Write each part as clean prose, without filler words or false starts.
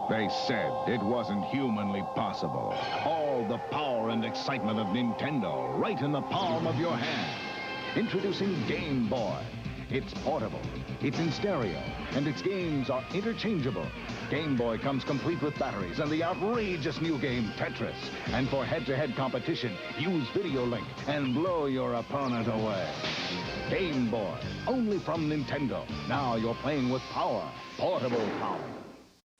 They said it wasn't humanly possible. All the power and excitement of Nintendo right in the palm of your hand. Introducing Game Boy. It's portable, it's in stereo, and its games are interchangeable. Game Boy comes complete with batteries and the outrageous new game Tetris. And for head-to-head competition, use Video Link and blow your opponent away. Game Boy, only from Nintendo. Now you're playing with power, portable power.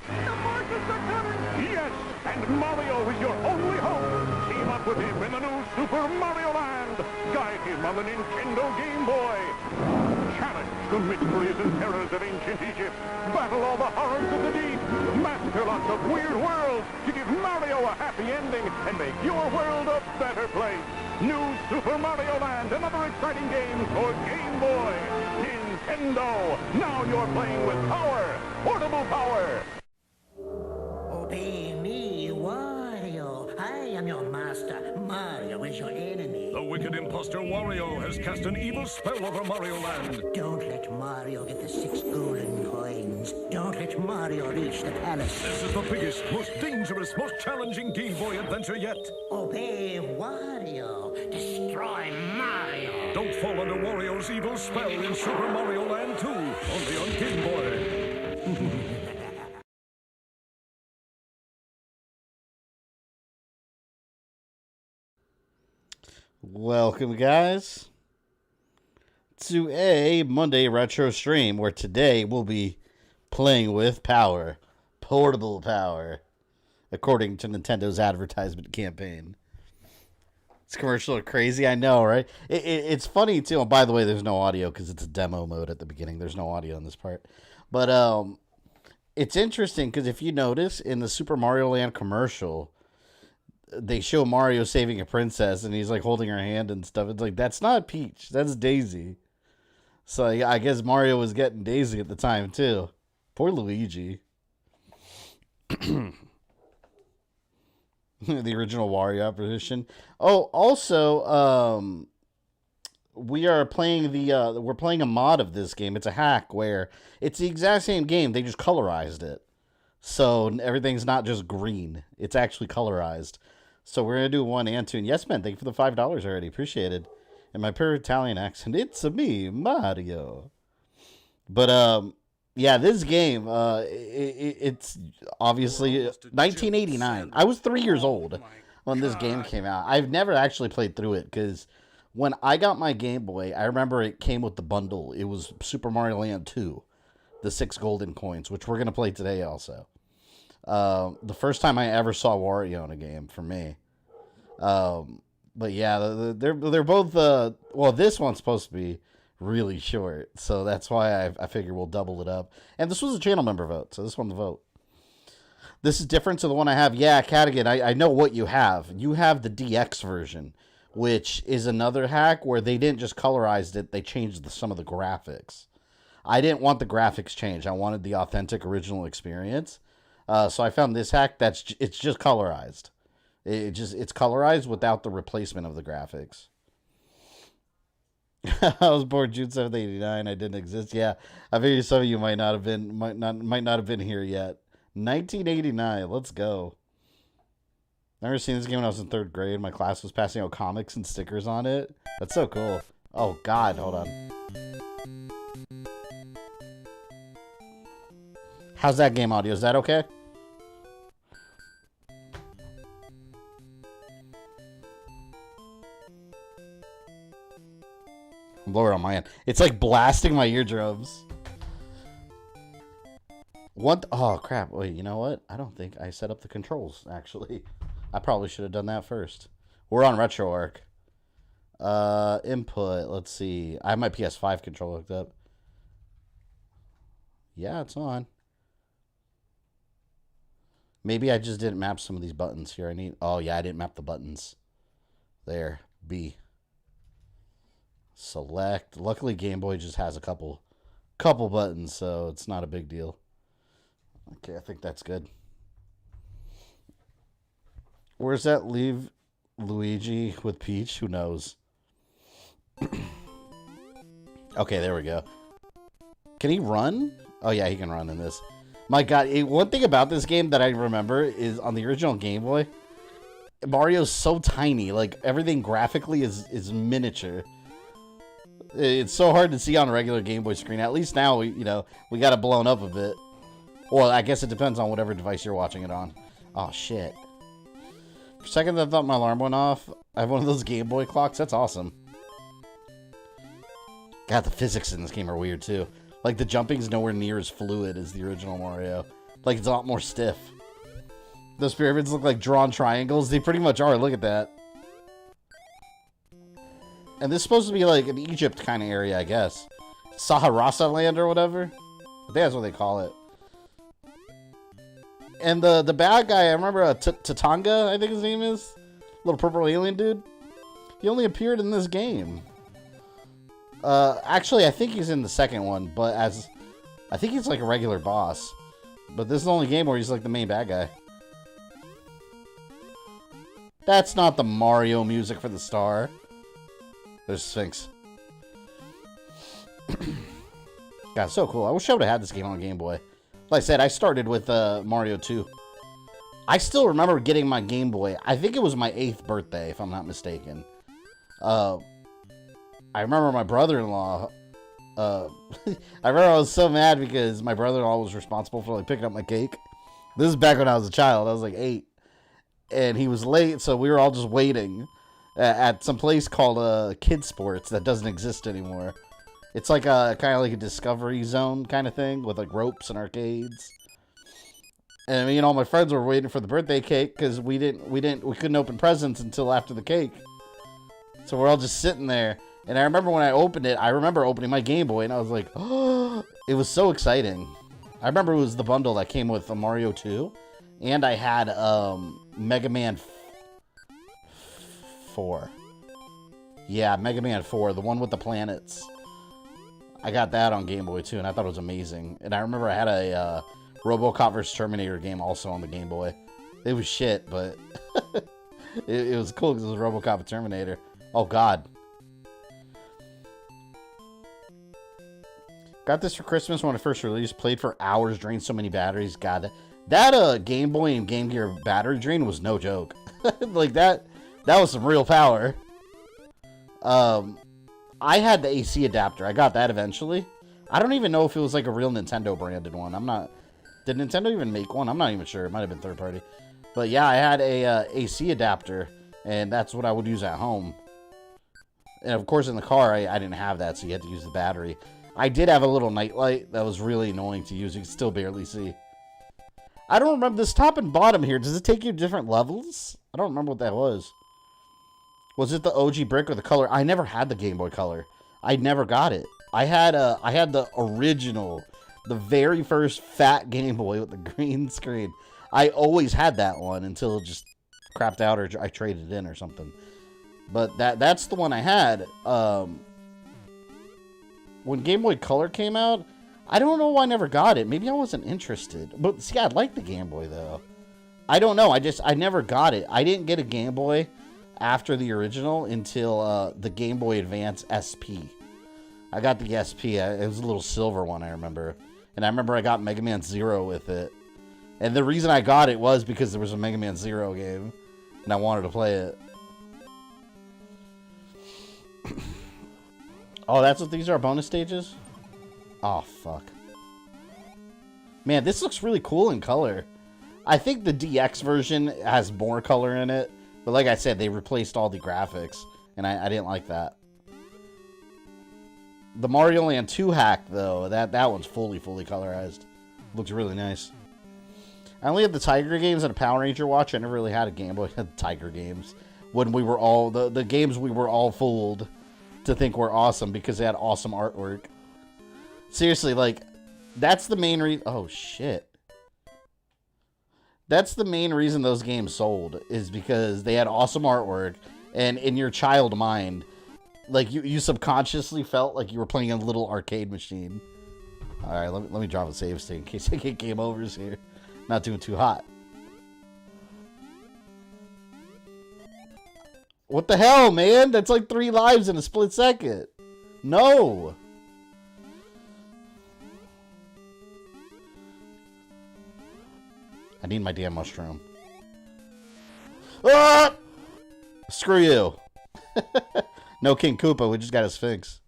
The markets are coming! Yes, and Mario is your only hope. Team up with him in the new Super Mario Land. Guide him on the Nintendo Game Boy. Challenge the mysteries and terrors of ancient Egypt. Battle all the horrors of the deep. Master lots of weird worlds to give Mario a happy ending and make your world a better place. New Super Mario Land, another exciting game for Game Boy. Nintendo, now you're playing with power, portable power. Obey me, Wario. I am your master. Mario is your enemy. The wicked imposter Wario has cast an evil spell over Mario Land. Don't let Mario get the 6 golden coins. Don't let Mario reach the palace. This is the biggest, most dangerous, most challenging Game Boy adventure yet. Obey Wario. Destroy Mario. Don't fall under Wario's evil spell in Super Mario Land 2, only on Game Boy. Welcome, guys, to a Monday retro stream where today we'll be playing with power, portable power, according to Nintendo's advertisement campaign. It's commercial crazy, I know, right? It's funny too. And by the way, there's no audio because it's a demo mode at the beginning. There's no audio in this part, but it's interesting because if you notice in the Super Mario Land commercial, they show Mario saving a princess and he's like holding her hand and stuff. It's like, that's not Peach, that's Daisy. So yeah, I guess Mario was getting Daisy at the time too. Poor Luigi. The original Wario apparition. Oh, also, we are playing we're playing a mod of this game. It's a hack where it's the exact same game. They just colorized it. So everything's not just green. It's actually colorized. So we're going to do 1 and 2. And yes, man, thank you for the $5 already. Appreciated. In my pure Italian accent, it's me, Mario. But, yeah, this game, it's obviously 1989. I was 3 years old when this game came out. I've never actually played through it because when I got my Game Boy, I remember it came with the bundle. It was Super Mario Land 2, the 6 golden coins, which we're going to play today also. The first time I ever saw Wario in a game for me. But yeah, they're both, well, this one's supposed to be really short. So that's why I figure we'll double it up. And this was a channel member vote. So this one's the vote. This is different to the one I have. Yeah, Cadigan, I know what you have. You have the DX version, which is another hack where they didn't just colorize it. They changed some of the graphics. I didn't want the graphics changed. I wanted the authentic original experience. So I found this hack it's just colorized. It's colorized without the replacement of the graphics. I was born June 7th, 1989. I didn't exist. Yeah, I figured some of you might not have been here yet. 1989. Let's go. Never seen this game when I was in 3rd grade. My class was passing out comics and stickers on it. That's so cool. Oh God, hold on. How's that game audio? Is that okay? I'm lower on my end. It's like blasting my eardrums. What? Oh, crap. Wait, you know what? I don't think I set up the controls, actually. I probably should have done that first. We're on RetroArch. Input. Let's see. I have my PS5 controller hooked up. Yeah, it's on. Maybe I just didn't map some of these buttons here. Oh yeah, I didn't map the buttons. There, B. Select. Luckily, Game Boy just has a couple buttons, so it's not a big deal. Okay, I think that's good. Where's that leave Luigi with Peach? Who knows? Okay, there we go. Can he run? Oh yeah, he can run in this. My God, one thing about this game that I remember is on the original Game Boy, Mario's so tiny. Like, everything graphically is miniature. It's so hard to see on a regular Game Boy screen. At least now, we got it blown up a bit. Well, I guess it depends on whatever device you're watching it on. Oh, shit. For a second, I thought my alarm went off. I have one of those Game Boy clocks. That's awesome. God, the physics in this game are weird, too. Like, the jumping's nowhere near as fluid as the original Mario. Like, it's a lot more stiff. Those pyramids look like drawn triangles. They pretty much are. Look at that. And this is supposed to be, like, an Egypt kind of area, I guess. Saharasa land or whatever. I think that's what they call it. And the bad guy, I remember Tatanga, I think his name is. Little purple alien dude. He only appeared in this game. Actually, I think he's in the second one, but I think he's like a regular boss. But this is the only game where he's like the main bad guy. That's not the Mario music for the star. There's Sphinx. God, so cool. I wish I would have had this game on Game Boy. Like I said, I started with Mario 2. I still remember getting my Game Boy. I think it was my 8th birthday, if I'm not mistaken. I remember my brother-in-law. I remember I was so mad because my brother-in-law was responsible for like picking up my cake. This is back when I was a child. I was like 8. And he was late, so we were all just waiting at some place called Kid Sports that doesn't exist anymore. It's like a kind of like a Discovery Zone kind of thing with like ropes and arcades. And me and all my friends were waiting for the birthday cake because we couldn't open presents until after the cake. So we're all just sitting there. And I remember when I opened it, I remember opening my Game Boy and I was like, oh, it was so exciting. I remember it was the bundle that came with Mario 2. And I had Mega Man 4. Yeah, Mega Man 4, the one with the planets. I got that on Game Boy too, and I thought it was amazing. And I remember I had a RoboCop vs. Terminator game also on the Game Boy. It was shit, but it was cool because it was RoboCop and Terminator. Oh, God. Got this for Christmas when it first released. Played for hours, drained so many batteries. God, that Game Boy and Game Gear battery drain was no joke. Like, that was some real power. I had the AC adapter. I got that eventually. I don't even know if it was like a real Nintendo branded one. Did Nintendo even make one? I'm not even sure. It might have been third party. But yeah, I had a AC adapter, and that's what I would use at home. And of course in the car, I didn't have that, so you had to use the battery. I did have a little nightlight that was really annoying to use. You could still barely see. I don't remember this top and bottom here. Does it take you to different levels? I don't remember what that was. Was it the OG brick or the color? I never had the Game Boy Color. I never got it. I had the original, the very first fat Game Boy with the green screen. I always had that one until it just crapped out or I traded it in or something. But that's the one I had. When Game Boy Color came out, I don't know why I never got it. Maybe I wasn't interested. But see, I like the Game Boy though. I don't know. I never got it. I didn't get a Game Boy after the original until the Game Boy Advance SP. I got the SP. It was a little silver one, I remember. And I remember I got Mega Man Zero with it. And the reason I got it was because there was a Mega Man Zero game. And I wanted to play it. Oh, that's what these are, bonus stages? Oh, fuck. Man, this looks really cool in color. I think the DX version has more color in it. But like I said, they replaced all the graphics. And I didn't like that. The Mario Land 2 hack, though, that one's fully colorized. Looks really nice. I only had the Tiger games and a Power Ranger watch. I never really had a Game Boy. I had Tiger games. When we were all, the games we were all fooled to think were awesome because they had awesome artwork. Seriously, like, that's the main reason. Oh, shit. That's the main reason those games sold, is because they had awesome artwork, and in your child mind, like, you subconsciously felt like you were playing a little arcade machine. Alright, let me drop a save state in case I get game overs here. Not doing too hot. What the hell, man? That's like 3 lives in a split second. No! I need my damn mushroom. Ah! Screw you. No King Koopa, we just got a Sphinx.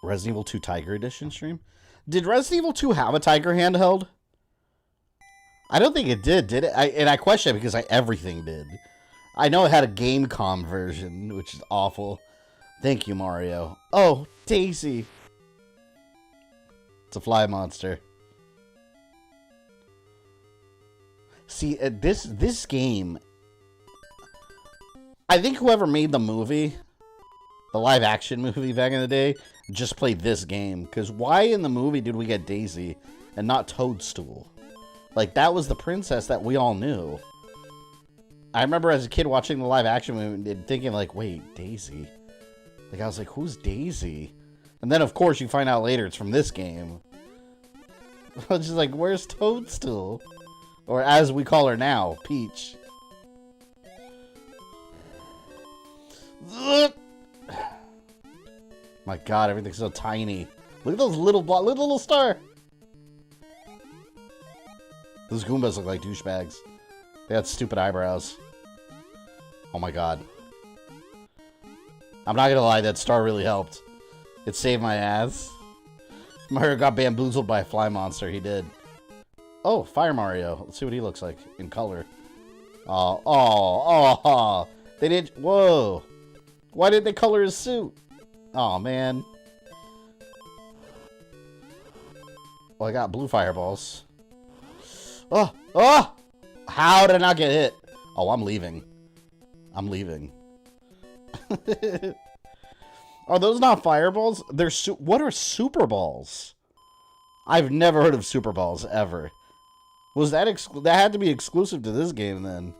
Resident Evil 2 Tiger Edition stream? Did Resident Evil 2 have a Tiger handheld? I don't think it did it? And I question it because everything did. I know it had a Gamecom version, which is awful. Thank you, Mario. Oh, Daisy. It's a fly monster. See, this game, I think whoever made the movie, the live action movie back in the day, just played this game. Because why in the movie did we get Daisy and not Toadstool? Like, that was the princess that we all knew. I remember as a kid watching the live action movie and thinking, like, wait, Daisy? Like, I was like, who's Daisy? And then, of course, you find out later it's from this game. I was just like, where's Toadstool? Or as we call her now, Peach. My God, everything's so tiny. Look at those little little star. Those Goombas look like douchebags. They had stupid eyebrows. Oh my God. I'm not gonna lie, that star really helped. It saved my ass. Mario got bamboozled by a fly monster, he did. Oh, Fire Mario. Let's see what he looks like in color. Oh. They did. Whoa. Why did they color his suit? Oh, man. Well, I got blue fireballs. Oh! How did I not get hit? Oh, I'm leaving. I'm leaving. Are those not fireballs? They're what are super balls? I've never heard of super balls ever. Was that that had to be exclusive to this game then?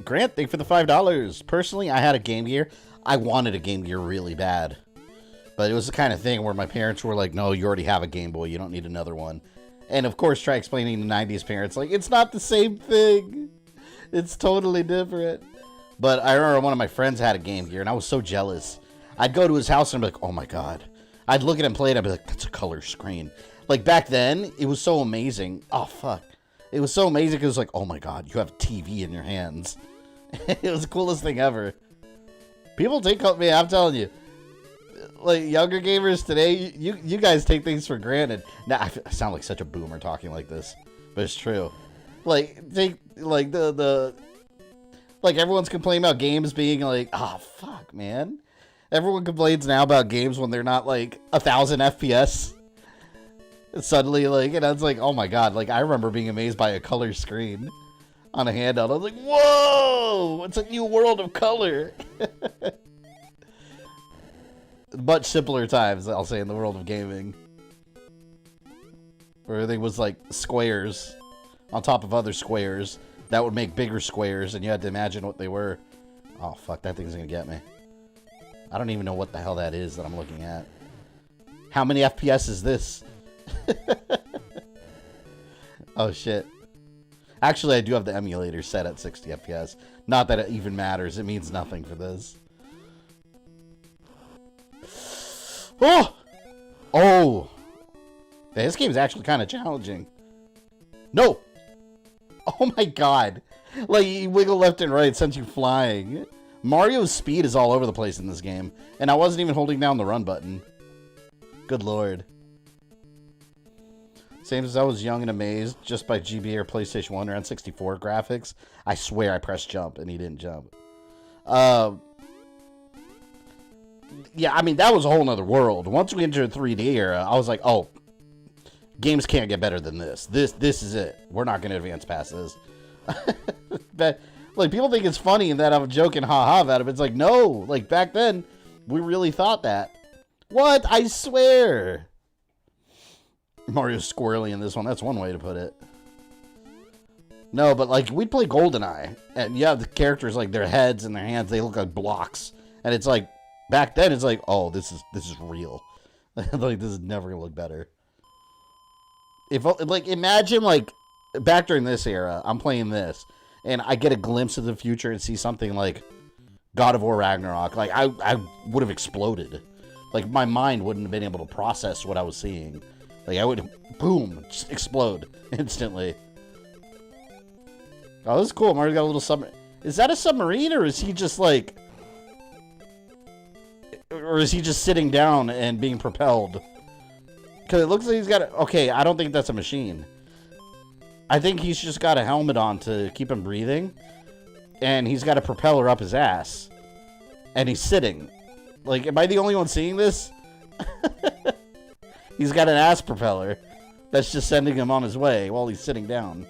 Grant, thank you for the $5. Personally, I had a Game Gear. I wanted a Game Gear really bad. But it was the kind of thing where my parents were like, no, you already have a Game Boy. You don't need another one. And of course, try explaining to 90s parents, like, it's not the same thing. It's totally different. But I remember one of my friends had a Game Gear, and I was so jealous. I'd go to his house and I'd be like, oh my God. I'd look at him play it, I'd be like, that's a color screen. Like, back then, it was so amazing. Oh, fuck. It was so amazing because it was like, oh my God, you have a TV in your hands. It was the coolest thing ever. People take up, man, I'm telling you. Like, younger gamers today, you guys take things for granted. Now, I sound like such a boomer talking like this, but it's true. Like, take, like, like, everyone's complaining about games being like, oh, fuck, man. Everyone complains now about games when they're not, like, 1,000 FPS. Suddenly, like, and I was like, oh my God. Like, I remember being amazed by a color screen on a handout. I was like, whoa! It's a new world of color. Much simpler times, I'll say, in the world of gaming. Where everything was, like, squares on top of other squares that would make bigger squares, and you had to imagine what they were. Oh, fuck, that thing's gonna get me. I don't even know what the hell that is that I'm looking at. How many FPS is this? Oh, shit. Actually, I do have the emulator set at 60 FPS. Not that it even matters. It means nothing for this. Oh! Oh! Yeah, this game's actually kind of challenging. No! Oh my God. Like, you wiggle left and right, sends you flying. Mario's speed is all over the place in this game. And I wasn't even holding down the run button. Good lord. Same as I was young and amazed just by GBA or PlayStation 1 or N64 graphics. I swear I pressed jump and he didn't jump. Yeah, I mean, that was a whole nother world. Once we entered the 3D era, I was like, oh, games can't get better than this. This is it. We're not going to advance past this. But, like, people think it's funny and that I'm joking ha-ha about it, but it's like, no. Like, back then, we really thought that. What? I swear. Mario's squirrely in this one. That's one way to put it. No, but, like, we'd play GoldenEye, and you have the characters, like, their heads and their hands, they look like blocks. And it's like, back then, it's like, oh, this is real. Like, this is never gonna look better. If, like, imagine, like, back during this era, I'm playing this, and I get a glimpse of the future and see something, like, God of War Ragnarok, like, I would have exploded. Like, my mind wouldn't have been able to process what I was seeing. Like, I would, boom, just explode instantly. Oh, this is cool. Mario's got a little submarine. Is that a submarine, or is he just, like... Or is he just sitting down and being propelled? Because it looks like he's got a... Okay, I don't think that's a machine. I think he's just got a helmet on to keep him breathing. And he's got a propeller up his ass. And he's sitting. Like, am I the only one seeing this? He's got an ass propeller that's just sending him on his way while he's sitting down.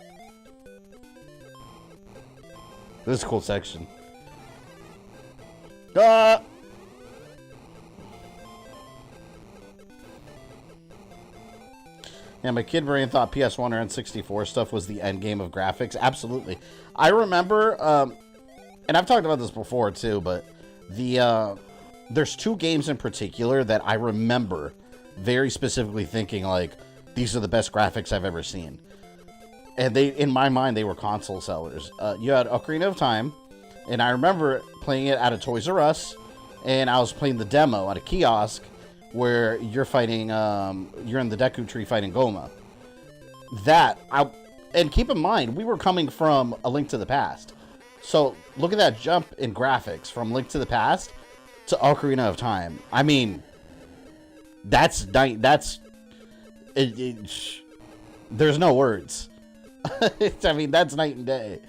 This is a cool section. Ah! Yeah, my kid brain thought PS1 or N64 stuff was the end game of graphics. Absolutely. I remember, and I've talked about this before too, but there's two games in particular that I remember very specifically thinking, like, these are the best graphics I've ever seen. And they, in my mind, they were console sellers. You had Ocarina of Time, and I remember playing it at a Toys R Us, and I was playing the demo at a kiosk where you're fighting, you're in the Deku Tree fighting Goma. And keep in mind, we were coming from A Link to the Past. So, look at that jump in graphics from Link to the Past to Ocarina of Time. I mean, there's no words. I mean, that's night and day.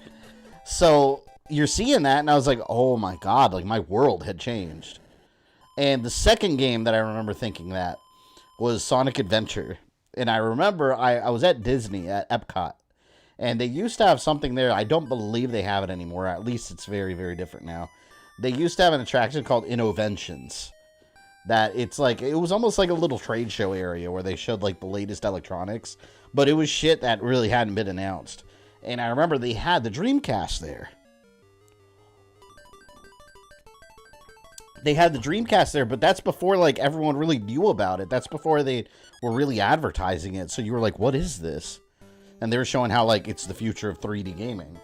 So, you're seeing that, and I was like, oh my god, like, my world had changed. And the second game that I remember thinking that was Sonic Adventure. And I remember I was at Disney at Epcot, and they used to have something there. I don't believe they have it anymore. At least it's very, very different now. They used to have an attraction called Innoventions. That it's like, it was almost like a little trade show area where they showed like the latest electronics, but it was shit that really hadn't been announced. And I remember they had the Dreamcast there. They had the Dreamcast there, but that's before like everyone really knew about it. That's before they were really advertising it. So you were like, what is this? And they were showing how like it's the future of 3D gaming.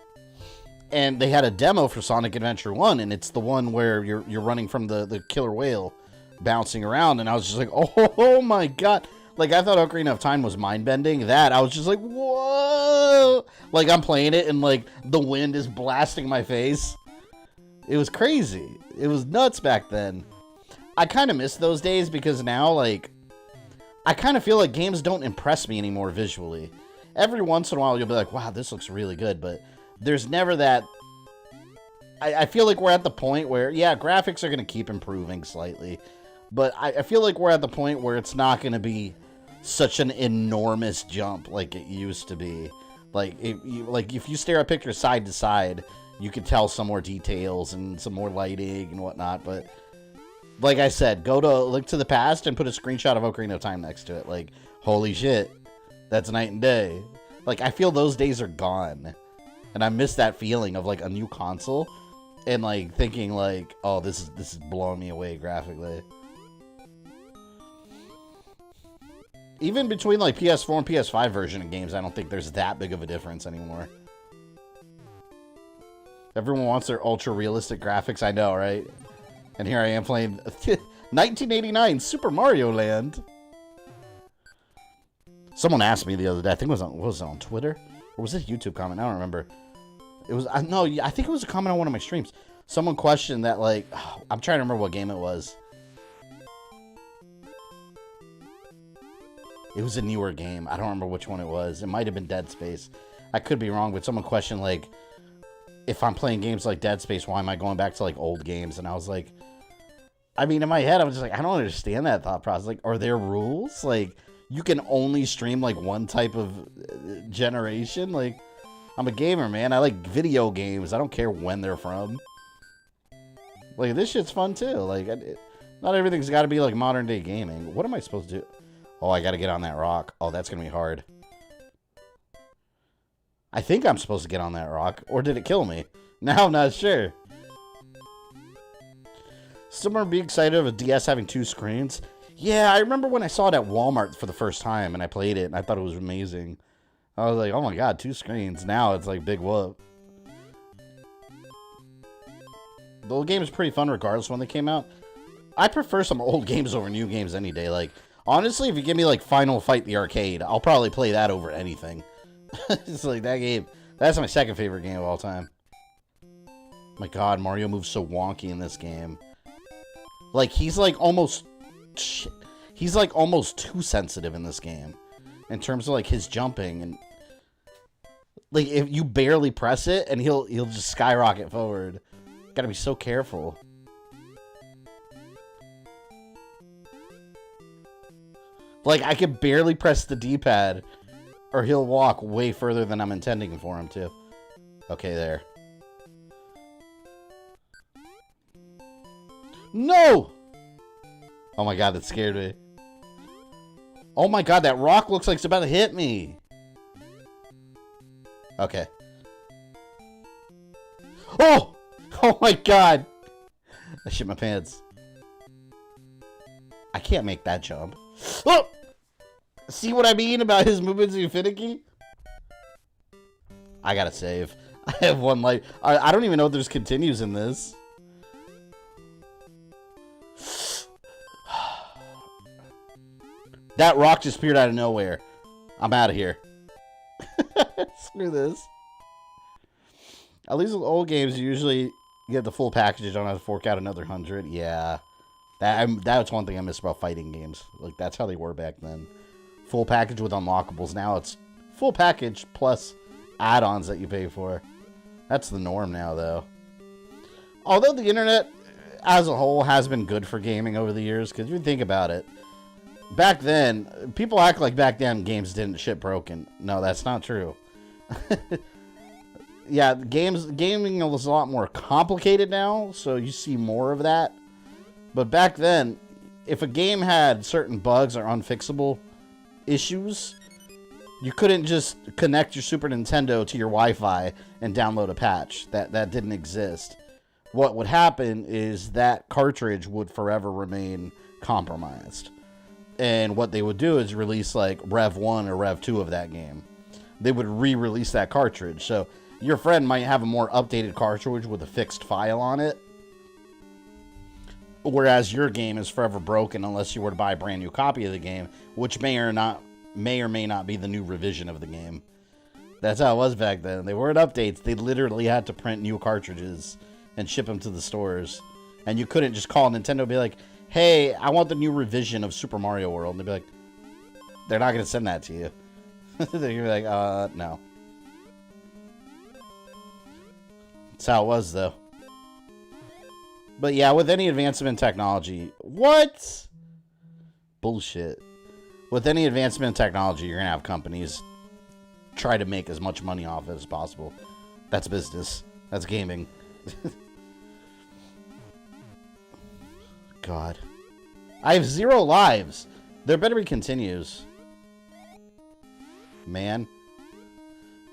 And they had a demo for Sonic Adventure 1, and it's the one where you're running from the killer whale bouncing around, and I was just like, oh my god. Like, I thought Ocarina of Time was mind-bending. That, I was just like, whoa! Like, I'm playing it, and like, the wind is blasting my face. It was crazy. It was nuts back then. I kind of miss those days, because now, like, I kind of feel like games don't impress me anymore visually. Every once in a while, you'll be like, wow, this looks really good, but there's never that... I feel like we're at the point where, yeah, graphics are going to keep improving slightly, but I feel like we're at the point where it's not going to be such an enormous jump like it used to be. Like, if you stare at pictures side to side, you can tell some more details and some more lighting and whatnot, but like I said, go to Link to the Past and put a screenshot of Ocarina of Time next to it. Like, holy shit, that's night and day. Like, I feel those days are gone, and I miss that feeling of like a new console and like thinking like, oh, this is blowing me away graphically. Even between like PS4 and PS5 version of games, I don't think there's that big of a difference anymore. Everyone wants their ultra realistic graphics, I know, right? And here I am playing 1989 Super Mario Land. Someone asked me the other day, I think it was on Twitter? Or was it a YouTube comment? I don't remember. It was, no, I think it was a comment on one of my streams. Someone questioned that, like, I'm trying to remember what game it was. It was a newer game. I don't remember which one it was. It might have been Dead Space. I could be wrong, but someone questioned, like, if I'm playing games like Dead Space, why am I going back to, like, old games? And I was like, I mean, in my head, I was just like, I don't understand that thought process. Like, are there rules? Like, you can only stream, like, one type of generation? Like, I'm a gamer, man. I like video games. I don't care when they're from. Like, this shit's fun, too. Like, not everything's got to be, like, modern-day gaming. What am I supposed to do? Oh, I got to get on that rock. Oh, that's going to be hard. I think I'm supposed to get on that rock. Or did it kill me? Now I'm not sure. Someone be excited of a DS having 2 screens? Yeah, I remember when I saw it at Walmart for the first time and I played it and I thought it was amazing. I was like, oh my god, 2 screens. Now it's like big whoop. The old game is pretty fun regardless when they came out. I prefer some old games over new games any day. Like, honestly, if you give me, like, Final Fight the Arcade, I'll probably play that over anything. It's like, that game, that's my second favorite game of all time. My god, Mario moves so wonky in this game. Like, he's, like, almost... Shit. He's, like, almost too sensitive in this game. In terms of, like, his jumping and... Like, if you barely press it, and he'll just skyrocket forward. Gotta be so careful. Like, I can barely press the D-pad, or he'll walk way further than I'm intending for him to. Okay, there. No! Oh my god, that scared me. Oh my god, that rock looks like it's about to hit me. Okay. Oh! Oh my god! I shit my pants. I can't make that jump. Oh! See what I mean about his movements being finicky? I gotta save. I have one life. I don't even know if there's continues in this. That rock just appeared out of nowhere. I'm out of here. Screw this. At least with old games, you usually get the full package. You don't have to fork out another 100. Yeah. That's one thing I miss about fighting games. Like, that's how they were back then. Full package with unlockables. Now it's full package plus add-ons that you pay for. That's the norm now, though. Although the internet as a whole has been good for gaming over the years, because if you think about it, back then, people act like back then games didn't ship broken. No, that's not true. Yeah, gaming was a lot more complicated now, so you see more of that. But back then, if a game had certain bugs or unfixable issues, you couldn't just connect your Super Nintendo to your Wi-Fi and download a patch. That didn't exist. What would happen is that cartridge would forever remain compromised. And what they would do is release like Rev 1 or Rev 2 of that game. They would re-release that cartridge. So your friend might have a more updated cartridge with a fixed file on it. Whereas your game is forever broken unless you were to buy a brand new copy of the game, which may or may not be the new revision of the game. That's how it was back then. They weren't updates. They literally had to print new cartridges and ship them to the stores. And you couldn't just call Nintendo and be like, hey, I want the new revision of Super Mario World. And they'd be like, they're not going to send that to you. They're gonna be like, no. That's how it was, though. But yeah, with any advancement in technology... What? Bullshit. With any advancement in technology, you're going to have companies try to make as much money off it as possible. That's business. That's gaming. God. I have 0 lives. There better be continues. Man.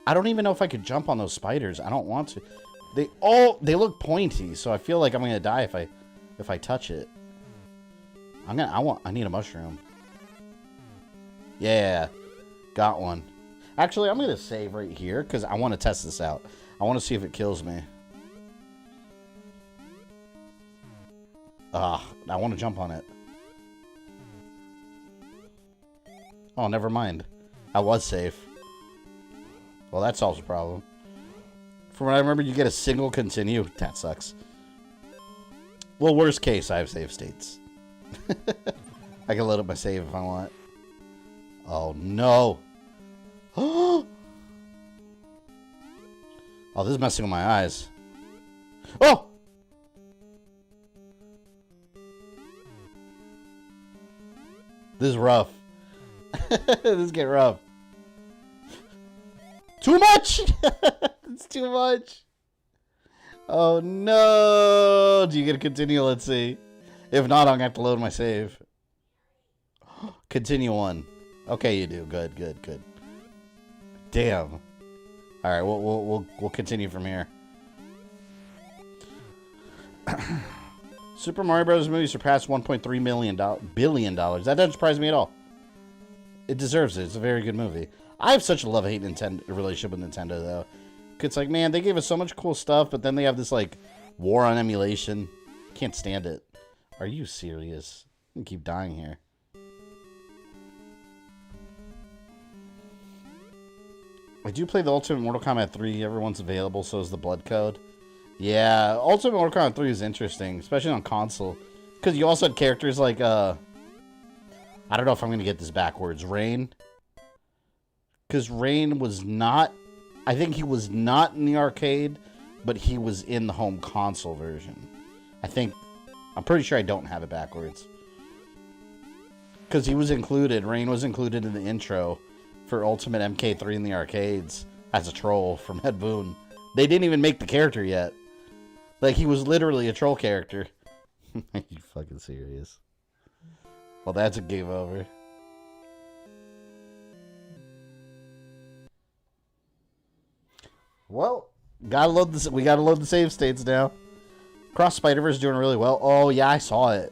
I don't even know if I could jump on those spiders. I don't want to. They look pointy, so I feel like I'm gonna die if I touch it. I need a mushroom. Yeah. Got one. Actually, I'm gonna save right here because I want to test this out. I want to see if it kills me. I want to jump on it. Oh, never mind. I was safe. Well, that solves the problem. From what I remember, you get a single continue. That sucks. Well, worst case, I have save states. I can load up my save if I want. Oh, no. Oh, this is messing with my eyes. Oh! This is rough. This is getting rough. Too much! It's too much. Oh no! Do you get to continue? Let's see. If not, I'm gonna have to load my save. Continue on. Okay, you do. Good, good, good. Damn. All right, we'll continue from here. Super Mario Bros. Movie surpassed $1.3 billion. That doesn't surprise me at all. It deserves it. It's a very good movie. I have such a love-hate relationship with Nintendo, though. It's like, man, they gave us so much cool stuff, but then they have this, like, War on emulation. Can't stand it. Are you serious? I'm gonna keep dying here. I do play the Ultimate Mortal Kombat 3. Everyone's available, so is the Blood Code. Yeah, Ultimate Mortal Kombat 3 is interesting, especially on console. Because you also had characters like, I don't know if I'm going to get this backwards. Rain. Because Rain was not... I think he was not in the arcade, but he was in the home console version. I'm pretty sure I don't have it backwards. Because he was included. Rain was included in the intro for Ultimate MK3 in the arcades as a troll from Ed Boon. They didn't even make the character yet. Like, he was literally a troll character. Are you fucking serious? Well, that's a game over. Well, we gotta load the save states now. Cross Spider-Verse doing really well. Oh, yeah, I saw it.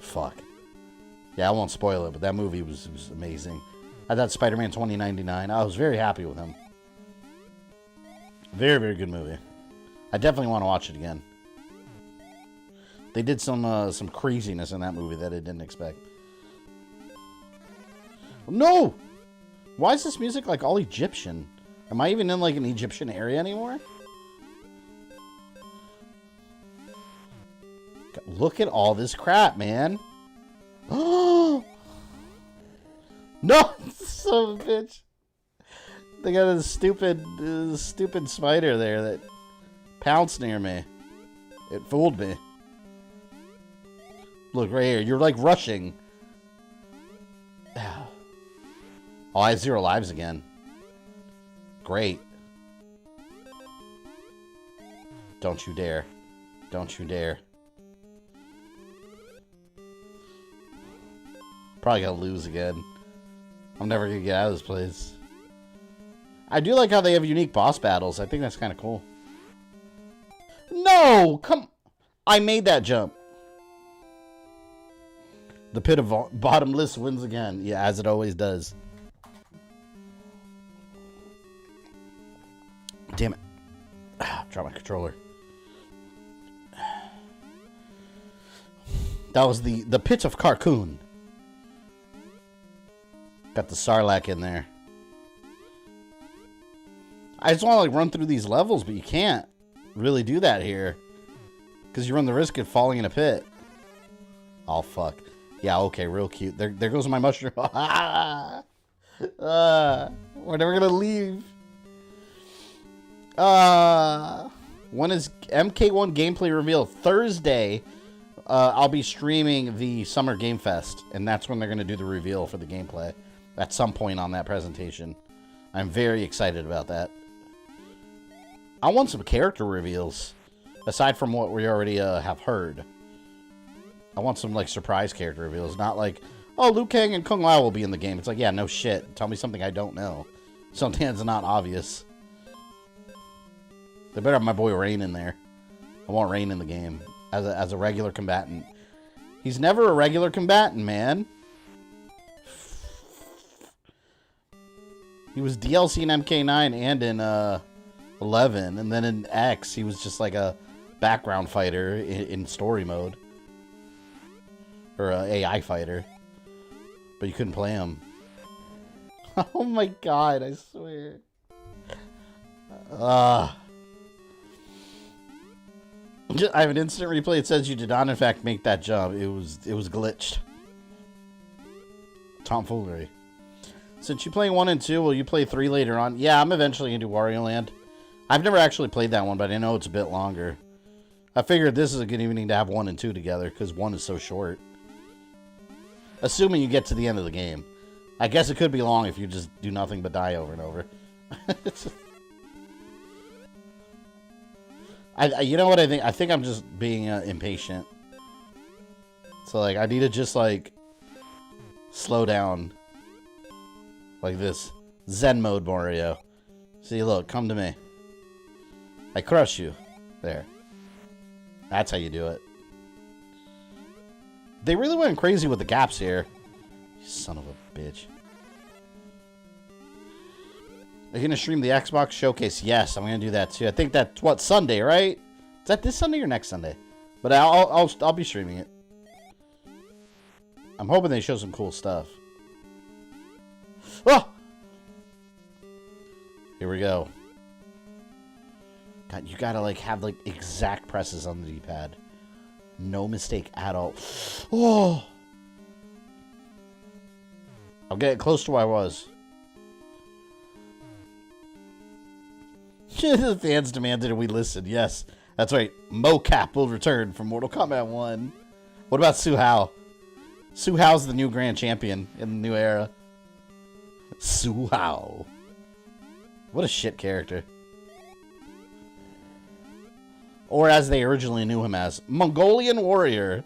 Fuck. Yeah, I won't spoil it, but that movie was amazing. I thought Spider-Man 2099. I was very happy with him. Very, very good movie. I definitely want to watch it again. They did some craziness in that movie that I didn't expect. No! Why is this music like all Egyptian? Am I even in like an Egyptian area anymore? Look at all this crap, man. Oh! No! Son of a bitch. They got a stupid spider there that pounced near me. It fooled me. Look, right here. You're like rushing. Oh, I have 0 lives again. Great. Don't you dare. Don't you dare. Probably gonna lose again. I'm never gonna get out of this place. I do like how they have unique boss battles. I think that's kind of cool. No! Come... I made that jump. The pit of bottomless wins again. Yeah, as it always does. Damn it. Drop my controller. That was the pit of Carcoon. Got the Sarlacc in there. I just want to like run through these levels, but you can't really do that here. Because you run the risk of falling in a pit. Oh, fuck. Yeah, okay, real cute. There goes my mushroom. We're never going to leave. When is MK1 gameplay reveal? Thursday, I'll be streaming the Summer Game Fest. And that's when they're going to do the reveal for the gameplay. At some point on that presentation. I'm very excited about that. I want some character reveals. Aside from what we already have heard. I want some like surprise character reveals. Not like, oh, Liu Kang and Kung Lao will be in the game. It's like, yeah, no shit. Tell me something I don't know. Something that's not obvious. They better have my boy Rain in there. I want Rain in the game. As a regular combatant. He's never a regular combatant, man. He was DLC in MK9 and in 11, and then in X, he was just like a background fighter in story mode. Or an AI fighter. But you couldn't play him. Oh my god, I swear. I have an instant replay. It says you did not, in fact, make that jump. It was glitched. Tomfoolery. Since you play 1 and 2, will you play 3 later on? Yeah, I'm eventually going to do Wario Land. I've never actually played that one, but I know it's a bit longer. I figured this is a good evening to have 1 and 2 together, because 1 is so short. Assuming you get to the end of the game. I guess it could be long if you just do nothing but die over and over. You know what I think? I think I'm just being impatient. So, like, I need to just, like, slow down. Like this. Zen mode, Mario. See, look, come to me. I crush you. There. That's how you do it. They really went crazy with the gaps here. You son of a bitch. Are you going to stream the Xbox Showcase? Yes, I'm going to do that too. I think that's, what, Sunday, right? Is that this Sunday or next Sunday? But I'll be streaming it. I'm hoping they show some cool stuff. Oh! Here we go. God, you gotta like have like exact presses on the D-pad. No mistake at all. Oh! I'll get close to where I was. The fans demanded we listen. Yes, that's right. Mocap will return from Mortal Kombat 1. What about Su Hao? Su Hao's the new grand champion in the new era. Su Hao. What a shit character. Or as they originally knew him as, Mongolian Warrior.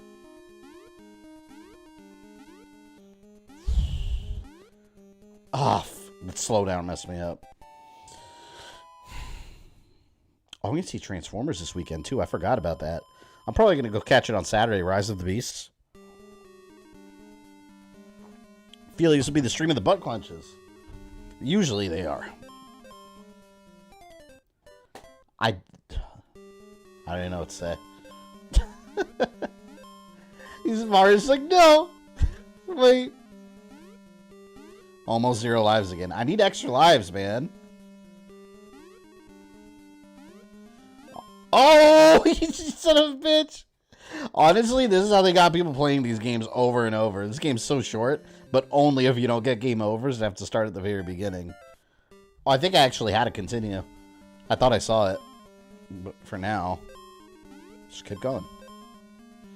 Ah, that slowdown messed me up. Oh, I'm going to see Transformers this weekend, too. I forgot about that. I'm probably going to go catch it on Saturday, Rise of the Beasts. I feel like this will be the stream of the butt clenches. Usually they are. I don't even know what to say. Mario's like, no. Wait. Almost 0 lives again. I need extra lives, man. Oh, you son of a bitch. Honestly, this is how they got people playing these games over and over. This game's so short, but only if you don't get game overs and have to start at the very beginning. Oh, I think I actually had to continue. I thought I saw it. But for now, just keep going.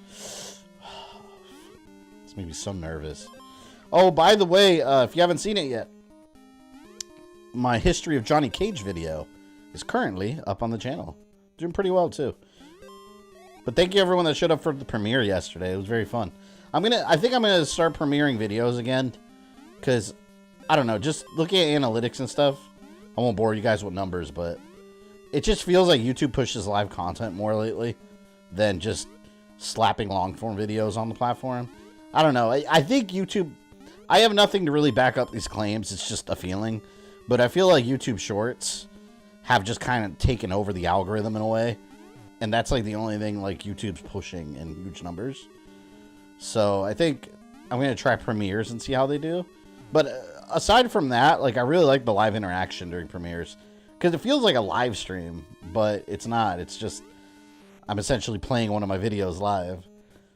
This made me so nervous. Oh, by the way, if you haven't seen it yet, my History of Johnny Cage video is currently up on the channel. Doing pretty well, too. But thank you everyone that showed up for the premiere yesterday. It was very fun. I think I'm gonna start premiering videos again. Because, I don't know, just looking at analytics and stuff. I won't bore you guys with numbers, but it just feels like YouTube pushes live content more lately than just slapping long-form videos on the platform. I don't know. I think YouTube... I have nothing to really back up these claims. It's just a feeling. But I feel like YouTube Shorts have just kind of taken over the algorithm in a way. And that's like the only thing like YouTube's pushing in huge numbers. So I think I'm going to try premieres and see how they do. But aside from that, like I really like the live interaction during premieres. Because it feels like a live stream, but it's not. It's just, I'm essentially playing one of my videos live.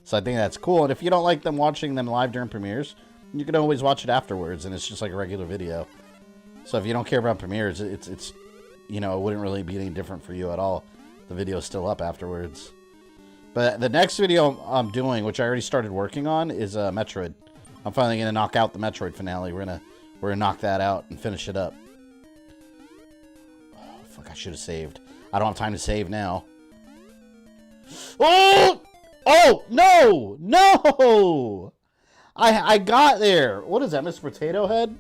So I think that's cool. And if you don't like them watching them live during premieres, you can always watch it afterwards, and it's just like a regular video. So if you don't care about premieres, it's you know, it wouldn't really be any different for you at all. The video is still up afterwards. But the next video I'm doing, which I already started working on, is Metroid. I'm finally gonna knock out the Metroid finale. We're gonna knock that out and finish it up. Oh, fuck! I should have saved. I don't have time to save now. Oh! Oh no! No! I got there. What is that, Mr. Potato Head?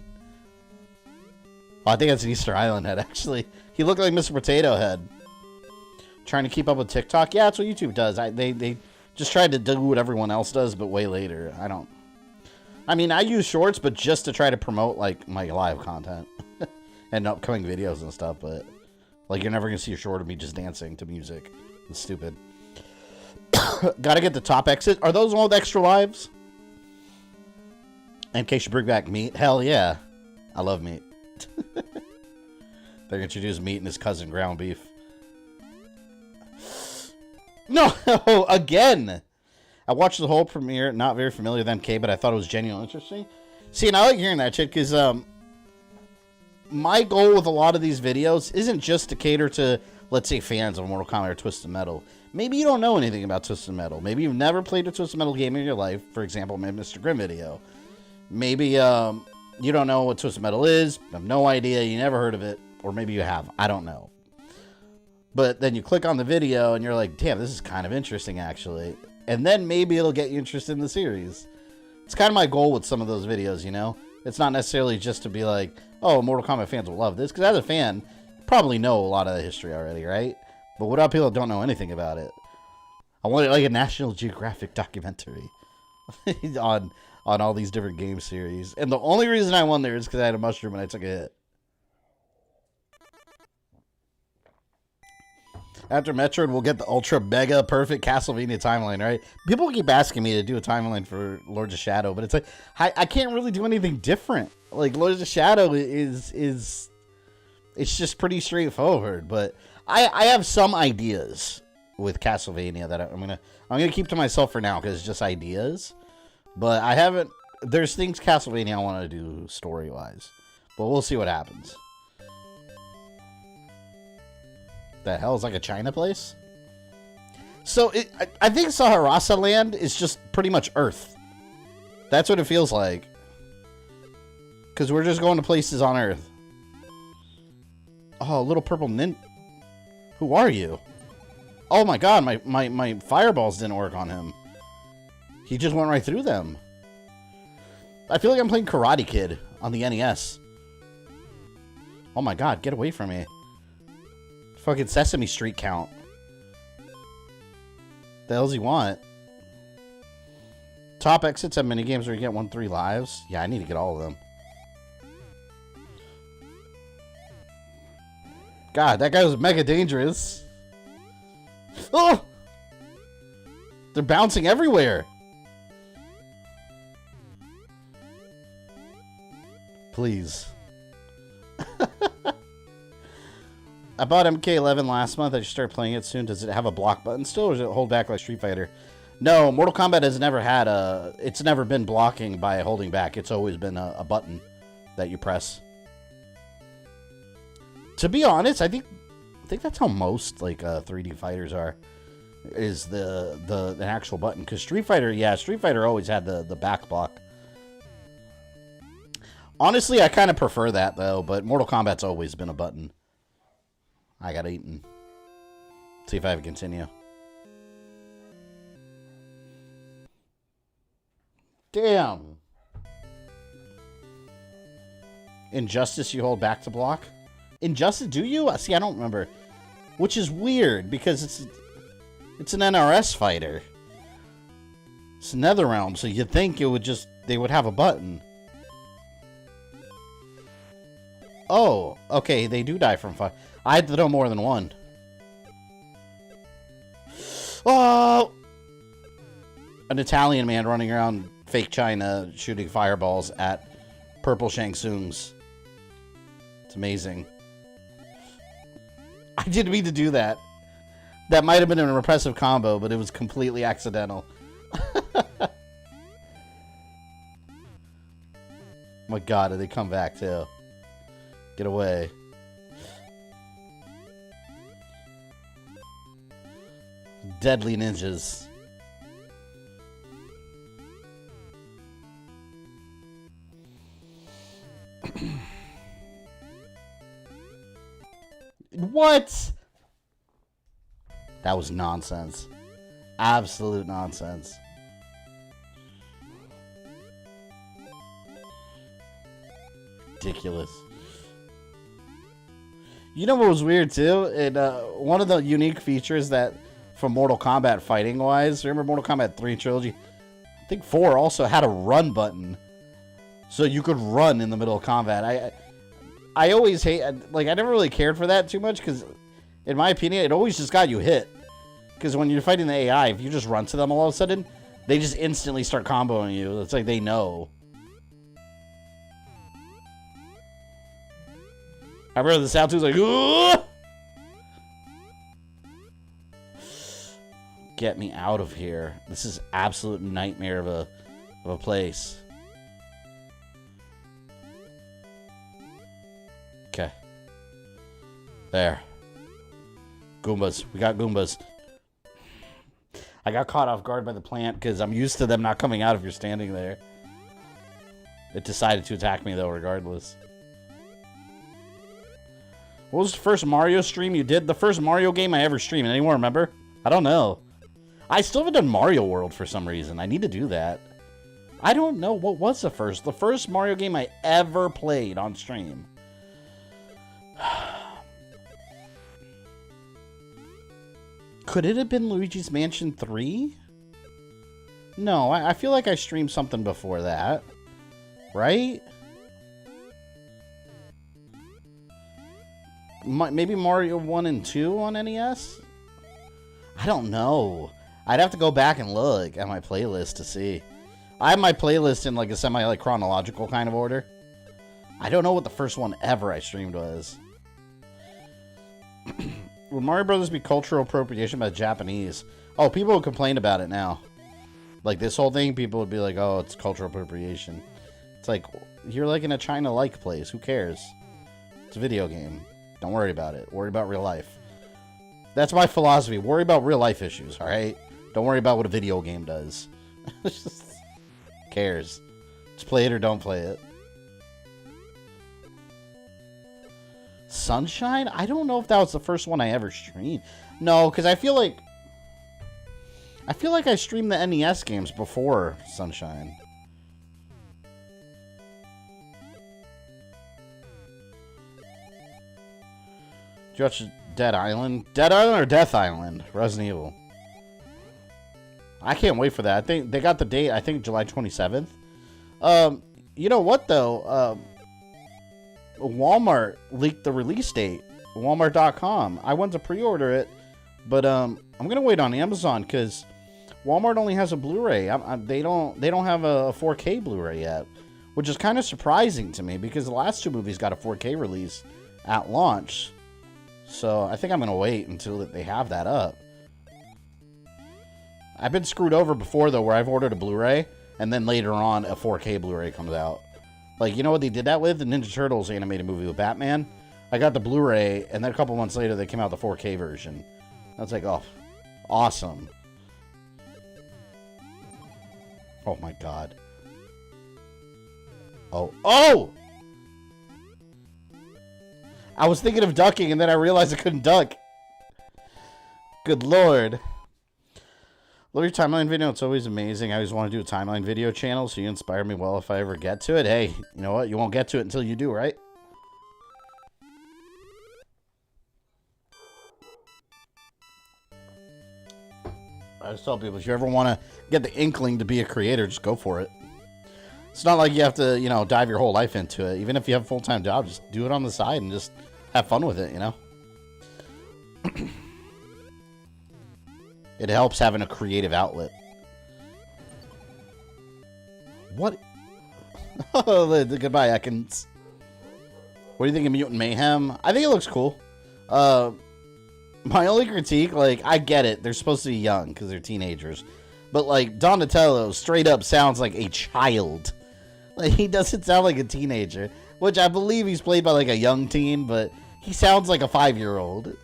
Oh, I think that's an Easter Island head, actually. He looked like Mr. Potato Head. Trying to keep up with TikTok? Yeah, that's what YouTube does. They just tried to do what everyone else does, but way later. I mean, I use Shorts, but just to try to promote, like, my live content. And upcoming videos and stuff, but... Like, you're never going to see a short of me just dancing to music. It's stupid. Gotta get the top exit. Are those all the extra lives? In case you bring back meat. Hell yeah. I love meat. They're going to introduce meat and his cousin ground beef. No! Again! I watched the whole premiere. Not very familiar with MK, but I thought it was genuinely interesting. See, and I like hearing that shit, because my goal with a lot of these videos isn't just to cater to, let's say, fans of Mortal Kombat or Twisted Metal. Maybe you don't know anything about Twisted Metal. Maybe you've never played a Twisted Metal game in your life. For example, my Mr. Grimm video. Maybe you don't know what Twisted Metal is. I have no idea. You never heard of it. Or maybe you have. I don't know. But then you click on the video and you're like, damn, this is kind of interesting, actually. And then maybe it'll get you interested in the series. It's kind of my goal with some of those videos, you know? It's not necessarily just to be like, oh, Mortal Kombat fans will love this. Because as a fan, you probably know a lot of the history already, right? But what about people that don't know anything about it? I want it like a National Geographic documentary on all these different game series. And the only reason I won there is because I had a mushroom and I took a hit. After Metroid, we'll get the ultra mega perfect Castlevania timeline, right? People keep asking me to do a timeline for Lords of Shadow, but it's like I can't really do anything different. Like Lords of Shadow is it's just pretty straightforward. But I have some ideas with Castlevania that I'm gonna keep to myself for now because it's just ideas. But I haven't. There's things Castlevania I want to do story wise, but we'll see what happens. The hell is like a China place? So I think Saharasa Land is just pretty much Earth. That's what it feels like. Because we're just going to places on Earth. Oh, little purple nin. Who are you? Oh my god, my fireballs didn't work on him. He just went right through them. I feel like I'm playing Karate Kid on the NES. Oh my god, get away from me. Fucking Sesame Street count. The hell does he want? Top exits have minigames where you get 1-3 lives. Yeah, I need to get all of them. God, that guy was mega dangerous. Oh! They're bouncing everywhere. Please. I bought MK11 last month. I just started playing it soon. Does it have a block button still, or does it hold back like Street Fighter? No, Mortal Kombat has never had a... It's never been blocking by holding back. It's always been a button that you press. To be honest, I think that's how most like 3D fighters are. Is the actual button? Because Street Fighter, yeah, Street Fighter always had the back block. Honestly, I kind of prefer that though. But Mortal Kombat's always been a button. I got eaten. See if I have to continue. Damn. Injustice, you hold back to block? Injustice, do you? See, I don't remember. Which is weird, because it's an NRS fighter. It's NetherRealm, so you'd think it would just... They would have a button. Oh, okay, they do die from fire. I had to throw more than one. Oh! An Italian man running around fake China shooting fireballs at purple Shang Tsungs. It's amazing. I didn't mean to do that. That might have been an repressive combo, but it was completely accidental. My god, did they come back too? Get away. Deadly ninjas. What? That was nonsense. Absolute nonsense. Ridiculous. You know what was weird too? And one of the unique features that from Mortal Kombat fighting wise, remember Mortal Kombat 3 trilogy? I think 4 also had a run button. So you could run in the middle of combat. I always hate, like, I never really cared for that too much because, in my opinion, it always just got you hit. Because when you're fighting the AI, if you just run to them all of a sudden, they just instantly start comboing you. It's like they know. I remember the sound too was like, "Ugh!" Get me out of here. This is absolute nightmare of a place. Okay. There. Goombas. We got Goombas. I got caught off guard by the plant because I'm used to them not coming out if you're standing there. It decided to attack me though regardless. What was the first Mario stream you did? The first Mario game I ever streamed. Anyone remember? I don't know. I still haven't done Mario World for some reason. I need to do that. I don't know. What was the first? The first Mario game I ever played on stream. Could it have been Luigi's Mansion 3? No, I feel like I streamed something before that. Right? Maybe Mario 1 and 2 on NES? I don't know. I'd have to go back and look at my playlist to see. I have my playlist in like a semi like chronological kind of order. I don't know what the first one ever I streamed was. Would Mario Brothers be cultural appropriation by the Japanese? Oh, people would complain about it now. Like this whole thing, people would be like, oh, it's cultural appropriation. It's like, you're like in a China-like place. Who cares? It's a video game. Don't worry about it. Worry about real life. That's my philosophy. Worry about real life issues, alright? Don't worry about what a video game does. Just cares. Just play it or don't play it. Sunshine? I don't know if that was the first one I ever streamed. No, because I feel like I streamed the NES games before Sunshine. Did you watch Dead Island? Dead Island or Death Island? Resident Evil. I can't wait for that. I think they got the date, I think July 27th. You know what though? Walmart leaked the release date. Walmart.com. I went to pre-order it, but I'm gonna wait on Amazon because Walmart only has a Blu-ray. They don't have a 4K Blu-ray yet, which is kind of surprising to me because the last two movies got a 4K release at launch. So I think I'm gonna wait until they have that up. I've been screwed over before though, where I've ordered a Blu-ray and then later on a 4K Blu-ray comes out. Like, you know what they did that with? The Ninja Turtles animated movie with Batman. I got the Blu-ray, and then a couple months later, they came out the 4K version. I was like, oh, awesome. Oh, my God. Oh. Oh! I was thinking of ducking, and then I realized I couldn't duck. Good Lord. Love your timeline video. It's always amazing. I always want to do a timeline video channel, so you inspire me well if I ever get to it. Hey, you know what? You won't get to it until you do, right? I just tell people, if you ever want to get the inkling to be a creator, just go for it. It's not like you have to, you know, dive your whole life into it. Even if you have a full-time job, just do it on the side and just have fun with it, you know? It helps having a creative outlet. What? Goodbye, Ekans. What do you think of Mutant Mayhem? I think it looks cool. My only critique, like, I get it. They're supposed to be young because they're teenagers. But, like, Donatello straight up sounds like a child. Like, he doesn't sound like a teenager. Which I believe he's played by, like, a young teen, but he sounds like a 5-year-old.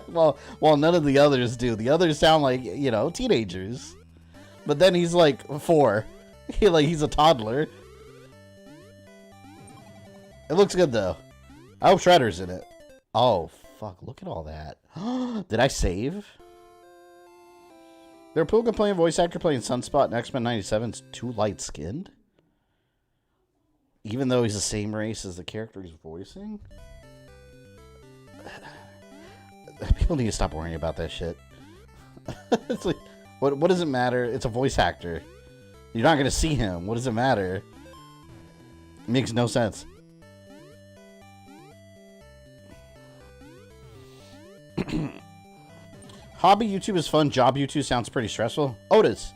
well, none of the others do. The others sound like, you know, teenagers. But then he's like 4. He's a toddler. It looks good though. I hope Shredder's in it. Oh fuck! Look at all that. Did I save? There are people complaining voice actor playing Sunspot in X-Men 97's too light skinned, even though he's the same race as the character he's voicing. People need to stop worrying about that shit. It's like, what does it matter? It's a voice actor. You're not gonna see him. What does it matter? It makes no sense. Hobby YouTube is fun. Job YouTube sounds pretty stressful. Otis,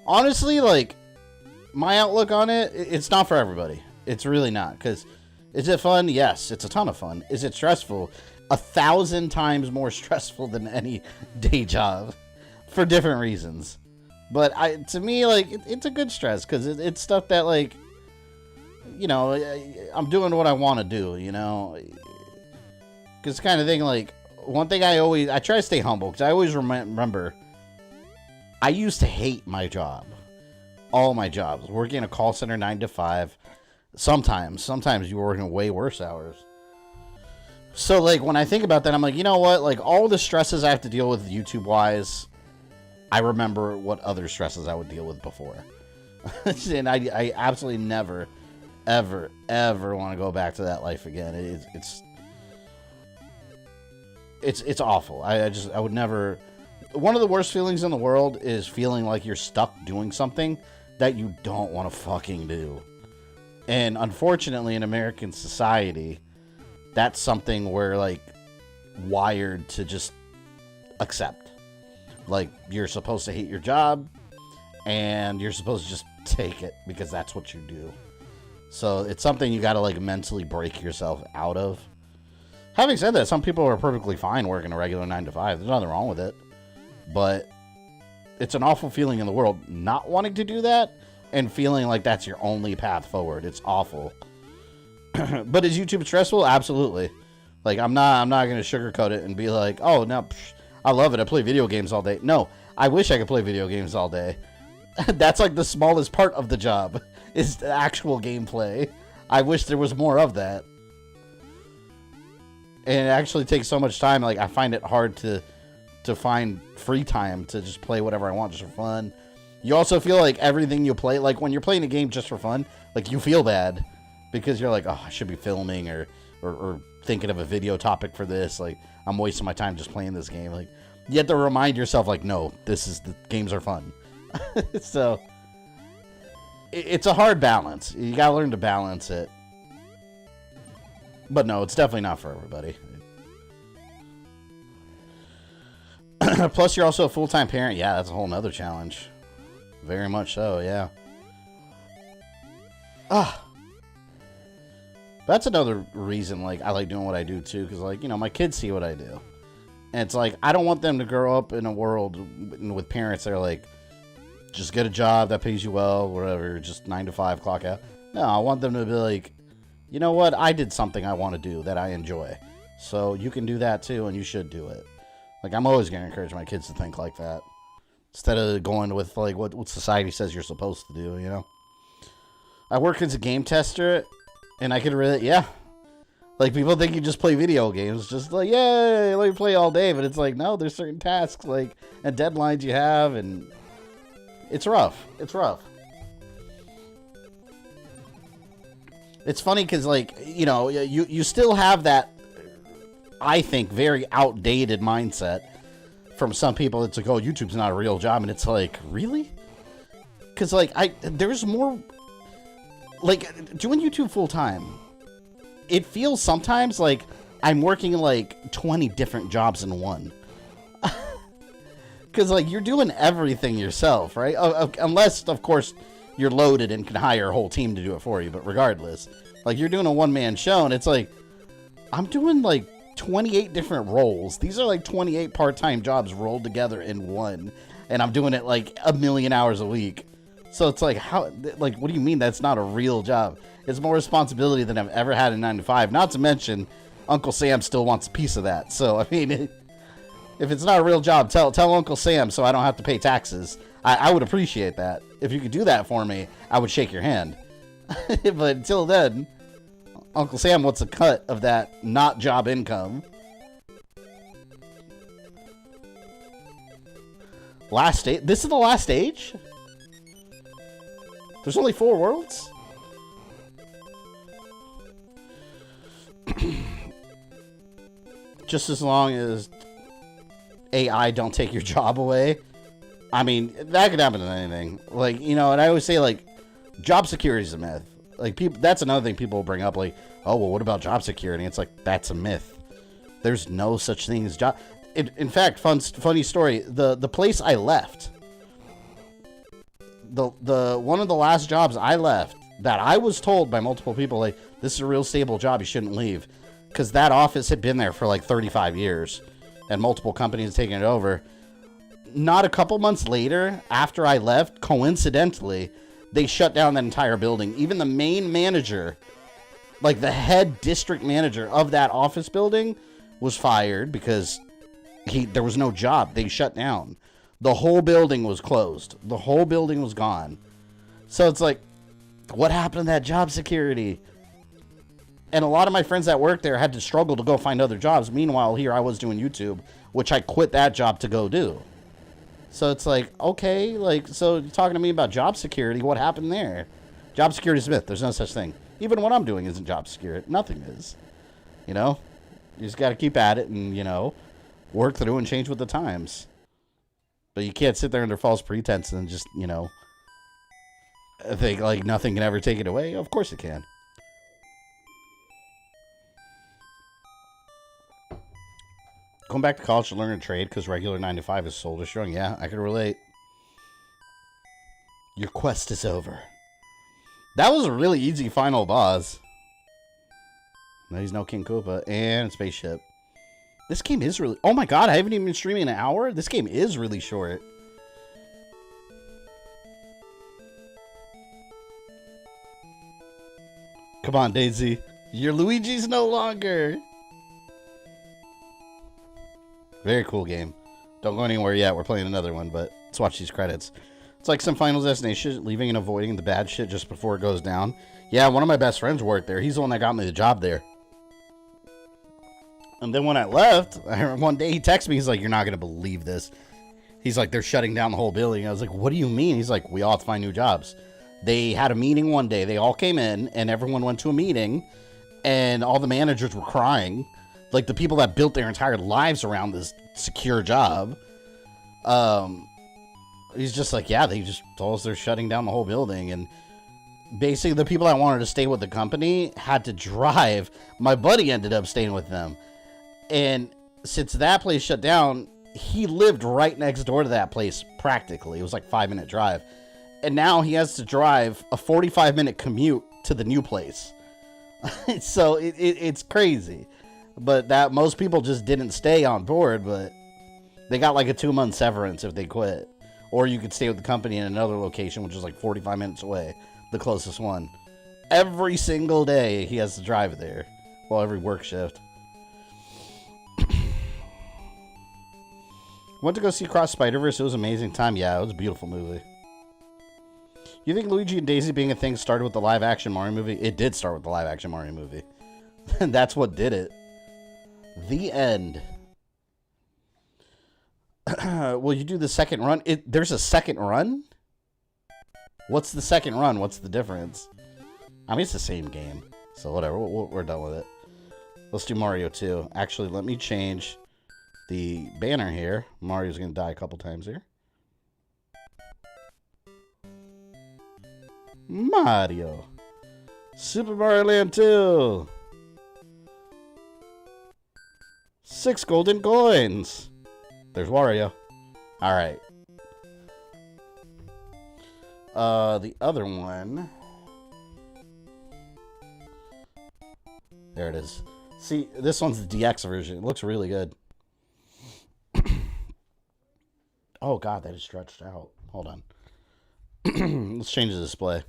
honestly, like, my outlook on it, it's not for everybody. It's really not. Because, is it fun? Yes, it's a ton of fun. Is it stressful? 1,000 times more stressful than any day job for different reasons. But to me, like, it's a good stress because it's stuff that, like, you know, I'm doing what I want to do, you know, because kind of thing, like, one thing I try to stay humble because I always remember I used to hate my job, all my jobs, working in a call center 9 to 5. Sometimes you were working way worse hours. So, like, when I think about that, I'm like, you know what? Like, all the stresses I have to deal with YouTube-wise, I remember what other stresses I would deal with before. And I absolutely never, ever, ever want to go back to that life again. It's awful. I would never... One of the worst feelings in the world is feeling like you're stuck doing something that you don't want to fucking do. And unfortunately, in American society, that's something we're, like, wired to just accept. Like, you're supposed to hate your job, and you're supposed to just take it because that's what you do. So it's something you got to, like, mentally break yourself out of. Having said that, some people are perfectly fine working a regular 9 to 5. There's nothing wrong with it. But it's an awful feeling in the world not wanting to do that and feeling like that's your only path forward. It's awful. But is YouTube stressful? Absolutely. Like, I'm not going to sugarcoat it and be like, oh, no, I love it. I play video games all day. No, I wish I could play video games all day. That's like the smallest part of the job, is the actual gameplay. I wish there was more of that. And it actually takes so much time. Like, I find it hard to find free time to just play whatever I want just for fun. You also feel like everything you play, like when you're playing a game just for fun, like you feel bad because you're like, oh, I should be filming or thinking of a video topic for this. Like, I'm wasting my time just playing this game. Like, you have to remind yourself, like, no, the games are fun. So it's a hard balance. You gotta learn to balance it. But no, it's definitely not for everybody. Plus, you're also a full-time parent. Yeah, that's a whole nother challenge. Very much so, yeah. That's another reason, like, I like doing what I do, too. Because, like, you know, my kids see what I do. And it's like, I don't want them to grow up in a world with parents that are like, just get a job that pays you well, whatever, just 9 to 5, clock out. No, I want them to be like, you know what? I did something I want to do that I enjoy. So you can do that too, and you should do it. Like, I'm always going to encourage my kids to think like that. Instead of going with, like, what society says you're supposed to do, you know? I work as a game tester, and I can really, yeah. Like, people think you just play video games. Just like, yay, let me play all day. But it's like, no, there's certain tasks, like, and deadlines you have, and it's rough. It's rough. It's funny because, like, you know, you still have that, I think, very outdated mindset from some people. It's like, oh, YouTube's not a real job. And it's like, really? Because, like, there's more, like, doing YouTube full time, it feels sometimes like I'm working, like, 20 different jobs in one. Because, like, you're doing everything yourself, right? Unless, of course, you're loaded and can hire a whole team to do it for you. But regardless, like, you're doing a one-man show, and it's like, I'm doing, like, 28 different roles. These are, like, 28 part-time jobs rolled together in one. And I'm doing it, like, 1 million hours a week. So it's like, how, like, what do you mean that's not a real job? It's more responsibility than I've ever had in 9 to 5. Not to mention, Uncle Sam still wants a piece of that. So, I mean, if it's not a real job, tell Uncle Sam so I don't have to pay taxes. I would appreciate that. If you could do that for me, I would shake your hand. But until then, Uncle Sam wants a cut of that not job income. Last stage? This is the last stage? There's only 4 worlds? Just as long as AI don't take your job away. I mean, that could happen to anything. Like, you know, and I always say, like, job security is a myth. Like, people, that's another thing people bring up. Like, oh, well, what about job security? It's like, that's a myth. There's no such thing as job. In fact, funny story. The place I left, the one of the last jobs I left that I was told by multiple people, like, this is a real stable job, you shouldn't leave, because that office had been there for like 35 years and multiple companies had taken it over. Not a couple months later, after I left, coincidentally, they shut down that entire building. Even the main manager, like the head district manager of that office building, was fired because there was no job. They shut down. The whole building was closed. The whole building was gone. So it's like, what happened to that job security? And a lot of my friends that worked there had to struggle to go find other jobs. Meanwhile, here I was doing YouTube, which I quit that job to go do. So it's like, okay, like, so you're talking to me about job security. What happened there? Job security is a myth. There's no such thing. Even what I'm doing isn't job security. Nothing is. You know? You just got to keep at it and, you know, work through and change with the times. But you can't sit there under false pretense and just, you know, think like nothing can ever take it away. Of course it can. Going back to college to learn a trade because regular 9 to 5 is soul destroying. Yeah, I can relate. Your quest is over. That was a really easy final boss. No, he's no King Koopa. And spaceship. This game is really... Oh my god, I haven't even been streaming an hour? This game is really short. Come on, Daisy. Your Luigi's no longer. Very cool game. Don't go anywhere yet. We're playing another one, but let's watch these credits. It's like some Final Destination, leaving and avoiding the bad shit just before it goes down. Yeah, one of my best friends worked there. He's the one that got me the job there. And then when I left, one day he texted me. He's like, you're not going to believe this. He's like, they're shutting down the whole building. I was like, what do you mean? He's like, we all have to find new jobs. They had a meeting one day. They all came in, and everyone went to a meeting, and all the managers were crying. Like, the people that built their entire lives around this secure job. He's just like, yeah, they just told us they're shutting down the whole building. And basically, the people that wanted to stay with the company had to drive. My buddy ended up staying with them. And since that place shut down, he lived right next door to that place, practically. It was like a 5-minute drive. And now he has to drive a 45-minute commute to the new place. So it's crazy. But that most people just didn't stay on board, but they got like a 2-month severance if they quit. Or you could stay with the company in another location, which is like 45 minutes away, the closest one. Every single day he has to drive there. Well, every work shift. Went to go see Cross Spider-Verse. It was an amazing time. Yeah, it was a beautiful movie. You think Luigi and Daisy being a thing started with the live-action Mario movie? It did start with the live-action Mario movie. And that's what did it. The end. Will you do the second run? There's a second run? What's the second run? What's the difference? I mean, it's the same game. So whatever. We're done with it. Let's do Mario 2. Actually, let me change the banner here. Mario's going to die a couple times here. Mario. Super Mario Land 2. 6 golden coins. There's Wario. Alright. The other one. There it is. See, this one's the DX version. It looks really good. Oh god, that is stretched out. Hold on. Let's change the display.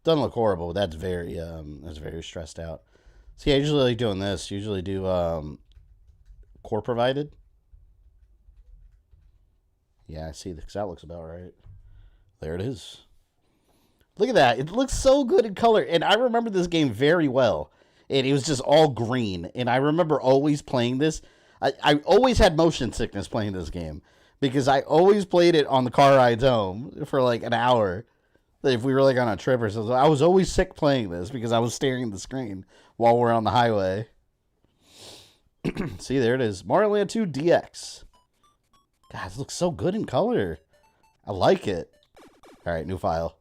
Doesn't look horrible, but that's very stressed out. See, I usually like doing this. Usually do core provided. Yeah, I see, because that looks about right. There it is. Look at that. It looks so good in color. And I remember this game very well. And it was just all green. And I remember always playing this. I always had motion sickness playing this game. Because I always played it on the car rides home for like an hour. If we were like on a trip or something. I was always sick playing this because I was staring at the screen while we're on the highway. See, there it is. Mario Land 2 DX. God, it looks so good in color. I like it. Alright, new file.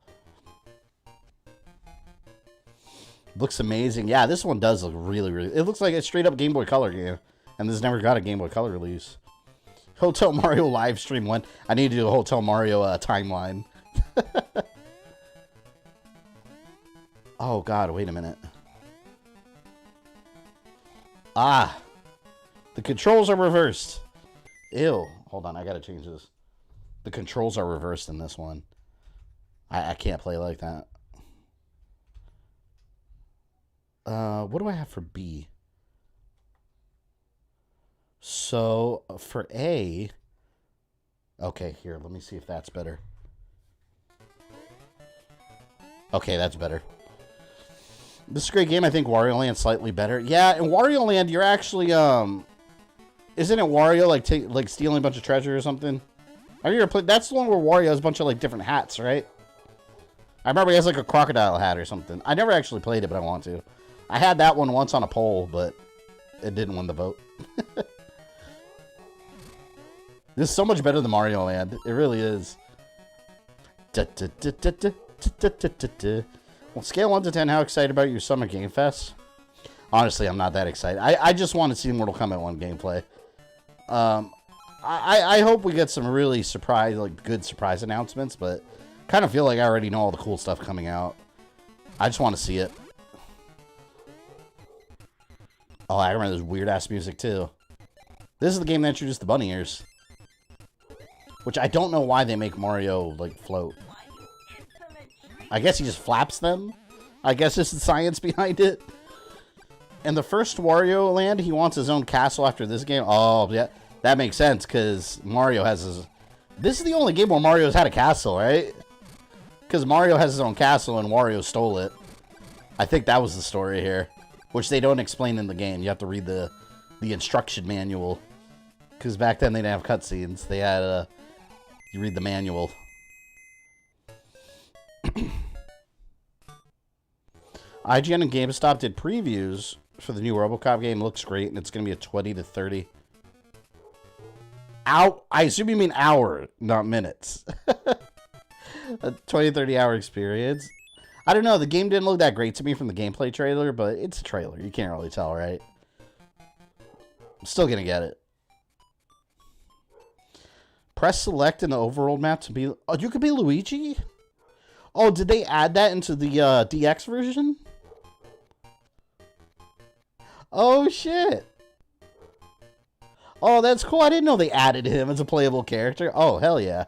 Looks amazing. Yeah, this one does look really, really... It looks like a straight up Game Boy Color game. And this never got a Game Boy Color release. Hotel Mario live stream went. I need to do a Hotel Mario timeline. Oh, God, wait a minute. Ah. The controls are reversed. Ew. Hold on, I gotta change this. The controls are reversed in this one. I can't play like that. What do I have for B? So, for A... Okay, here, let me see if that's better. Okay, that's better. This is a great game. I think Wario Land's slightly better. Yeah, in Wario Land, you're actually, isn't it Wario, like stealing a bunch of treasure or something? Have you ever played? That's the one where Wario has a bunch of, like, different hats, right? I remember he has, like, a crocodile hat or something. I never actually played it, but I want to. I had that one once on a poll, but it didn't win the vote. This is so much better than Mario Land. It really is. Well, scale 1 to 10, how excited about your Summer Game Fest? Honestly, I'm not that excited. I just want to see Mortal Kombat 1 gameplay. I hope we get some really good surprise announcements, but kind of feel like I already know all the cool stuff coming out. I just want to see it. Oh, I remember this weird-ass music, too. This is the game that introduced the bunny ears. Which I don't know why they make Mario, like, float. I guess he just flaps them? I guess this is the science behind it. And the first Wario land, he wants his own castle after this game. Oh, yeah. That makes sense, because Mario has his... This is the only game where Mario's had a castle, right? Because Mario has his own castle and Wario stole it. I think that was the story here. Which they don't explain in the game. You have to read the instruction manual. Because back then they didn't have cutscenes. They had, you read the manual. IGN and GameStop did previews for the new RoboCop game. Looks great, and it's going to be a 20 to 30. I assume you mean hour, not minutes. A 20 to 30 hour experience. I don't know, the game didn't look that great to me from the gameplay trailer, but it's a trailer. You can't really tell, right? I'm still gonna get it. Press select in the overworld map to be... Oh, you could be Luigi? Oh, did they add that into the DX version? Oh, shit. Oh, that's cool. I didn't know they added him as a playable character. Oh, hell yeah.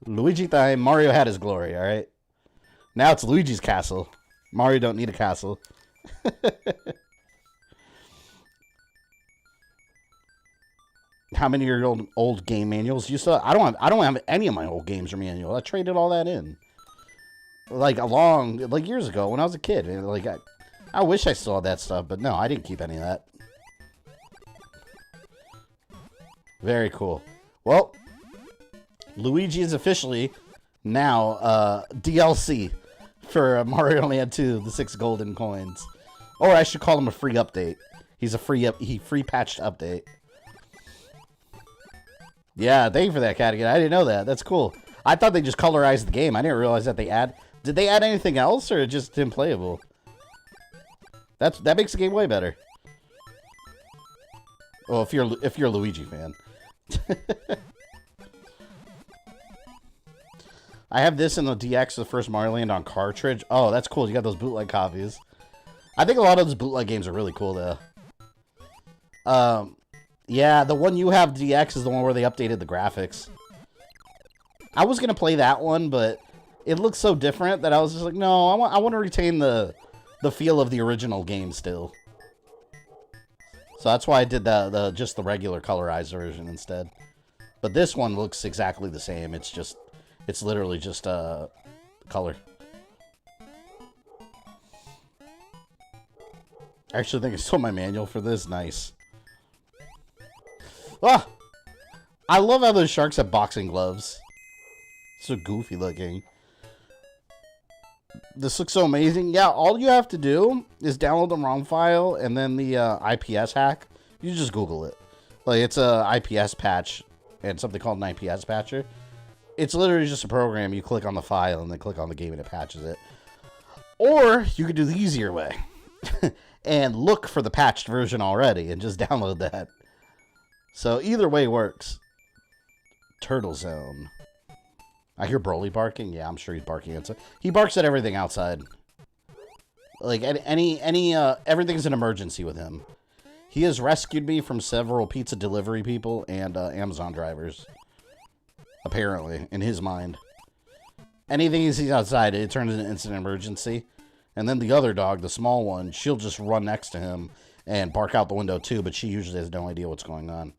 Luigi time. Mario had his glory, alright? Now it's Luigi's castle. Mario don't need a castle. How many of your old game manuals you saw? I don't have any of my old games or manual. I traded all that in. Like years ago when I was a kid. Like I wish I still had that stuff, but no, I didn't keep any of that. Very cool. Well, Luigi is officially now DLC for Mario Land 2, the 6 golden coins. Or I should call him a free update. He's a free patched update. Yeah, thank you for that, Cadigan. I didn't know that. That's cool. I thought they just colorized the game. I didn't realize that they did they add anything else or just unplayable? That makes the game way better. Well, if you're a Luigi fan. I have this in the DX, the first Mario Land on cartridge. Oh, that's cool. You got those bootleg copies. I think a lot of those bootleg games are really cool, though. Yeah, the one you have DX is the one where they updated the graphics. I was going to play that one, but it looks so different that I was just like, no, I want to retain the feel of the original game still. So that's why I did just the regular colorized version instead. But this one looks exactly the same. It's literally just color. I actually think I stole my manual for this. Nice. Ah! I love how those sharks have boxing gloves. So goofy looking. This looks so amazing. Yeah, all you have to do is download the ROM file and then the IPS hack. You just Google it. Like, it's a IPS patch and something called an IPS patcher. It's literally just a program. You click on the file and then click on the game and it patches it. Or you could do the easier way and look for the patched version already and just download that. So either way works. Turtle Zone. I hear Broly barking. Yeah, I'm sure he's barking outside. He barks at everything outside. Like everything's an emergency with him. He has rescued me from several pizza delivery people and Amazon drivers. Apparently, in his mind. Anything he sees outside, it turns into an instant emergency. And then the other dog, the small one, she'll just run next to him and bark out the window too, but she usually has no idea what's going on.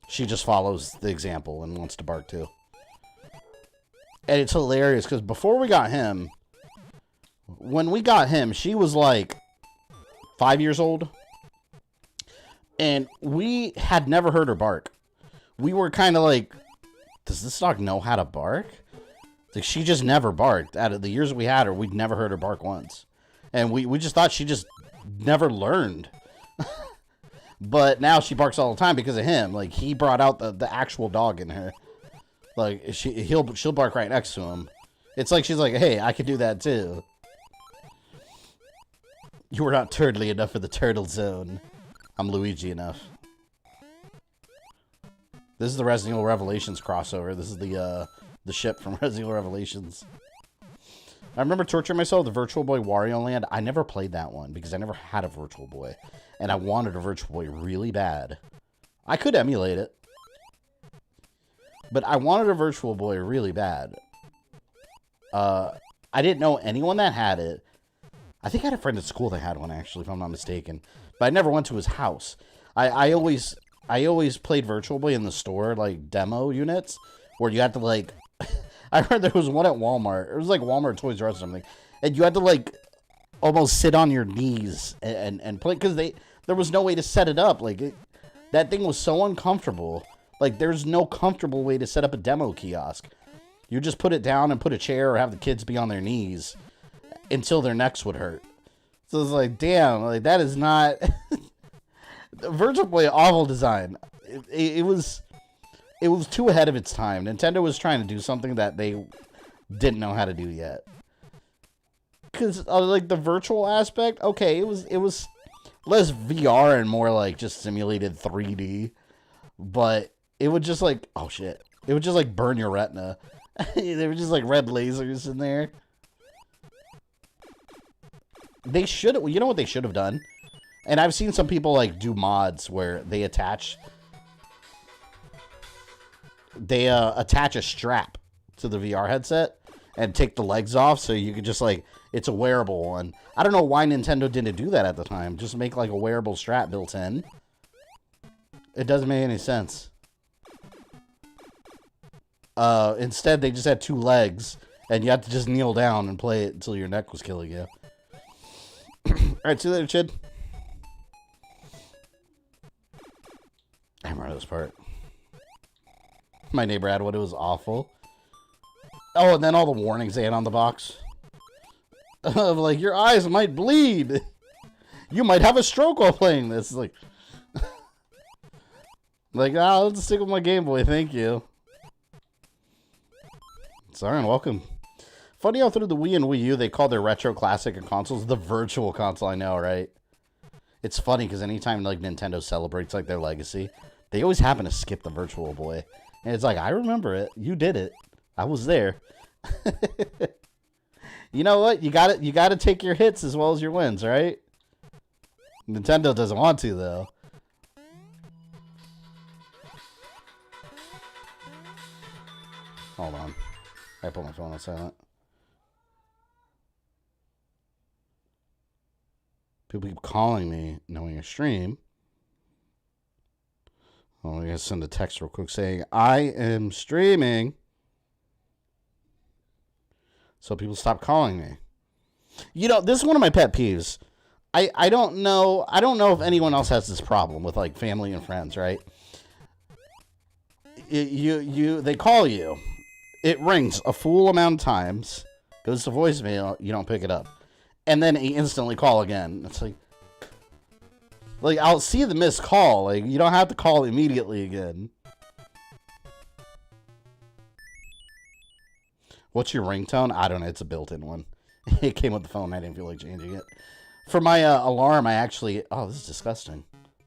She just follows the example and wants to bark too. And it's hilarious because before we got him, when we got him, she was like 5 years old. And we had never heard her bark. We were kind of like, does this dog know how to bark? Like, she just never barked. Out of the years we had her, we'd never heard her bark once. And we just thought she just never learned. But now she barks all the time because of him. Like, he brought out the actual dog in her. Like, she'll bark right next to him. It's like she's like, hey, I could do that too. You were not turtly enough for the turtle zone. I'm Luigi enough. This is the Resident Evil Revelations crossover. This is the ship from Resident Evil Revelations. I remember torturing myself with the Virtual Boy Wario Land. I never played that one because I never had a Virtual Boy. And I wanted a Virtual Boy really bad. I could emulate it. But I wanted a Virtual Boy really bad. I didn't know anyone that had it. I think I had a friend at school that had one, actually, if I'm not mistaken. But I never went to his house. I always played Virtual Boy in the store, like, demo units, where you had to, like... I heard there was one at Walmart. It was like Walmart, Toys R Us or something. And you had to, like, almost sit on your knees and play, because there was no way to set it up. Like, that thing was so uncomfortable. Like, there's no comfortable way to set up a demo kiosk. You just put it down and put a chair or have the kids be on their knees until their necks would hurt. So it's like, damn, like, that is not... Virtual Boy, awful design. It was too ahead of its time. Nintendo was trying to do something that they didn't know how to do yet. Because, like, the virtual aspect, okay, it was less VR and more, like, just simulated 3D. But it would just, like, oh, shit. It would just, like, burn your retina. They were just, like, red lasers in there. They should, you know what they should have done? And I've seen some people, like, do mods where they attach a strap to the VR headset and take the legs off so you could just, like, it's a wearable one. I don't know why Nintendo didn't do that at the time. Just make, like, a wearable strap built in. It doesn't make any sense. Instead, they just had 2 legs, and you had to just kneel down and play it until your neck was killing you. Alright, see you later, Chid. I remember this part. My neighbor had one. It was awful. Oh, and then all the warnings they had on the box. Of like, your eyes might bleed. You might have a stroke while playing this. Like, I'll just stick with my Game Boy. Thank you. Sorry, and welcome. Funny how through the Wii and Wii U, they call their retro classic and consoles the virtual console. I know, right? It's funny because anytime, like, Nintendo celebrates, like, their legacy, they always happen to skip the Virtual Boy. And it's like, I remember it. You did it. I was there. You know what? You gotta take your hits as well as your wins, right? Nintendo doesn't want to, though. Hold on. I put my phone on silent. People keep calling me, knowing a stream. Oh, I gotta send a text real quick saying, I am streaming. So people stop calling me. You know, this is one of my pet peeves. I don't know if anyone else has this problem with, like, family and friends, right? They call you. It rings a full amount of times, goes to voicemail, you don't pick it up. And then you instantly call again. It's like, I'll see the missed call. Like, you don't have to call immediately again. What's your ringtone? I don't know. It's a built-in one. It came with the phone. I didn't feel like changing it. For my alarm, I actually... Oh, this is disgusting.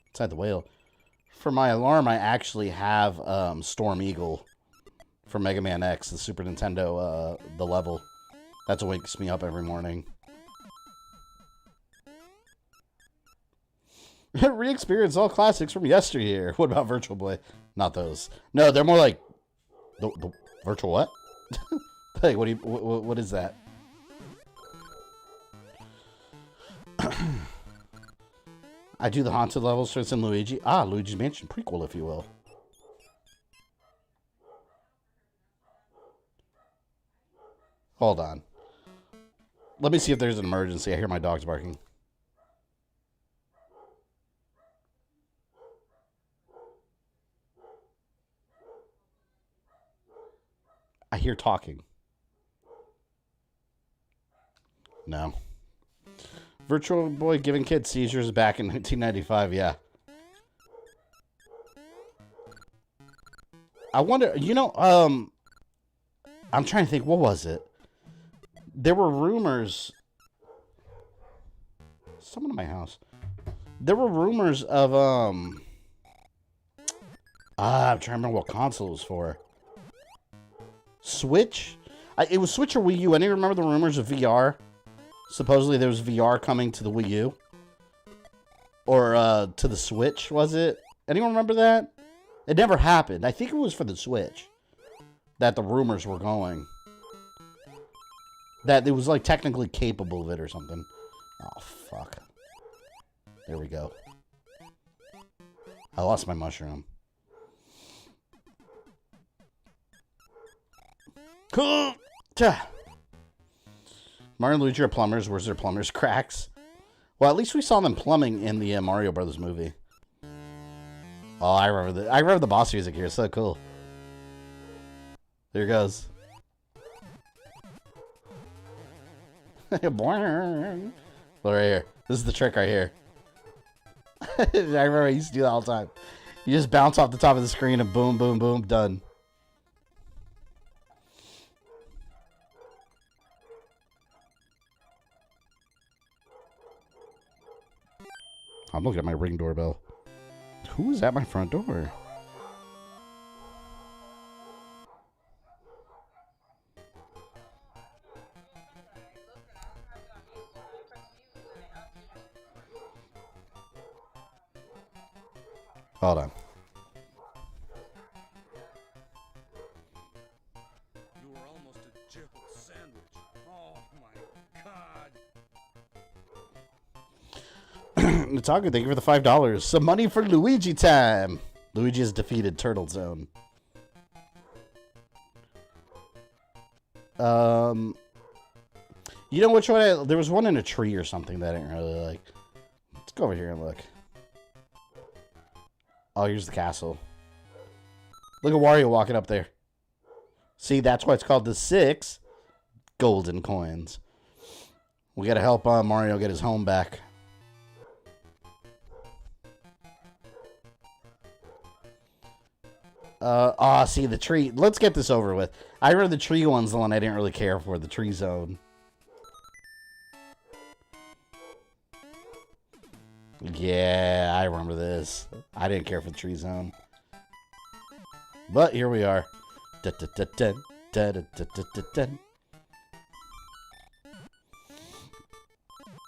Inside the whale. For my alarm, I actually have Storm Eagle from Mega Man X, the Super Nintendo, the level. That's what wakes me up every morning. Re-experience all classics from yesteryear. What about Virtual Boy? Not those. No, they're more like... The Virtual what? Hey, what is that? I do the haunted levels for in Luigi. Ah, Luigi's Mansion prequel, if you will. Hold on. Let me see if there's an emergency. I hear my dogs barking. I hear talking. No. Virtual Boy giving kids seizures back in 1995, yeah. I wonder, you know, I'm trying to think, what was it? There were rumors. someone in my house. There were rumors of, I'm trying to remember what console it was for. Switch? It was Switch or Wii U. Anyone remember the rumors of VR? Supposedly there was VR coming to the Wii U. Or, to the Switch, was it? Anyone remember that? It never happened. I think it was for the Switch that the rumors were going. That it was, like, technically capable of it or something. Oh, fuck. There we go. I lost my mushroom. Cool. Mario and Luigi are plumbers. Where's their plumbers' cracks? Well, at least we saw them plumbing in the Mario Brothers movie. Oh, I remember the boss music here. It's so cool. There it goes. Boing. Look right here. This is the trick right here. I remember I used to do that all the time. You just bounce off the top of the screen and boom, boom, boom, done. I'm looking at my Ring doorbell. Who is at my front door? Hold on. You were almost a jibble sandwich. Oh my god. Tatanga, thank you for the $5. Some money for Luigi time. Luigi has defeated Turtle Zone. You know which one? There was one in a tree or something that I didn't really like. Let's go over here and look. Oh, here's the castle. Look at Wario walking up there. See, that's why it's called the 6 golden coins. We gotta help Mario get his home back. See the tree. Let's get this over with. I read the tree one's the one I didn't really care for, the tree zone. Yeah, I remember this. I didn't care for the tree zone. But here we are.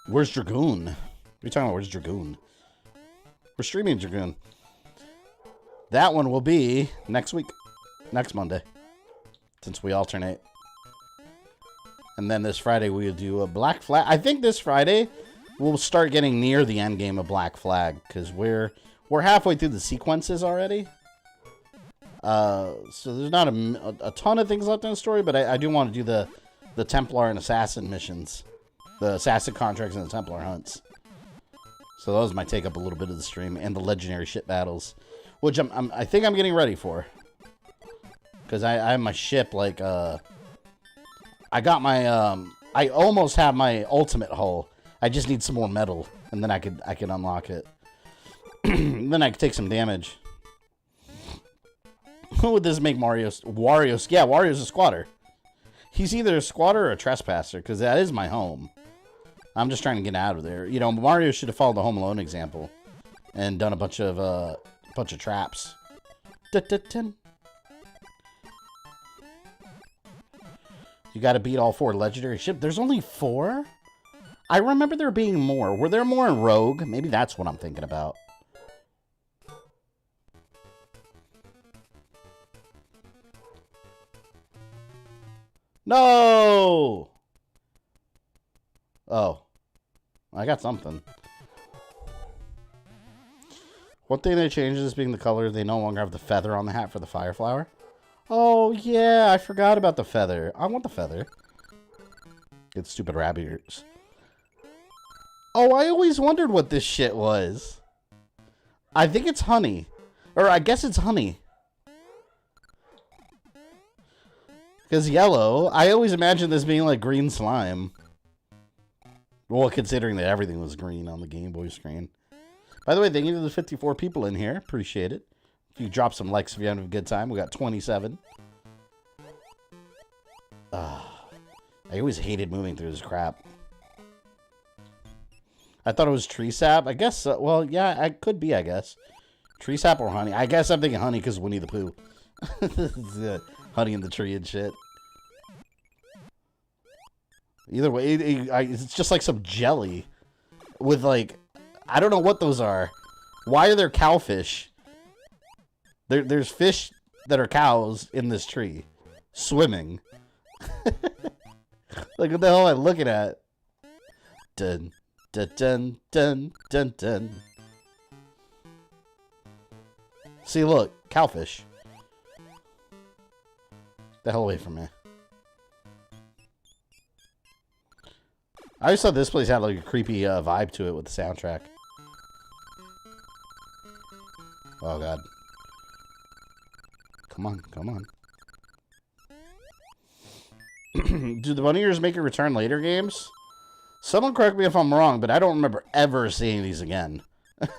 Where's Dragoon? What are you talking about? Where's Dragoon? We're streaming Dragoon. That one will be next week. Next Monday. Since we alternate. And then this Friday we'll do a Black Flag. I think this Friday we'll start getting near the end game of Black Flag. Because we're halfway through the sequences already. So there's not a ton of things left in the story. But I do want to do the Templar and Assassin missions. The Assassin contracts and the Templar hunts. So those might take up a little bit of the stream. And the legendary ship battles. Which I think I'm getting ready for. Because I have my ship, like, I got my, I almost have my ultimate hull. I just need some more metal. And then I can unlock it. Then I can take some damage. Who would this make Wario? Yeah, Wario's a squatter. He's either a squatter or a trespasser. Because that is my home. I'm just trying to get out of there. You know, Mario should have followed the Home Alone example. And done a bunch of traps. You gotta beat all 4 legendary ships. There's only 4? I remember there being more. Were there more in Rogue? Maybe that's what I'm thinking about. No! Oh. I got something. One thing they changed is being the color. They no longer have the feather on the hat for the fire flower. Oh, yeah. I forgot about the feather. I want the feather. Get stupid rabbit ears. Oh, I always wondered what this shit was. I think it's honey. Or I guess it's honey. Because yellow. I always imagined this being like green slime. Well, considering that everything was green on the Game Boy screen. By the way, thank you to the 54 people in here. Appreciate it. If you drop some likes if you're having a good time. We got 27. I always hated moving through this crap. I thought it was tree sap. I guess, well, yeah, it could be, I guess. Tree sap or honey. I guess I'm thinking honey because Winnie the Pooh. Honey in the tree and shit. Either way, it's just like some jelly with like, I don't know what those are. Why are there cowfish? There's fish that are cows in this tree, swimming. Like, what the hell am I looking at? Dun, dun, dun, dun, dun, dun. See, look, cowfish. The hell away from me. I always thought this place had like a creepy vibe to it with the soundtrack. Oh god. Come on, come on. Do the Bunny Ears make a return later games? Someone correct me if I'm wrong, but I don't remember ever seeing these again.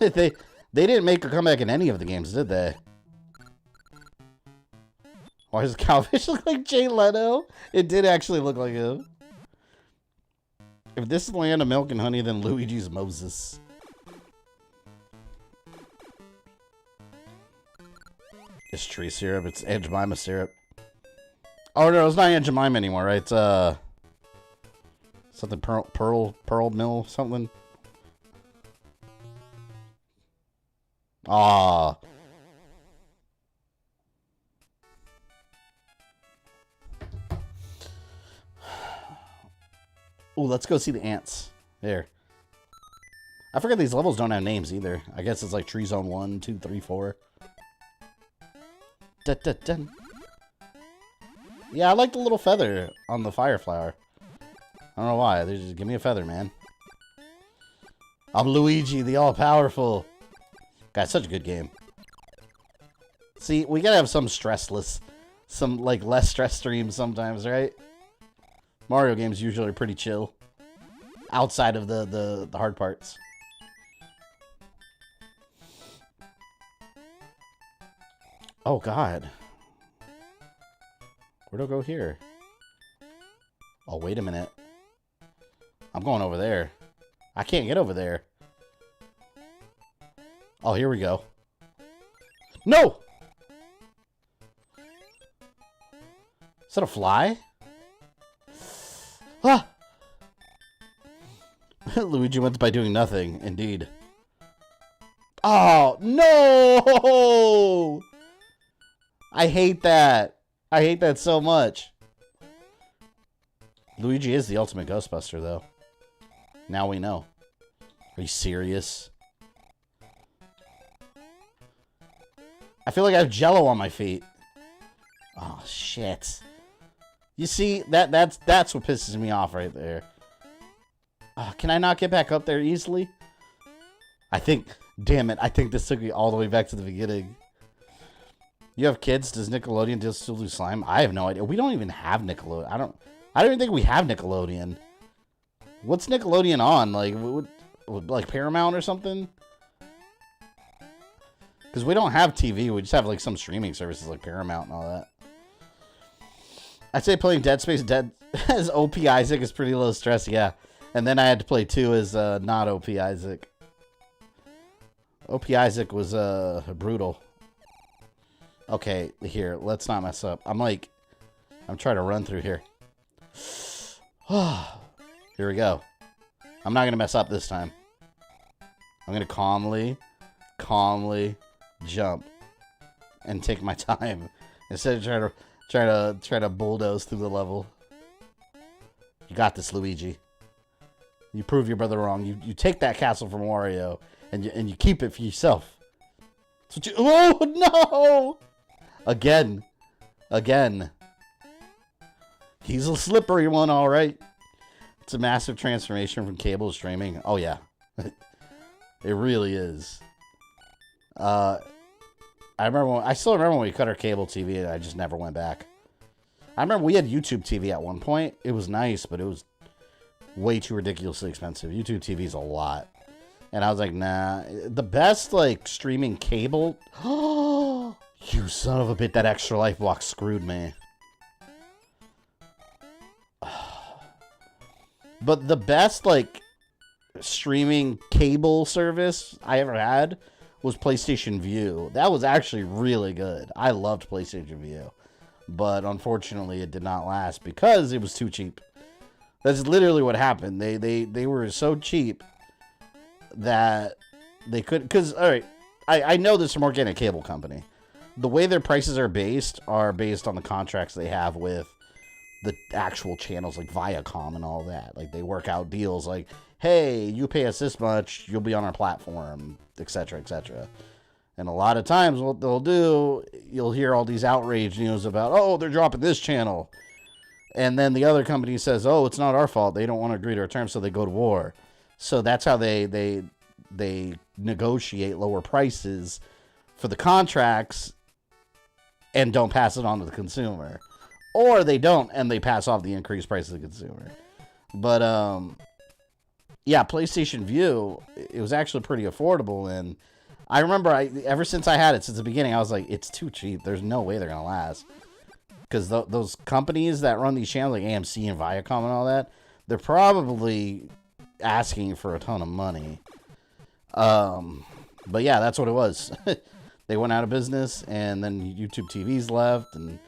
They didn't make a comeback in any of the games, did they? Why does Cowfish look like Jay Leno? It did actually look like him. If this is the land of milk and honey, then Luigi's Moses. It's tree syrup. It's Aunt Jemima syrup. Oh no, it's not Aunt Jemima anymore, right? It's something pearl mill something. Ah. Ooh, let's go see the ants. There. I forget these levels don't have names either. I guess it's like Tree Zone 1, 2, 3, 4. Dun, dun, dun. Yeah, I like the little feather on the fire flower. I don't know why. They just give me a feather, man. I'm Luigi, the all-powerful. God, it's such a good game. See, we gotta have some stressless, some like less stress streams sometimes, right? Mario games usually are pretty chill. Outside of the hard parts. Oh, God. Where'd I go here? Oh, wait a minute. I'm going over there. I can't get over there. Oh, here we go. No! Is that a fly? Ah! Luigi went by doing nothing, indeed. Oh, no! I hate that. I hate that so much. Luigi is the ultimate Ghostbuster, though. Now we know. Are you serious? I feel like I have Jello on my feet. Oh, shit. You see, that's what pisses me off right there. Can I not get back up there easily? I think, damn it, I think this took me all the way back to the beginning. You have kids? Does Nickelodeon still do slime? I have no idea. We don't even have Nickelodeon. I don't even think we have Nickelodeon. What's Nickelodeon on? Like, like Paramount or something? Because we don't have TV. We just have like some streaming services like Paramount and all that. I'd say playing Dead Space as OP Isaac is pretty low stress, yeah. And then I had to play 2 as not OP Isaac. OP Isaac was brutal. Okay, here, let's not mess up. I'm trying to run through here. Here we go. I'm not going to mess up this time. I'm going to calmly jump and take my time instead of trying to bulldoze through the level. You got this, Luigi. You prove your brother wrong. You take that castle from Wario and you keep it for yourself. That's what you. Oh no! Again. He's a slippery one, all right. It's a massive transformation from cable to streaming. Oh yeah, it really is. I still remember when we cut our cable TV and I just never went back. I remember we had YouTube TV at one point. It was nice, but it was way too ridiculously expensive. YouTube TV is a lot. And I was like, nah. The best, like, streaming cable... Oh, you son of a bit. That extra life block screwed me. But the best, like, streaming cable service I ever had was PlayStation View. That was actually really good. I loved PlayStation View. But unfortunately, it did not last because it was too cheap. That's literally what happened. They were so cheap that they could... Because, all right, I know this from Organic Cable Company. The way their prices are based on the contracts they have with the actual channels like Viacom and all that. Like, they work out deals like, hey, you pay us this much, you'll be on our platform, etc., etc. And a lot of times what they'll do, you'll hear all these outrage news about, oh, they're dropping this channel. And then the other company says, oh, it's not our fault. They don't want to agree to our terms, so they go to war. So that's how they negotiate lower prices for the contracts and don't pass it on to the consumer. Or they don't, and they pass off the increased price to the consumer. But, yeah, PlayStation View, it was actually pretty affordable, and I remember ever since I had it, since the beginning, I was like, it's too cheap. There's no way they're going to last. Because those companies that run these channels, like AMC and Viacom and all that, they're probably asking for a ton of money. But yeah, that's what it was. They went out of business, and then YouTube TV's left, and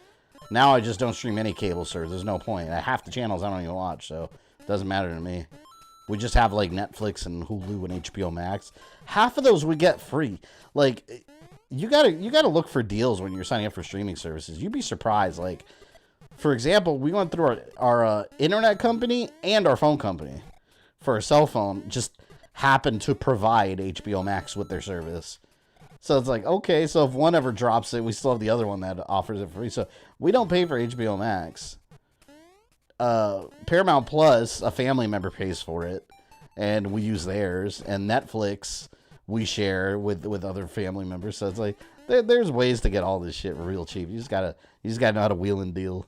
now I just don't stream any cable service. There's no point. Half the channels I don't even watch, so it doesn't matter to me. We just have, like, Netflix and Hulu and HBO Max. Half of those we get free. Like, you gotta look for deals when you're signing up for streaming services. You'd be surprised. Like, for example, we went through our internet company and our phone company for a cell phone. Just happened to provide HBO Max with their service. So it's like, okay, so if one ever drops it, we still have the other one that offers it free. So we don't pay for HBO Max. Paramount Plus, a family member pays for it, and we use theirs. And Netflix, we share with other family members. So it's like there's ways to get all this shit real cheap. You just gotta know how to wheel and deal.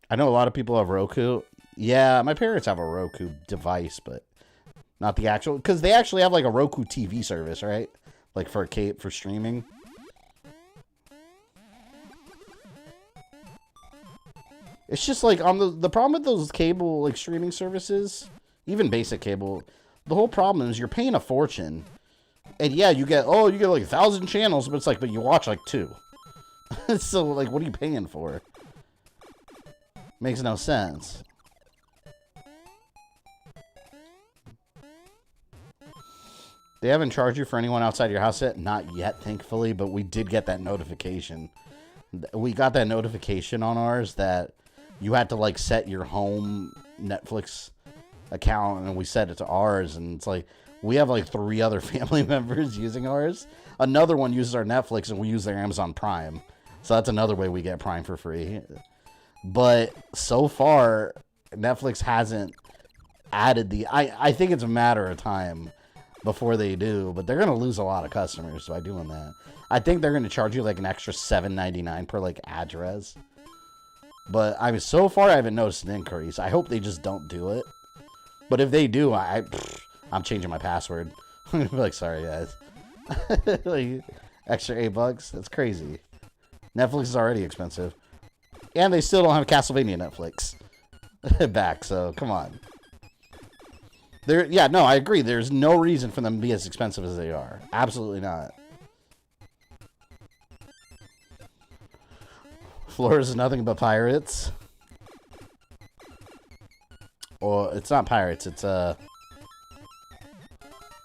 I know a lot of people have Roku. Yeah, my parents have a Roku device, but not the actual, because they actually have like a Roku TV service, right? Like for streaming. It's just like on the problem with those cable like streaming services, even basic cable, the whole problem is you're paying a fortune. And yeah, you get like 1,000 channels, but it's like, but you watch like 2. So like, what are you paying for? Makes no sense. They haven't charged you for anyone outside your house yet? Not yet, thankfully, but we did get that notification. We got that notification on ours that you had to like set your home Netflix account, and we set it to ours, and it's like we have like 3 other family members using ours. Another one uses our Netflix, and we use their Amazon Prime. So that's another way we get Prime for free. But so far, Netflix hasn't added I think it's a matter of time before they do, but they're going to lose a lot of customers by doing that. I think they're going to charge you like an extra $7.99 per like address. But I mean, so far I haven't noticed an increase. I hope they just don't do it. But if they do, I'm changing my password. I'm going to be like, sorry guys. Like, extra $8? That's crazy. Netflix is already expensive. And they still don't have Castlevania Netflix back, so come on. Yeah, no, I agree. There's no reason for them to be as expensive as they are. Absolutely not. Flores is nothing but pirates. Or it's not pirates, it's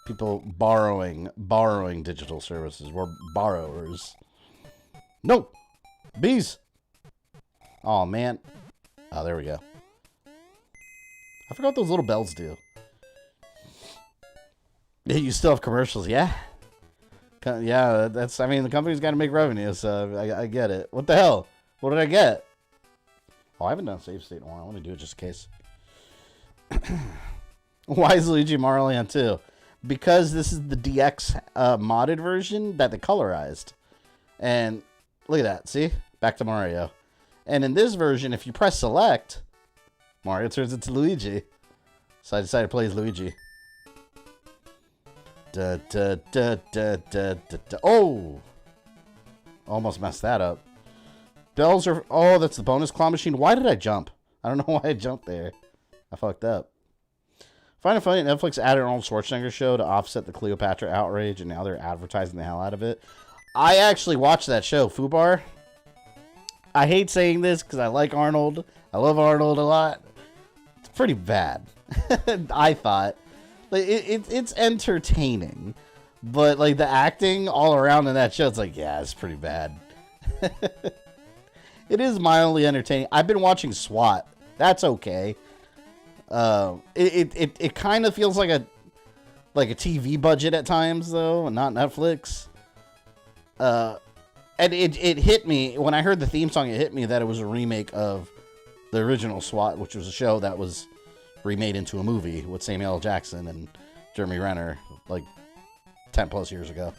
people borrowing digital services. We're borrowers. No! Bees! Oh, man. Oh, there we go. I forgot what those little bells do. You still have commercials, yeah? Yeah, that's, I mean, the company's got to make revenue, so I get it. What the hell? What did I get? Oh, I haven't done save state in a while. Let me do it just in case. Why is Luigi Mario Land 2? Because this is the DX modded version that they colorized. And look at that, see? Back to Mario. And in this version, if you press select, Mario turns into Luigi. So I decided to play as Luigi. Oh! Almost messed that up. Bells are... Oh, that's the bonus claw machine. Why did I jump? I don't know why I jumped there. I fucked up. Find it funny, Netflix added an Arnold Schwarzenegger show to offset the Cleopatra outrage, and now they're advertising the hell out of it. I actually watched that show, Fubar. I hate saying this because I like Arnold. I love Arnold a lot. It's pretty bad. I thought. Like, it's entertaining. But, like, the acting all around in that show, it's like, yeah, it's pretty bad. It is mildly entertaining. I've been watching SWAT. That's okay. It kind of feels like a TV budget at times, though, and not Netflix. And it hit me, when I heard the theme song, it hit me that it was a remake of the original SWAT, which was a show that was remade into a movie with Samuel L. Jackson and Jeremy Renner, like 10 plus years ago.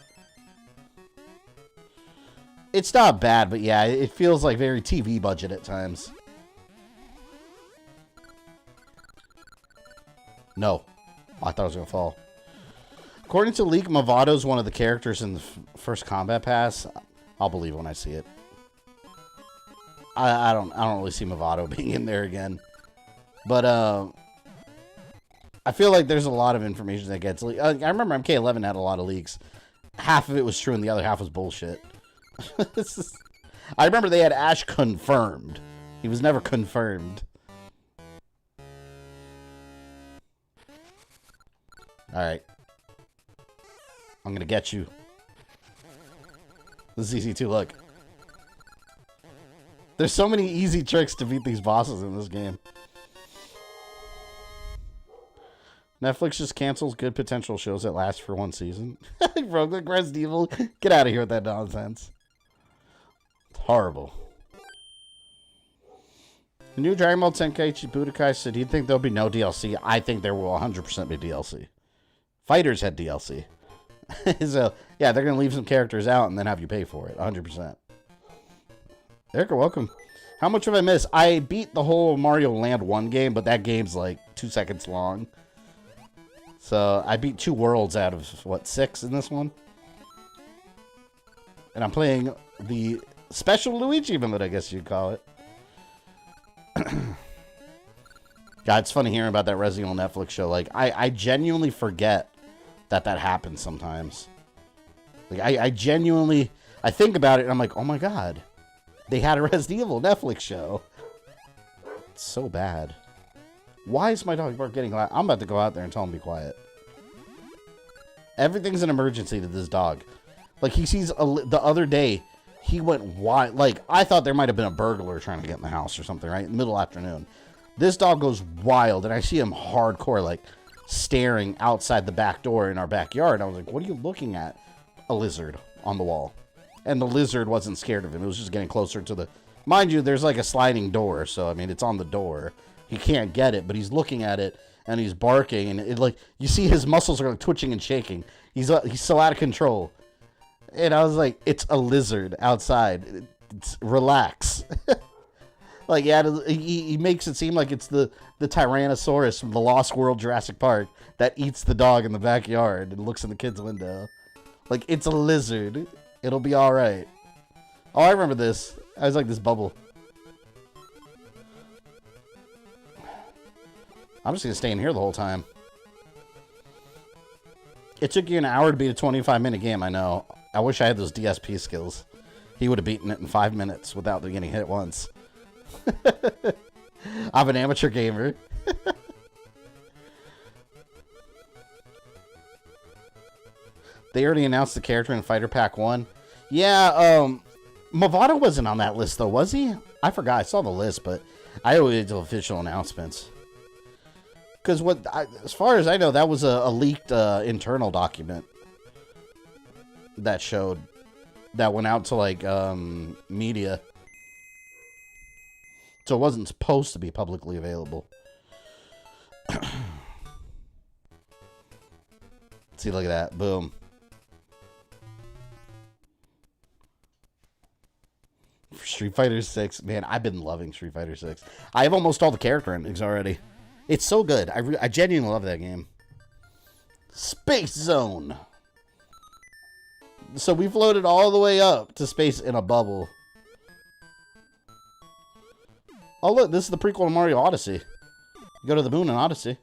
It's not bad, but yeah, it feels like very TV budget at times. No. I thought it was going to fall. According to leak, Mavado's one of the characters in the first combat pass. I'll believe when I see it. I don't really see Mavado being in there again. But I feel like there's a lot of information that gets leaked. I remember MK11 had a lot of leaks. Half of it was true and the other half was bullshit. I remember they had Ash confirmed. He was never confirmed. Alright. I'm gonna get you. This is easy too, look. There's so many easy tricks to beat these bosses in this game. Netflix just cancels good potential shows that last for one season. Roguelike Resident Evil. Get out of here with that nonsense. It's horrible. The new Dragon Ball Tenkaichi Budokai said he'd think there'll be no DLC. I think there will 100% be DLC. Fighters had DLC. So, yeah, they're going to leave some characters out and then have you pay for it. 100%. Erica, welcome. How much have I missed? I beat the whole Mario Land 1 game, but that game's like 2 seconds long. So, I beat 2 worlds out of, what, 6 in this one? And I'm playing the special Luigi mode, I guess you'd call it. God, it's funny hearing about that Resident Evil Netflix show. Like, I genuinely forget that happens sometimes. Like, I genuinely, I think about it and I'm like, oh my God, they had a Resident Evil Netflix show. It's so bad. Why is my dog bark getting loud? I'm about to go out there and tell him to be quiet. Everything's an emergency to this dog. Like, he sees, the other day, he went wild. Like, I thought there might have been a burglar trying to get in the house or something, right? Middle afternoon. This dog goes wild, and I see him hardcore, like, staring outside the back door in our backyard. I was like, what are you looking at? A lizard on the wall. And the lizard wasn't scared of him. It was just getting closer to the... Mind you, there's like a sliding door, so, I mean, it's on the door. He can't get it, but he's looking at it, and he's barking, and it, like, you see his muscles are like twitching and shaking. He's so out of control. And I was like, it's a lizard outside. Relax. Like, yeah, he makes it seem like it's the Tyrannosaurus from the Lost World Jurassic Park that eats the dog in the backyard and looks in the kid's window. Like, it's a lizard. It'll be alright. Oh, I remember this. I was like this bubble. I'm just going to stay in here the whole time. It took you an hour to beat a 25-minute game, I know. I wish I had those DSP skills. He would have beaten it in 5 minutes without getting hit once. I'm an amateur gamer. They already announced the character in Fighter Pack 1. Yeah, Mavado wasn't on that list, though, was he? I forgot. I saw the list, but I always do official announcements. Because as far as I know, that was a leaked internal document that showed, that went out to, like, media. So it wasn't supposed to be publicly available. See, look at that. Boom. Street Fighter 6. Man, I've been loving Street Fighter 6. I have almost all the character endings already. It's so good. I genuinely love that game. Space Zone. So we floated all the way up to space in a bubble. Oh, look, this is the prequel to Mario Odyssey. You go to the moon in Odyssey.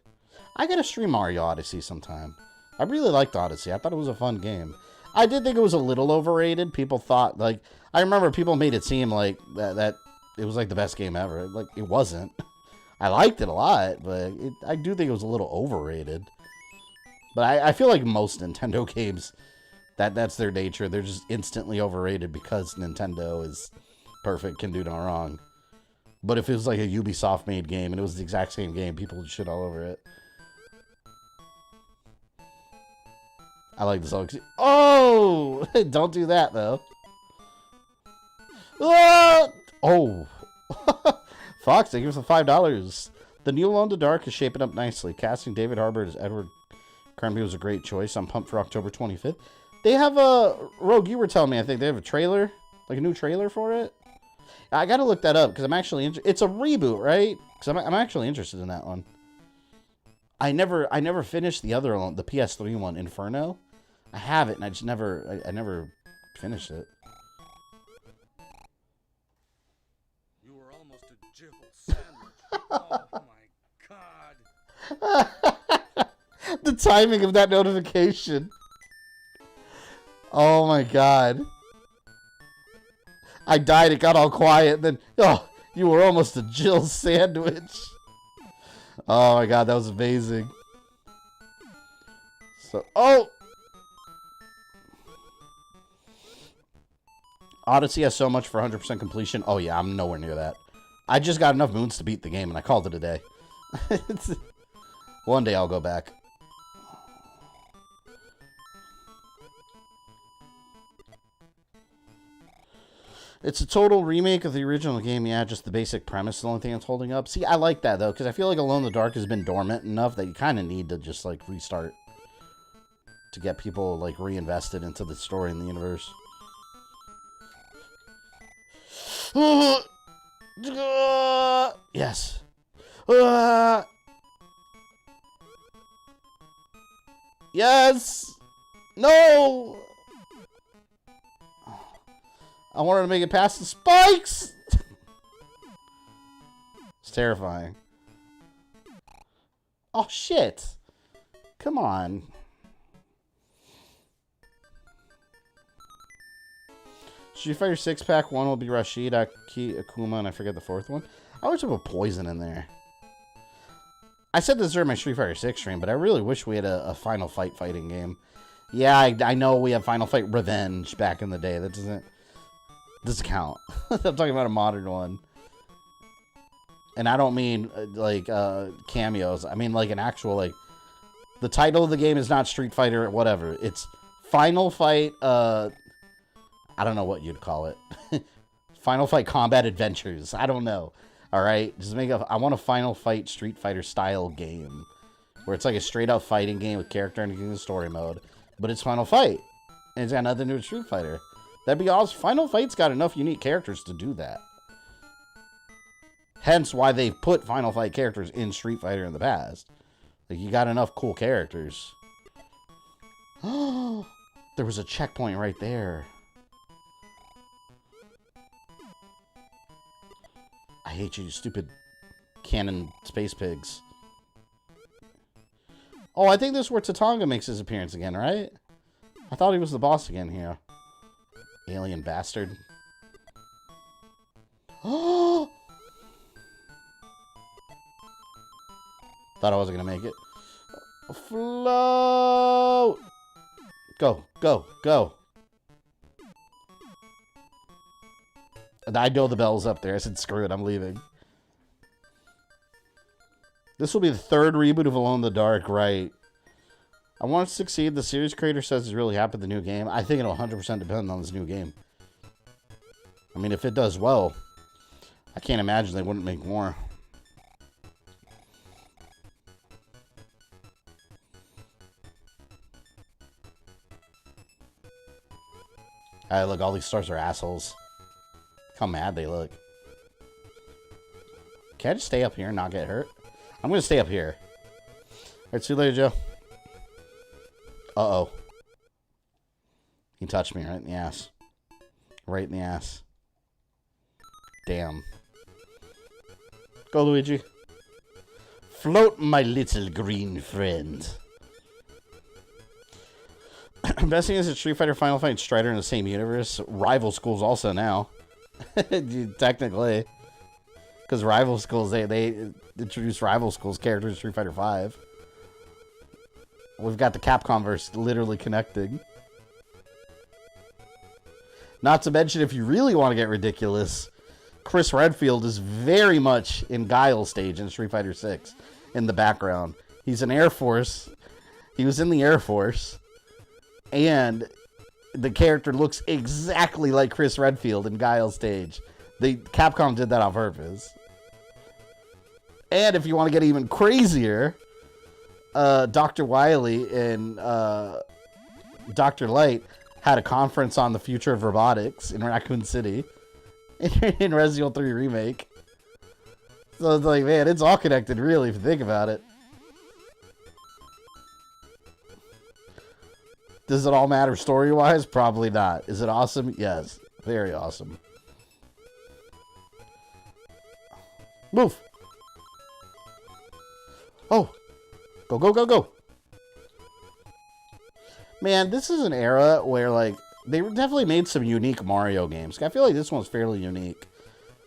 I gotta stream Mario Odyssey sometime. I really liked Odyssey. I thought it was a fun game. I did think it was a little overrated. People thought, like, I remember people made it seem like that it was like the best game ever. Like, it wasn't. I liked it a lot, but I do think it was a little overrated. But I feel like most Nintendo games, that's their nature. They're just instantly overrated because Nintendo is perfect, can do no wrong. But if it was like a Ubisoft-made game and it was the exact same game, people would shit all over it. I like this song. Oh! Don't do that, though. Oh! Fox, thank you for the $5. The new Alone in the Dark is shaping up nicely. Casting David Harbour as Edward Cranby was a great choice. I'm pumped for October 25th. They have a... Rogue, you were telling me, I think they have a trailer? Like a new trailer for it? I gotta look that up, because I'm actually... It's a reboot, right? Because I'm actually interested in that one. I never finished the other one, the PS3 one, Inferno. I have it, and I just never... I never finished it. You were almost a jibble sandwich. Oh, my God. The timing of that notification. Oh, my God. I died, it got all quiet, then... Oh, you were almost a Jill sandwich. Oh, my God, that was amazing. So... Oh! Odyssey has so much for 100% completion. Oh, yeah, I'm nowhere near that. I just got enough moons to beat the game, and I called it a day. One day I'll go back. It's a total remake of the original game. Yeah, just the basic premise is the only thing that's holding up. See, I like that, though, because I feel like Alone in the Dark has been dormant enough that you kind of need to just, like, restart to get people, like, reinvested into the story and the universe. Yes. Yes. No. I wanted to make it past the spikes. It's terrifying. Oh shit. Come on. Street Fighter 6 pack 1 will be Rashid, Aki, Akuma, and I forget the fourth one. I always have a poison in there. I said this during my Street Fighter 6 stream, but I really wish we had a Final Fight fighting game. Yeah, I know we have Final Fight Revenge back in the day. That doesn't count. I'm talking about a modern one. And I don't mean, like, cameos. I mean, like, an actual, like... The title of the game is not Street Fighter, whatever. It's Final Fight, I don't know what you'd call it. Final Fight Combat Adventures. I don't know. Alright? Just make I want a Final Fight Street Fighter style game. Where it's like a straight up fighting game with character and in story mode. But it's Final Fight. And it's got nothing to do with Street Fighter. That'd be awesome. Final Fight's got enough unique characters to do that. Hence why they've put Final Fight characters in Street Fighter in the past. Like, you got enough cool characters. Oh, there was a checkpoint right there. I hate you stupid cannon space pigs. Oh, I think this is where Tatanga makes his appearance again, right? I thought he was the boss again here. Alien bastard. Oh! Thought I wasn't gonna make it. Float! Go, go, go. I know the bell's up there. I said, screw it, I'm leaving. This will be the third reboot of Alone in the Dark, right? I want it to succeed. The series creator says he's really happy with the new game. I think it'll 100% depend on this new game. I mean, if it does well, I can't imagine they wouldn't make more. Alright, look, all these stars are assholes. How mad they look. Can I just stay up here and not get hurt? I'm gonna stay up here. Alright, see you later, Joe. Uh-oh. He touched me right in the ass. Right in the ass. Damn. Go, Luigi. Float, my little green friend. Best thing is that Street Fighter, Final Fight, and Strider in the same universe. Rival schools also now. Technically. Because Rival Schools, they introduced Rival Schools characters in Street Fighter 5. We've got the Capcom verse literally connecting. Not to mention, if you really want to get ridiculous, Chris Redfield is very much in Guile stage in Street Fighter 6 in the background. He's in Air Force. He was in the Air Force. And the character looks exactly like Chris Redfield in Guile stage. Capcom did that on purpose. And if you want to get even crazier, Dr. Wily and Dr. Light had a conference on the future of robotics in Raccoon City in Resident Evil 3 Remake. So it's like, man, it's all connected, really, if you think about it. Does it all matter story-wise? Probably not. Is it awesome? Yes. Very awesome. Move! Oh! Go, go, go, go! Man, this is an era where, like, they definitely made some unique Mario games. I feel like this one's fairly unique.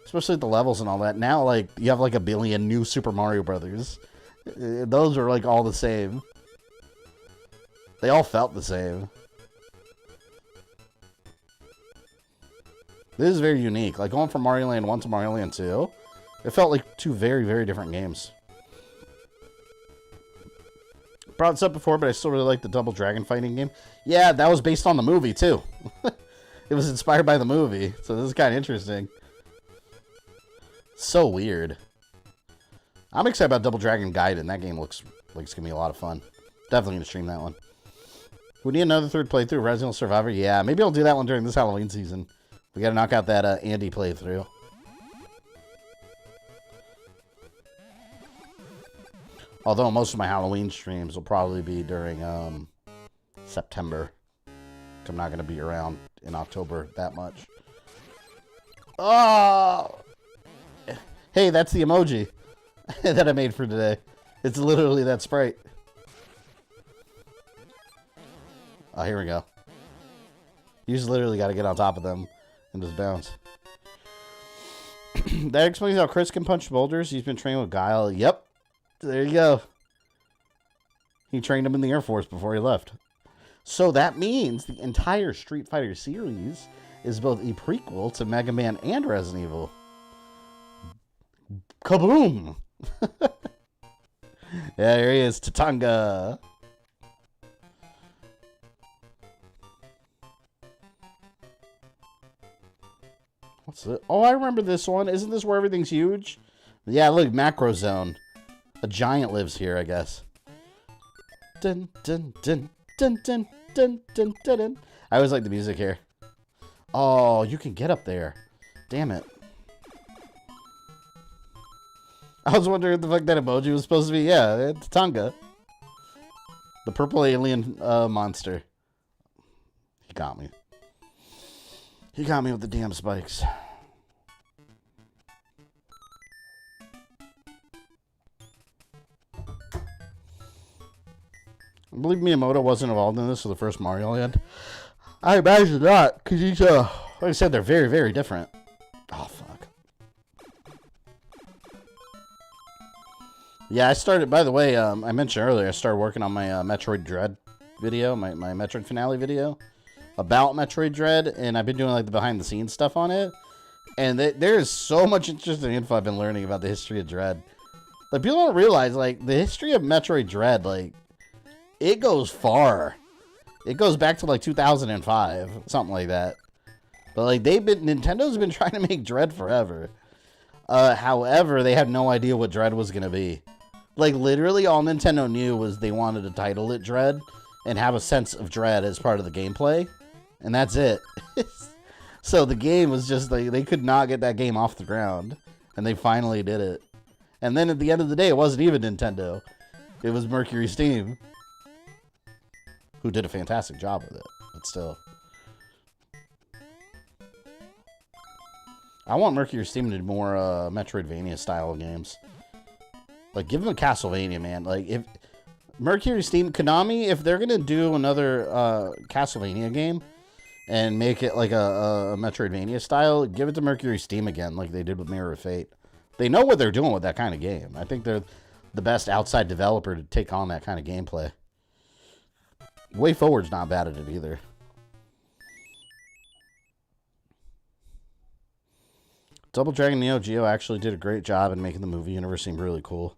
Especially the levels and all that. Now, like, you have, like, a billion new Super Mario Brothers. Those are, like, all the same. They all felt the same. This is very unique. Like, going from Mario Land 1 to Mario Land 2, it felt like two very, very different games. Brought this up before, but I still really like the Double Dragon fighting game. Yeah, that was based on the movie, too. It was inspired by the movie, so this is kind of interesting. So weird. I'm excited about Double Dragon Gaiden. That game looks like it's going to be a lot of fun. Definitely going to stream that one. We need another third playthrough. Resident Evil Survivor. Yeah, maybe I'll do that one during this Halloween season. We got to knock out that Andy playthrough. Although most of my Halloween streams will probably be during September. I'm not going to be around in October that much. Oh! Hey, that's the emoji that I made for today. It's literally that sprite. Oh, here we go. You just literally got to get on top of them and just bounce. That explains how Chris can punch boulders. He's been trained with Guile. Yep. There you go. He trained him in the Air Force before he left. So that means the entire Street Fighter series is both a prequel to Mega Man and Resident Evil. Kaboom! Yeah, here he is, Tatanga. What's it? Oh, I remember this one. Isn't this where everything's huge? Yeah, look, Macro Zone. A giant lives here, I guess. Dun dun dun dun dun dun dun dun dun. I always like the music here. Oh, you can get up there. Damn it. I was wondering what the fuck that emoji was supposed to be. Yeah, it's Tatanga. The purple alien monster. He got me. He got me with the damn spikes. I believe Miyamoto wasn't involved in this for the first Mario Land. I imagine not, because he's, like I said, they're very, very different. Oh, fuck. Yeah, I started, by the way, I mentioned earlier, I started working on my Metroid Dread video, my Metroid finale video, about Metroid Dread, and I've been doing, like, the behind-the-scenes stuff on it, and there is so much interesting info I've been learning about the history of Dread. Like, people don't realize, like, the history of Metroid Dread, like, it goes far. It goes back to, like, 2005, something like that. But, like, Nintendo's been trying to make Dread forever. However, they had no idea what Dread was going to be. Like, literally, all Nintendo knew was they wanted to title it Dread and have a sense of Dread as part of the gameplay. And that's it. So the game was just, like, they could not get that game off the ground. And they finally did it. And then at the end of the day, it wasn't even Nintendo. It was Mercury Steam, who did a fantastic job with it. But still. I want Mercury Steam to do more Metroidvania style games. Like, give them a Castlevania, man. Like, if Mercury Steam, Konami, if they're gonna do another Castlevania game and make it like a Metroidvania style, give it to Mercury Steam again, like they did with Mirror of Fate. They know what they're doing with that kind of game. I think they're the best outside developer to take on that kind of gameplay. Way Forward's not bad at it either. Double Dragon Neo Geo actually did a great job in making the movie universe seem really cool,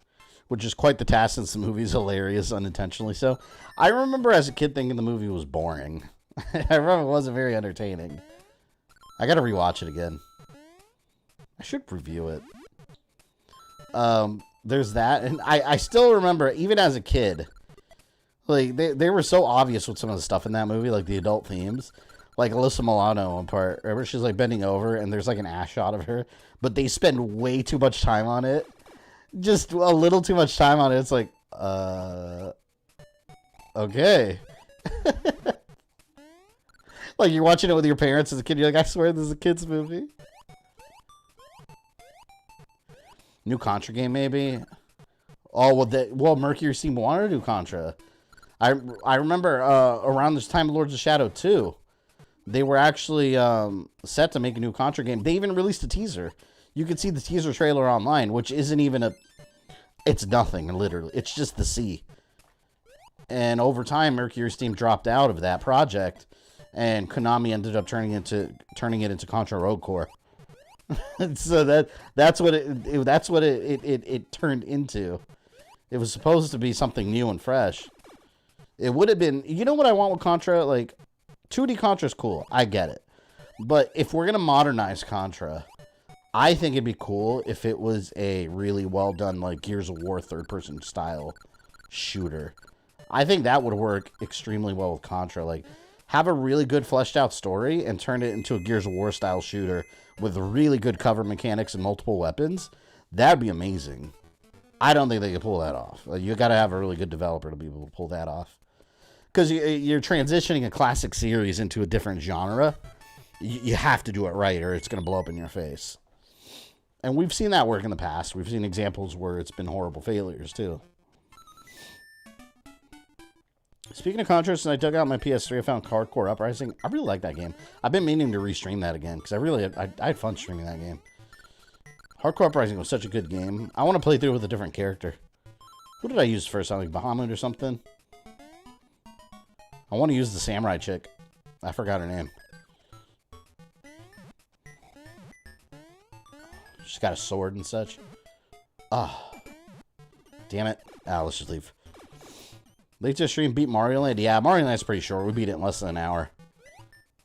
which is quite the task since the movie's hilarious unintentionally so. I remember as a kid thinking the movie was boring. I remember it wasn't very entertaining. I gotta rewatch it again. I should review it. There's that, and I still remember, even as a kid, like, they were so obvious with some of the stuff in that movie, like the adult themes. Like Alyssa Milano one part, remember she's like bending over and there's like an ass shot of her, but they spend way too much time on it. Just a little too much time on it. It's like, okay. Like you're watching it with your parents as a kid, you're like, I swear this is a kid's movie. New Contra game, maybe? Oh, well, Mercury Steam wanted to do Contra. I remember around this time, Lords of Shadow 2, they were actually set to make a new Contra game. They even released a teaser. You could see the teaser trailer online, which isn't even it's nothing, literally. It's just the sea. And over time, Mercury Steam dropped out of that project, and Konami ended up turning it into Contra Rogue Core. So that's what it turned into. It was supposed to be something new and fresh. It would have been, you know what I want with Contra? Like, 2D Contra is cool. I get it. But if we're going to modernize Contra, I think it'd be cool if it was a really well done, like, Gears of War third-person style shooter. I think that would work extremely well with Contra. Like, have a really good fleshed out story and turn it into a Gears of War style shooter with really good cover mechanics and multiple weapons. That'd be amazing. I don't think they could pull that off. You got to have a really good developer to be able to pull that off. Because you're transitioning a classic series into a different genre. You have to do it right or it's going to blow up in your face. And we've seen that work in the past. We've seen examples where it's been horrible failures, too. Speaking of Contra, since I dug out my PS3, I found Hardcore Uprising. I really like that game. I've been meaning to restream that again, because I had fun streaming that game. Hardcore Uprising was such a good game. I want to play through with a different character. Who did I use first? Like Bahamut or something? I want to use the samurai chick. I forgot her name. She's got a sword and such. Ah. Oh. Damn it. Ah, let's just leave. Latest stream beat Mario Land? Yeah, Mario Land's pretty short. We beat it in less than an hour.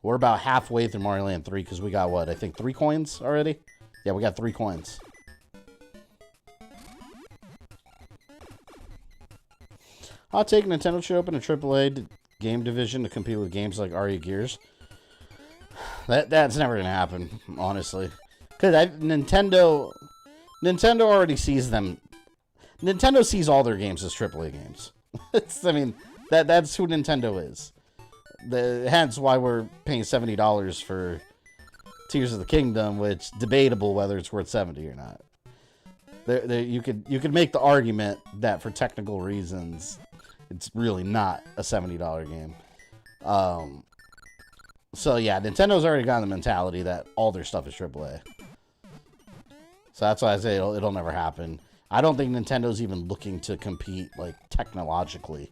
We're about halfway through Mario Land 3 because we got, what, I think 3 coins already? Yeah, we got 3 coins. I'll take Nintendo should open a AAA game division to compete with games like Aria Gears. That's never going to happen, honestly. Because Nintendo already sees them. Nintendo sees all their games as AAA games. I mean, that's who Nintendo is. Hence why we're paying $70 for Tears of the Kingdom, which debatable whether it's worth $70 or not. You could make the argument that for technical reasons, it's really not a $70 game. So yeah, Nintendo's already got the mentality that all their stuff is AAA. So that's why I say it'll never happen. I don't think Nintendo's even looking to compete, like, technologically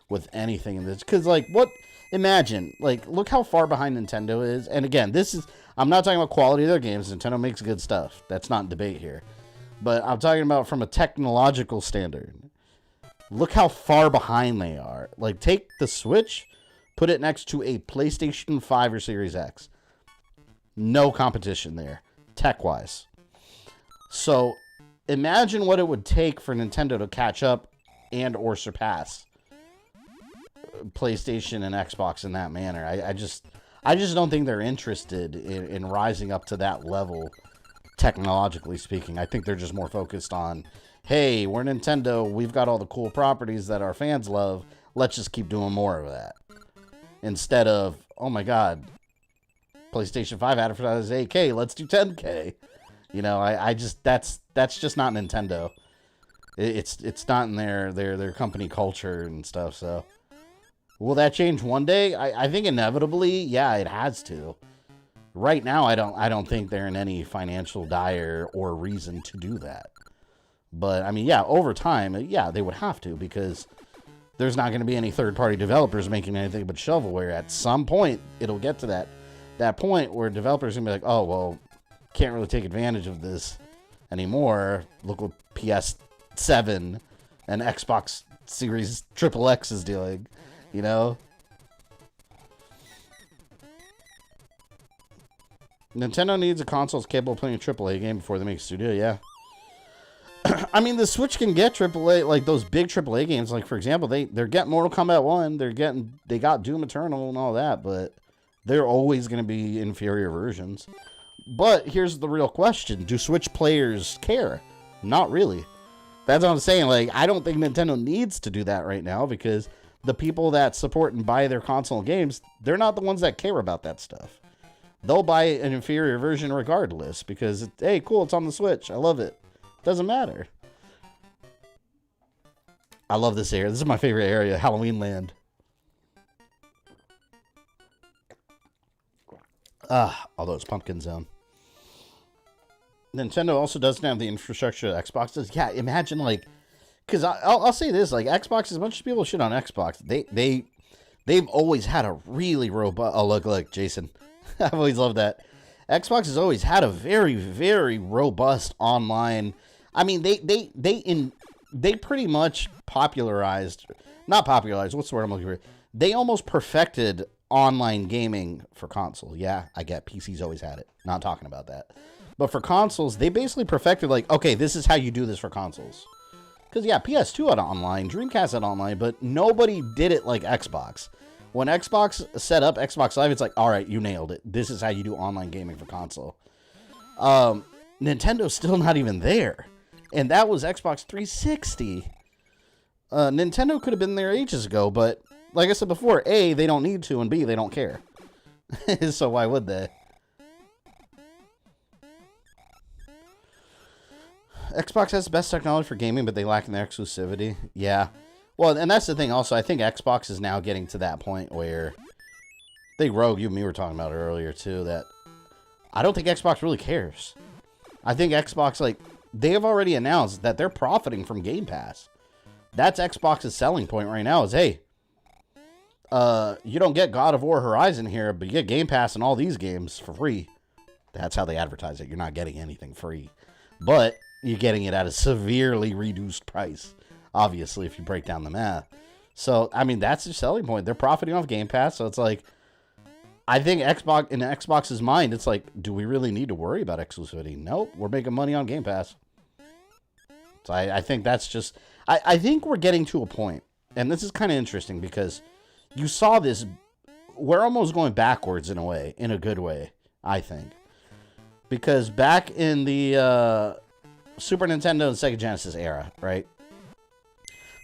with anything in this. Because, like, imagine, like, look how far behind Nintendo is. And again, I'm not talking about quality of their games. Nintendo makes good stuff. That's not debate here. But I'm talking about from a technological standard. Look how far behind they are. Like, take the Switch, put it next to a PlayStation 5 or Series X. No competition there, tech-wise. So imagine what it would take for Nintendo to catch up and or surpass PlayStation and Xbox in that manner. I just don't think they're interested in rising up to that level, technologically speaking. I think they're just more focused on, hey, we're Nintendo, we've got all the cool properties that our fans love, let's just keep doing more of that. Instead of, oh my god, PlayStation 5 advertises 8K, let's do 10K. You know, that's just not Nintendo. It's not in their company culture and stuff. So will that change one day? I think inevitably, yeah, it has to. Right now, I don't think they're in any financial dire or reason to do that. But I mean, yeah, over time, yeah, they would have to, because there's not going to be any third-party developers making anything but shovelware. At some point, it'll get to that point where developers are going to be like, oh, well, can't really take advantage of this anymore. Look what PS7 and Xbox Series XXX is doing, you know? Nintendo needs a console capable of playing a AAA game before they make a studio, yeah. I mean, the Switch can get AAA, like those big AAA games. Like, for example, they're getting Mortal Kombat 1, they got Doom Eternal and all that, but they're always going to be inferior versions. But here's the real question. Do Switch players care? Not really. That's what I'm saying. Like, I don't think Nintendo needs to do that right now, because the people that support and buy their console games, they're not the ones that care about that stuff. They'll buy an inferior version regardless, because, hey, cool, it's on the Switch. I love it. Doesn't matter. I love this area. This is my favorite area, Halloween Land. Although it's Pumpkin Zone. Nintendo also doesn't have the infrastructure that Xbox does. Yeah, imagine, like, because I'll say this, like, Xbox, as much as people shit on Xbox, they've always had a really robust, oh, look, Jason. I've always loved that. Xbox has always had a very, very robust online. I mean, they pretty much not popularized, what's the word I'm looking for? They almost perfected online gaming for console. Yeah, I get PC's always had it. Not talking about that. But for consoles, they basically perfected, like, okay, this is how you do this for consoles. Because, yeah, PS2 had online, Dreamcast had online, but nobody did it like Xbox. When Xbox set up Xbox Live, it's like, all right, you nailed it. This is how you do online gaming for console. Nintendo's still not even there. And that was Xbox 360. Nintendo could have been there ages ago, but like I said before, A, they don't need to, and B, they don't care. So why would they? Xbox has the best technology for gaming, but they lack in their exclusivity. Yeah. Well, and that's the thing also. I think Xbox is now getting to that point where I think Rogue, you and me were talking about it earlier too, that I don't think Xbox really cares. I think Xbox, like, they have already announced that they're profiting from Game Pass. That's Xbox's selling point right now is, hey, you don't get God of War Horizon here, but you get Game Pass and all these games for free. That's how they advertise it. You're not getting anything free. But you're getting it at a severely reduced price, obviously, if you break down the math. So, I mean, that's their selling point. They're profiting off Game Pass, so it's like, I think Xbox, in Xbox's mind, it's like, do we really need to worry about exclusivity? Nope, we're making money on Game Pass. So I think that's just, I think we're getting to a point, and this is kind of interesting because you saw this, we're almost going backwards in a way, in a good way, I think. Because back in the Super Nintendo and Sega Genesis era, right?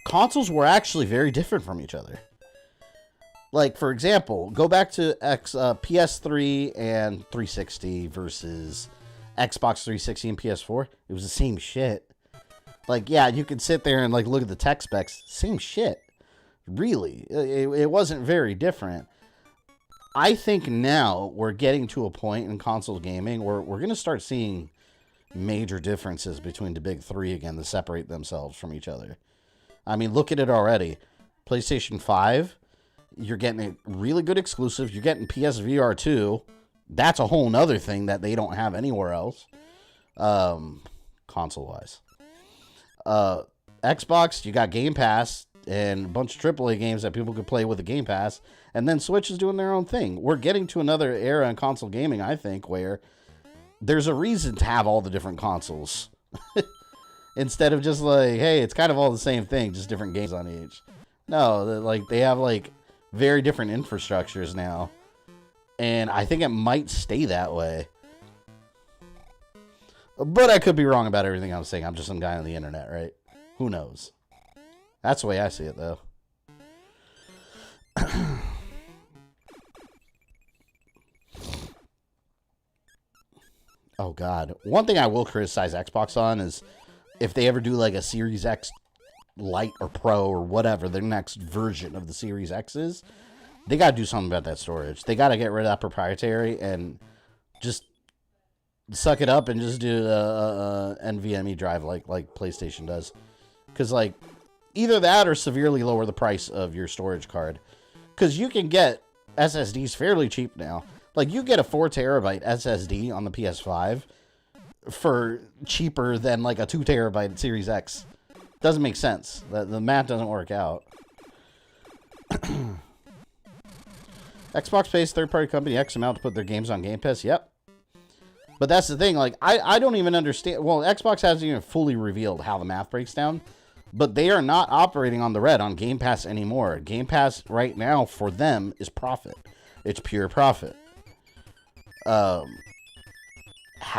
Consoles were actually very different from each other. Like, for example, go back to PS3 and 360 versus Xbox 360 and PS4. It was the same shit. Like, yeah, you could sit there and, like, look at the tech specs. Same shit. Really. It wasn't very different. I think now we're getting to a point in console gaming where we're going to start seeing major differences between the big three again that separate themselves from each other. I mean, look at it already. PlayStation 5, you're getting a really good exclusive. You're getting PSVR 2. That's a whole nother thing that they don't have anywhere else, console-wise. Xbox, you got Game Pass and a bunch of AAA games that people could play with the Game Pass. And then Switch is doing their own thing. We're getting to another era in console gaming, I think, where there's a reason to have all the different consoles. Instead of just like, hey, it's kind of all the same thing, just different games on each. No, like they have like very different infrastructures now. And I think it might stay that way. But I could be wrong about everything I'm saying. I'm just some guy on the internet, right? Who knows? That's the way I see it, though. Oh, God. One thing I will criticize Xbox on is if they ever do like a Series X Lite or Pro or whatever their next version of the Series X is, they got to do something about that storage. They got to get rid of that proprietary and just suck it up and just do a NVMe drive like PlayStation does. Because like either that or severely lower the price of your storage card. Because you can get SSDs fairly cheap now. Like you get a 4 terabyte SSD on the PS5 for cheaper than like a 2 terabyte Series X. Doesn't make sense. The math doesn't work out. Xbox pays third-party company X amount to put their games on Game Pass. Yep. But that's the thing. Like, I don't even understand. Well, Xbox hasn't even fully revealed how the math breaks down. But they are not operating on the red on Game Pass anymore. Game Pass right now for them is profit. It's pure profit. How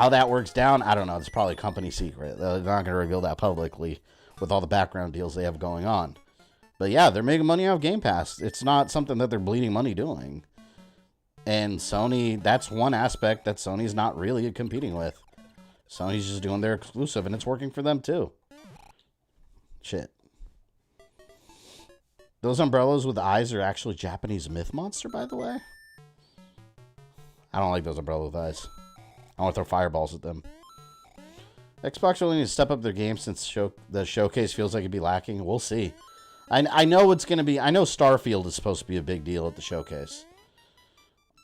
that works down, I don't know. It's probably a company secret. They're not going to reveal that publicly with all the background deals they have going on. But yeah, they're making money off Game Pass. It's not something that they're bleeding money doing. And Sony, that's one aspect that Sony's not really competing with. Sony's just doing their exclusive, and it's working for them too. Shit. Those umbrellas with eyes are actually Japanese myth monster, by the way. I don't like those umbrellas with eyes. I want to throw fireballs at them. Xbox really needs to step up their game since the showcase feels like it'd be lacking. We'll see. I know it's going to be... I know Starfield is supposed to be a big deal at the showcase.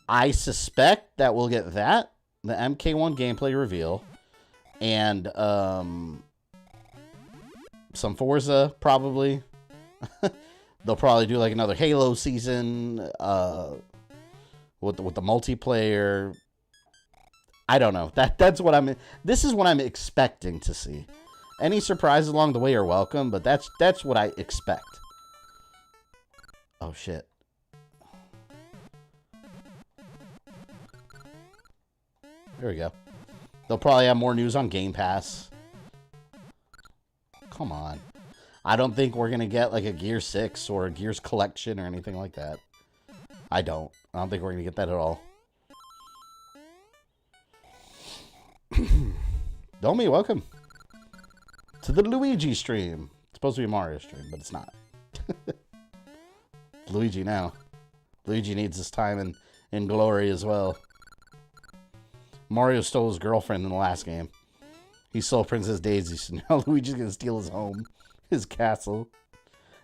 I suspect that we'll get that, the MK1 gameplay reveal, and some Forza, probably. They'll probably do like another Halo season with the multiplayer. I don't know. That's what this is what I'm expecting to see. Any surprises along the way are welcome, but that's what I expect. Oh shit. There we go. They'll probably have more news on Game Pass. Come on. I don't think we're going to get like a Gear 6 or a Gears Collection or anything like that. I don't think we're going to get that at all. Domi, welcome to the Luigi stream. It's supposed to be a Mario stream, but it's not. Luigi now. Luigi needs his time in glory as well. Mario stole his girlfriend in the last game. He stole Princess Daisy, so now Luigi's gonna steal his home, his castle,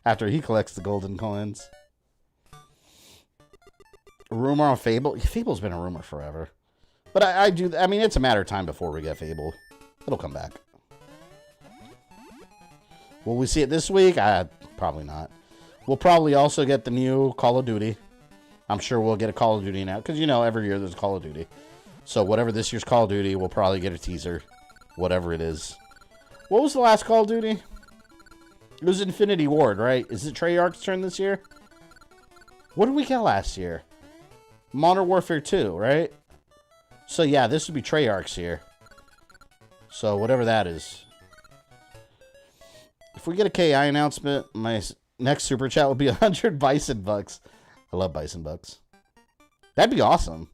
after he collects the golden coins. A rumor on Fable? Fable's been a rumor forever. But I mean, it's a matter of time before we get Fable. It'll come back. Will we see it this week? Probably not. We'll probably also get the new Call of Duty. I'm sure we'll get a Call of Duty now, because, you know, every year there's Call of Duty. So whatever this year's Call of Duty, we'll probably get a teaser. Whatever it is. What was the last Call of Duty? It was Infinity Ward, right? Is it Treyarch's turn this year? What did we get last year? Modern Warfare 2, right? So yeah, this would be Treyarch's here. So whatever that is. If we get a KI announcement, my next super chat will be 100 Bison Bucks. I love Bison Bucks. That'd be awesome.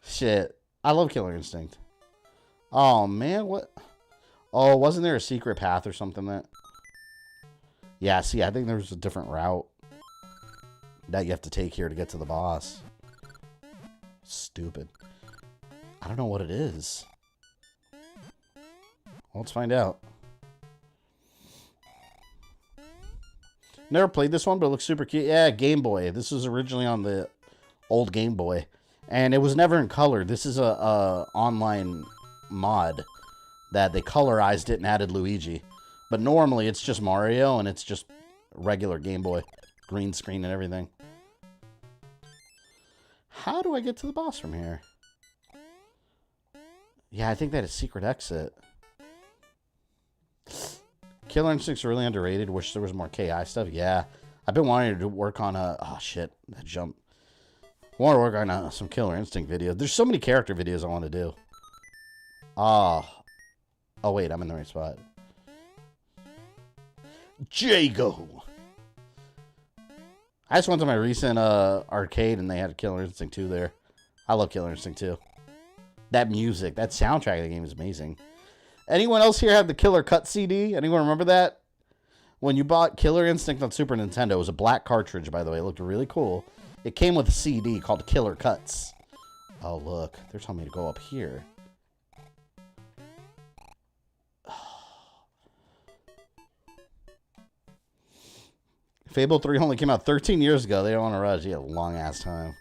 Shit. I love Killer Instinct. Oh, man. What? Oh, wasn't there a secret path or something that... Yeah, see, I think there was a different route that you have to take here to get to the boss. Stupid. I don't know what it is. Well, let's find out. Never played this one, but it looks super cute. Yeah, Game Boy. This was originally on the old Game Boy. And it was never in color. This is a online mod that they colorized it and added Luigi. But normally it's just Mario and it's just regular Game Boy. Green screen and everything. How do I get to the boss from here? Yeah, I think that is secret exit. Killer Instinct's really underrated. Wish there was more KI stuff. Yeah. I've been wanting to work on a... Oh, shit. That jump. I want to work on some Killer Instinct videos. There's so many character videos I want to do. Oh, wait. I'm in the right spot. Jago. I just went to my recent arcade and they had Killer Instinct 2 there. I love Killer Instinct 2. That music, that soundtrack of the game is amazing. Anyone else here have the Killer Cut CD? Anyone remember that? When you bought Killer Instinct on Super Nintendo, it was a black cartridge, by the way. It looked really cool. It came with a CD called Killer Cuts. Oh, look. They're telling me to go up here. Fable 3 only came out 13 years ago. They don't want to rush. Yeah, long-ass time.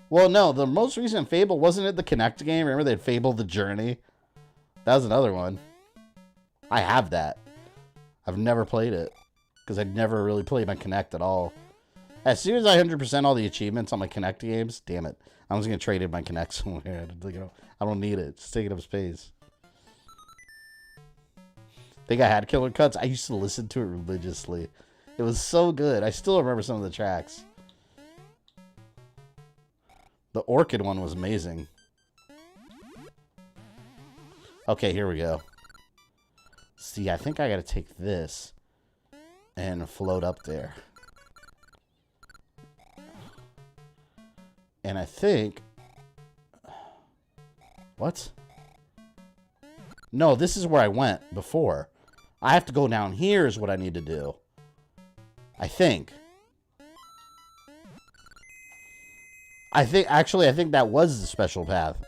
Well, no. The most recent Fable, wasn't it the Kinect game? Remember they had Fable The Journey? That was another one. I have that. I've never played it. Because I never really played my Kinect at all. As soon as I 100% all the achievements on my Kinect games, damn it. I'm just going to trade in my Kinect somewhere. I don't need it. It's taking up space. Think I had Killer Cuts? I used to listen to it religiously. It was so good. I still remember some of the tracks. The Orchid one was amazing. Okay, here we go. See, I think I gotta take this and float up there. And I think... What? No, this is where I went before. I have to go down here is what I need to do. I think actually, I think that was the special path.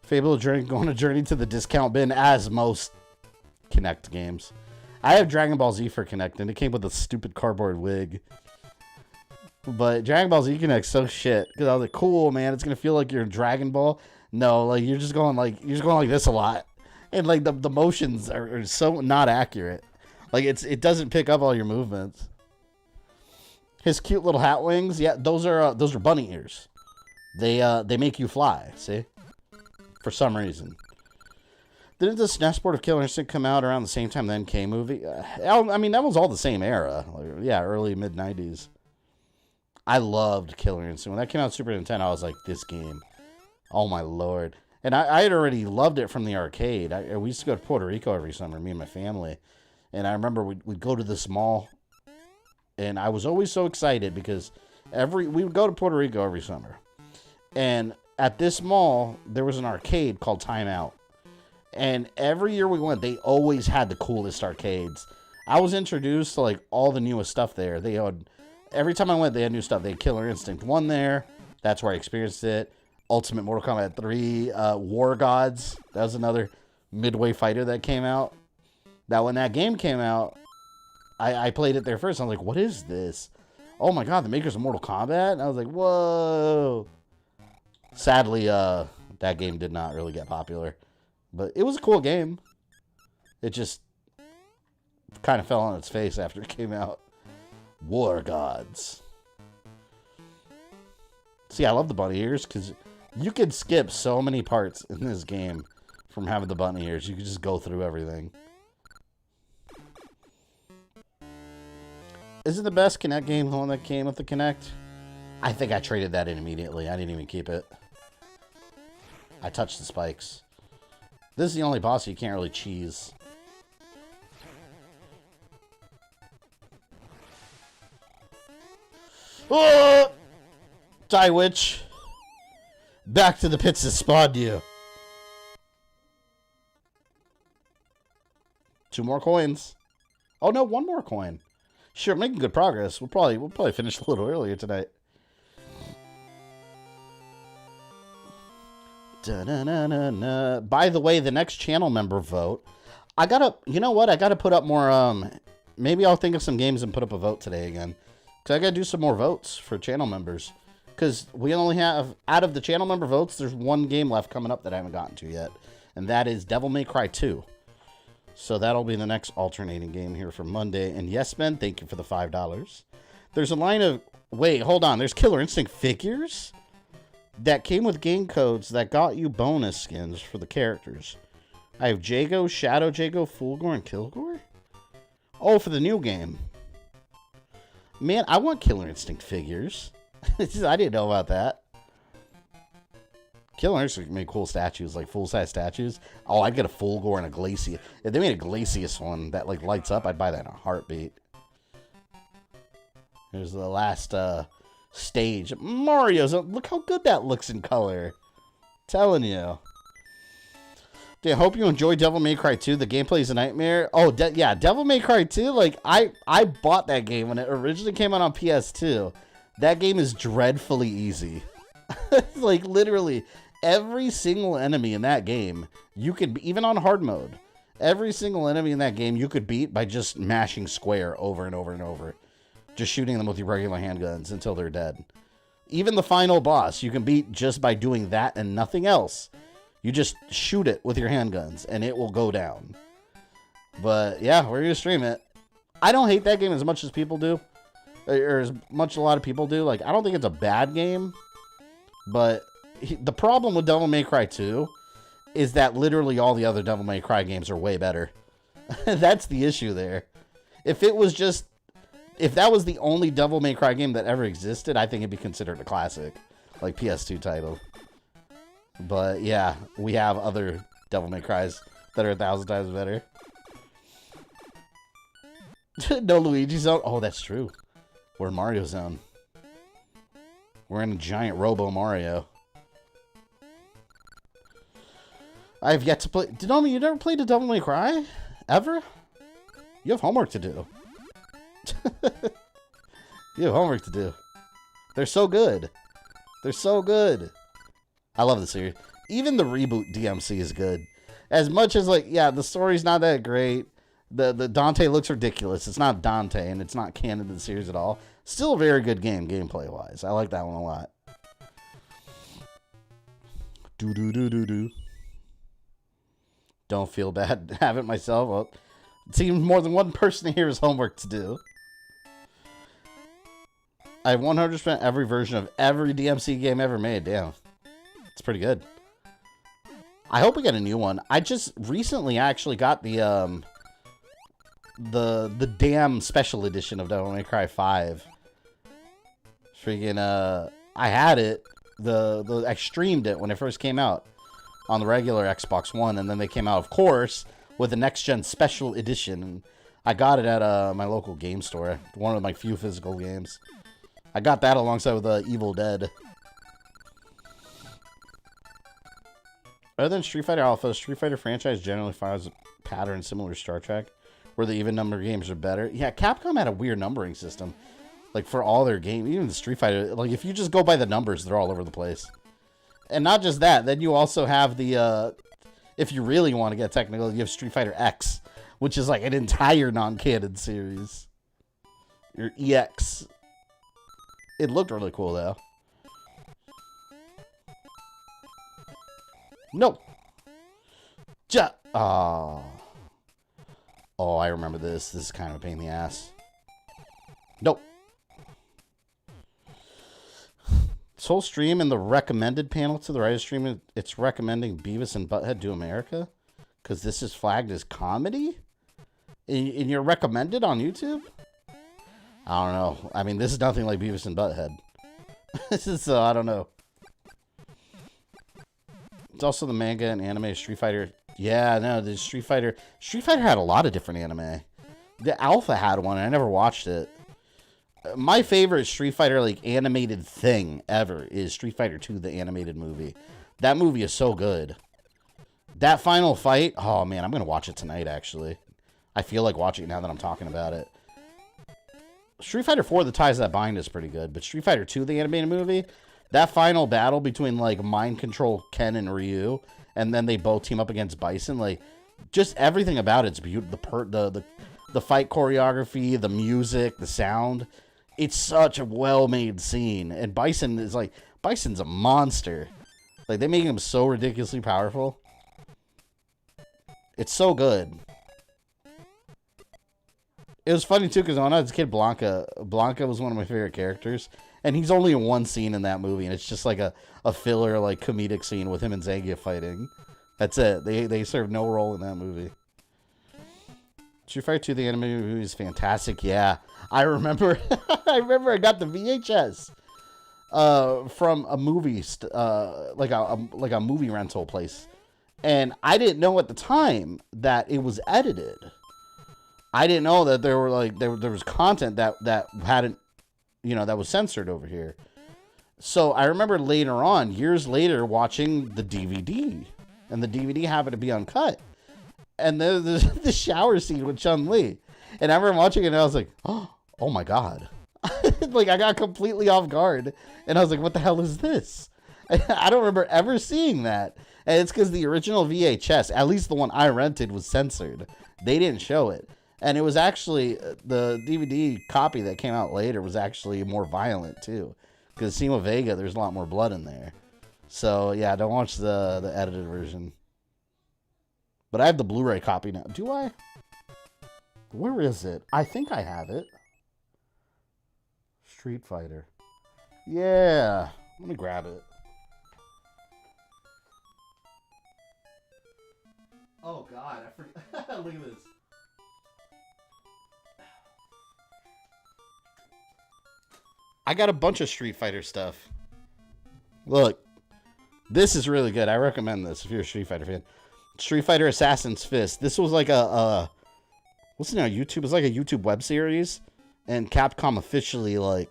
Fable Journey, going to Journey to the discount bin, as most Kinect games. I have Dragon Ball Z for Kinect, and it came with a stupid cardboard wig. But Dragon Ball Z Kinect's so shit, because I was like, cool, man, it's gonna feel like you're in Dragon Ball. No, like you're just going like this a lot. And, like, the motions are so not accurate. Like, it doesn't pick up all your movements. His cute little hat wings, yeah, those are bunny ears. They make you fly, see? For some reason. Didn't the SNES port of Killer Instinct come out around the same time the NK movie? I mean, that was all the same era. Like, yeah, early, mid-90s. I loved Killer Instinct. When that came out on Super Nintendo, I was like, this game. Oh, my lord. And I had already loved it from the arcade. We used to go to Puerto Rico every summer, me and my family. And I remember we'd go to this mall. And I was always so excited because we would go to Puerto Rico every summer. And at this mall, there was an arcade called Time Out. And every year we went, they always had the coolest arcades. I was introduced to, like, all the newest stuff there. Every time I went, they had new stuff. They had Killer Instinct 1 there. That's where I experienced it. Ultimate Mortal Kombat 3, War Gods. That was another Midway fighter that came out. Now, when that game came out, I played it there first. I was like, what is this? Oh my god, the makers of Mortal Kombat? And I was like, whoa. Sadly, that game did not really get popular. But it was a cool game. It just kind of fell on its face after it came out. War Gods. See, I love the bunny ears because you could skip so many parts in this game from having the bunny ears. You could just go through everything. Isn't the best Kinect game the one that came with the Kinect? I think I traded that in immediately. I didn't even keep it. I touched the spikes. This is the only boss you can't really cheese. Oh! Die, witch. Back to the pits that spawned you. 2 more coins. Oh no, 1 more coin. Sure, making good progress. We'll probably finish a little earlier tonight. Da-na-na-na-na. By the way, the next channel member vote. You know what? I gotta put up more, maybe I'll think of some games and put up a vote today again. Because I gotta do some more votes for channel members. Because we only have, out of the channel member votes, there's 1 game left coming up that I haven't gotten to yet. And that is Devil May Cry 2. So that'll be the next alternating game here for Monday. And yes, Ben, thank you for the $5. There's a line of... Wait, hold on. There's Killer Instinct figures that came with game codes that got you bonus skins for the characters. I have Jago, Shadow Jago, Fulgore, and Kilgore? Oh, for the new game. Man, I want Killer Instinct figures. I didn't know about that. Killer Instinct made cool statues, like full-size statues. Oh, I'd get a Fulgore and a Glacius. If they made a Glacius one that like lights up, I'd buy that in a heartbeat. Here's the last stage. Mario's. Look how good that looks in color. Telling you. I hope you enjoy Devil May Cry 2. The gameplay is a nightmare. Oh, yeah, Devil May Cry 2. Like, I bought that game when it originally came out on PS2. That game is dreadfully easy. Like, literally, every single enemy in that game, you could, even on hard mode, every single enemy in that game you could beat by just mashing square over and over and over. Just shooting them with your regular handguns until they're dead. Even the final boss, you can beat just by doing that and nothing else. You just shoot it with your handguns, and it will go down. But, yeah, we're going to stream it. I don't hate that game as much as people do. Or as much a lot of people do. Like, I don't think it's a bad game. But the problem with Devil May Cry 2 is that literally all the other Devil May Cry games are way better. That's the issue there. If that was the only Devil May Cry game that ever existed, I think it'd be considered a classic. Like, PS2 title. But, yeah, we have other Devil May Crys that are 1,000 times better. No Luigi Zone. Oh, that's true. We're in Mario Zone. We're in a giant Robo Mario. I have yet to play... Denomi, you never played a Devil May Cry? Ever? You have homework to do. You have homework to do. They're so good. They're so good. I love the series. Even the reboot DMC is good. As much as, like, yeah, the story's not that great. The Dante looks ridiculous. It's not Dante, and it's not canon to the series at all. Still a very good game, gameplay-wise. I like that one a lot. Do. Don't feel bad. Have it myself. Well, it seems more than one person here has homework to do. I have 100% every version of every DMC game ever made. Damn. It's pretty good. I hope we get a new one. I just recently actually got the damn special edition of Devil May Cry 5. Freaking I had it. I streamed it when it first came out on the regular Xbox One, and then they came out, of course, with the next gen special edition. And I got it at my local game store. One of my few physical games. I got that alongside with Evil Dead. Other than Street Fighter Alpha, Street Fighter franchise generally follows a pattern similar to Star Trek, where the even number games are better. Yeah, Capcom had a weird numbering system. Like, for all their games, even the Street Fighter, like, if you just go by the numbers, they're all over the place. And not just that, then you also have the, if you really want to get technical, you have Street Fighter X, which is like an entire non-canon series. Your EX. It looked really cool, though. No. Oh, I remember this. This is kind of a pain in the ass. Nope. This whole stream in the recommended panel to the right of stream, it's recommending Beavis and Butthead Do America. Because this is flagged as comedy? And you're recommended on YouTube? I don't know. I mean, this is nothing like Beavis and Butthead. This is, I don't know. It's also the manga and anime Street Fighter. Yeah, no, the Street Fighter. Street Fighter had a lot of different anime. The Alpha had one, and I never watched it. My favorite Street Fighter, like, animated thing ever is Street Fighter 2, the animated movie. That movie is so good. That final fight, oh, man, I'm going to watch it tonight, actually. I feel like watching it now that I'm talking about it. Street Fighter 4, The Ties That Bind is pretty good, but Street Fighter 2, the animated movie, that final battle between, like, Mind Control Ken and Ryu, and then they both team up against Bison, like, just everything about it's beautiful. The fight choreography, the music, the sound. It's such a well-made scene. And Bison is like, Bison's a monster. Like, they make him so ridiculously powerful. It's so good. It was funny, too, because when I was a kid, Blanca was one of my favorite characters. And he's only in one scene in that movie, and it's just like a filler, like, comedic scene with him and Zangief fighting. That's it. They serve no role in that movie. Street Fighter 2, the anime movie, is fantastic. Yeah, I remember. I got the VHS from a movie, like a movie rental place, and I didn't know at the time that it was edited. I didn't know that there was content that hadn't, that was censored over here. So I remember later on, years later, watching the DVD and the DVD happened to be uncut. And there's the shower scene with Chun-Li. And I remember watching it, and I was like, oh my God. Like, I got completely off guard. And I was like, what the hell is this? I don't remember ever seeing that. And it's because the original VHS, at least the one I rented, was censored. They didn't show it. And it was actually, the DVD copy that came out later was actually more violent, too. Because Sima Vega, there's a lot more blood in there. So, yeah, don't watch the edited version. But I have the Blu-ray copy now. Do I? Where is it? I think I have it. Street Fighter. Yeah. Let me grab it. Oh, God. I forgot. Look at this. I got a bunch of Street Fighter stuff. Look. This is really good. I recommend this if you're a Street Fighter fan. Street Fighter Assassin's Fist. This was like a what's it on YouTube? It was like a YouTube web series, and Capcom officially like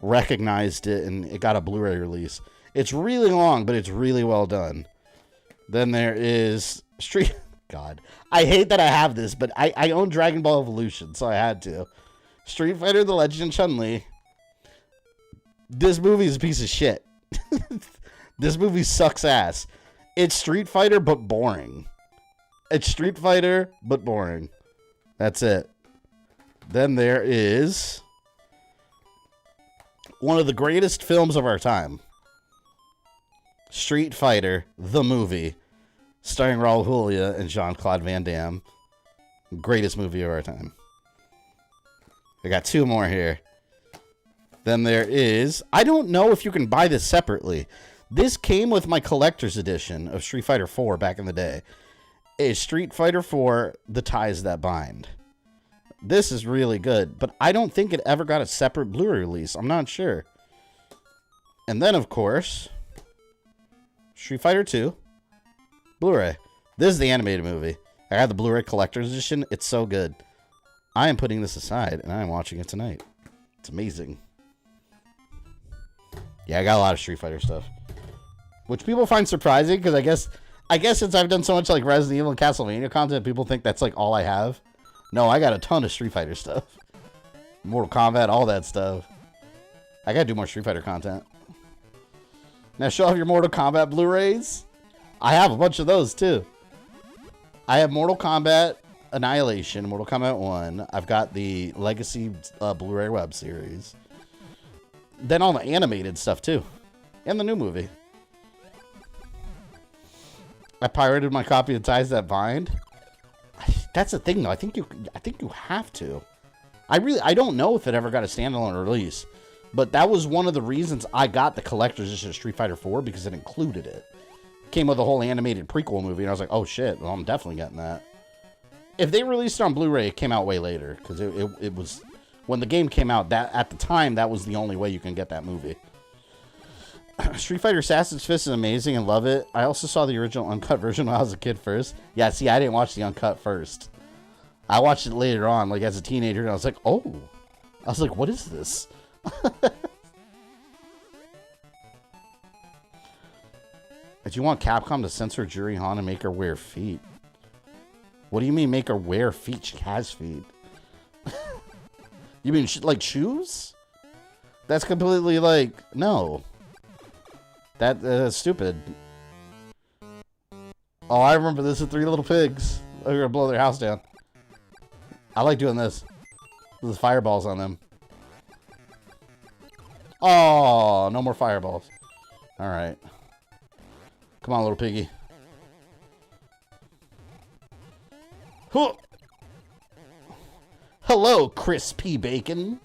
recognized it, and it got a Blu-ray release. It's really long, but it's really well done. Then there is Street. God, I hate that I have this, but I own Dragon Ball Evolution, so I had to. Street Fighter: The Legend of Chun-Li. This movie is a piece of shit. This movie sucks ass. It's Street Fighter, but boring. It's Street Fighter, but boring. That's it. Then there is one of the greatest films of our time. Street Fighter, the movie, starring Raul Julia and Jean-Claude Van Damme. Greatest movie of our time. I got two more here. Then there is, I don't know if you can buy this separately. This came with my collector's edition of Street Fighter 4 back in the day. It's Street Fighter 4, The Ties That Bind. This is really good, but I don't think it ever got a separate Blu-ray release. I'm not sure. And then, of course, Street Fighter 2, Blu-ray. This is the animated movie. I got the Blu-ray collector's edition. It's so good. I am putting this aside, and I am watching it tonight. It's amazing. Yeah, I got a lot of Street Fighter stuff. Which people find surprising, because I guess since I've done so much like Resident Evil and Castlevania content, people think that's like all I have. No, I got a ton of Street Fighter stuff. Mortal Kombat, all that stuff. I gotta do more Street Fighter content. Now show off your Mortal Kombat Blu-rays. I have a bunch of those too. I have Mortal Kombat Annihilation, Mortal Kombat 1. I've got the Legacy Blu-ray web series. Then all the animated stuff too. And the new movie. I pirated my copy of Ties That Bind. That's the thing though. I think you have to. I don't know if it ever got a standalone release, but that was one of the reasons I got the collector's edition of Street Fighter 4, because it included it. Came with a whole animated prequel movie, and I was like, oh shit, well, I'm definitely getting that. If they released it on Blu-ray, it came out way later, because it was when the game came out. That at the time, that was the only way you can get that movie. Street Fighter Assassin's Fist is amazing and love it. I also saw the original uncut version when I was a kid first. Yeah, see, I didn't watch the uncut first. I watched it later on, like as a teenager, and I was like, oh. I was like, what is this? Did you want Capcom to censor Juri Han and make her wear feet? What do you mean make her wear feet? She has feet. You mean like shoes? That's completely like, no. That's stupid. Oh, I remember this with Three Little Pigs. They're gonna blow their house down. I like doing this. There's fireballs on them. Oh, no more fireballs. Alright. Come on, little piggy. Huh. Hello, Crispy Bacon.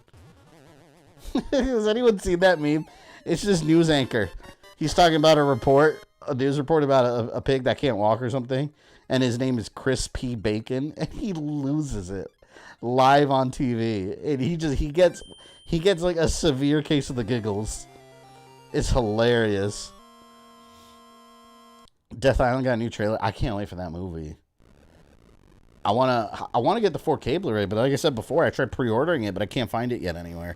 Has anyone seen that meme? It's this news anchor. He's talking about a news report about a pig that can't walk or something, and his name is Crispy Bacon, and he loses it live on TV, and he gets like a severe case of the giggles. It's hilarious. Death Island got a new trailer. I can't wait for that movie. I wanna get the 4K Blu-ray, but like I said before, I tried pre-ordering it, but I can't find it yet anywhere.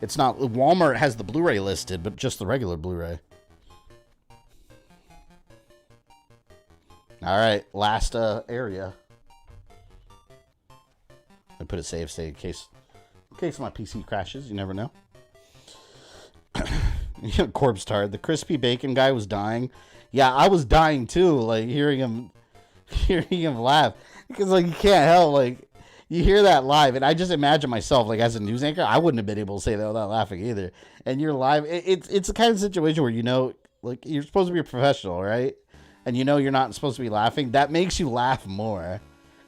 It's not. Walmart has the Blu-ray listed, but just the regular Blu-ray. All right, last area. I put a save state in case my PC crashes. You never know. Corpse Tart. The crispy bacon guy was dying. Yeah, I was dying too. Like hearing him laugh, because like you can't help, like you hear that live, and I just imagine myself like as a news anchor, I wouldn't have been able to say that without laughing either. And you're live. It's the kind of situation where like you're supposed to be a professional, right? And you're not supposed to be laughing. That makes you laugh more.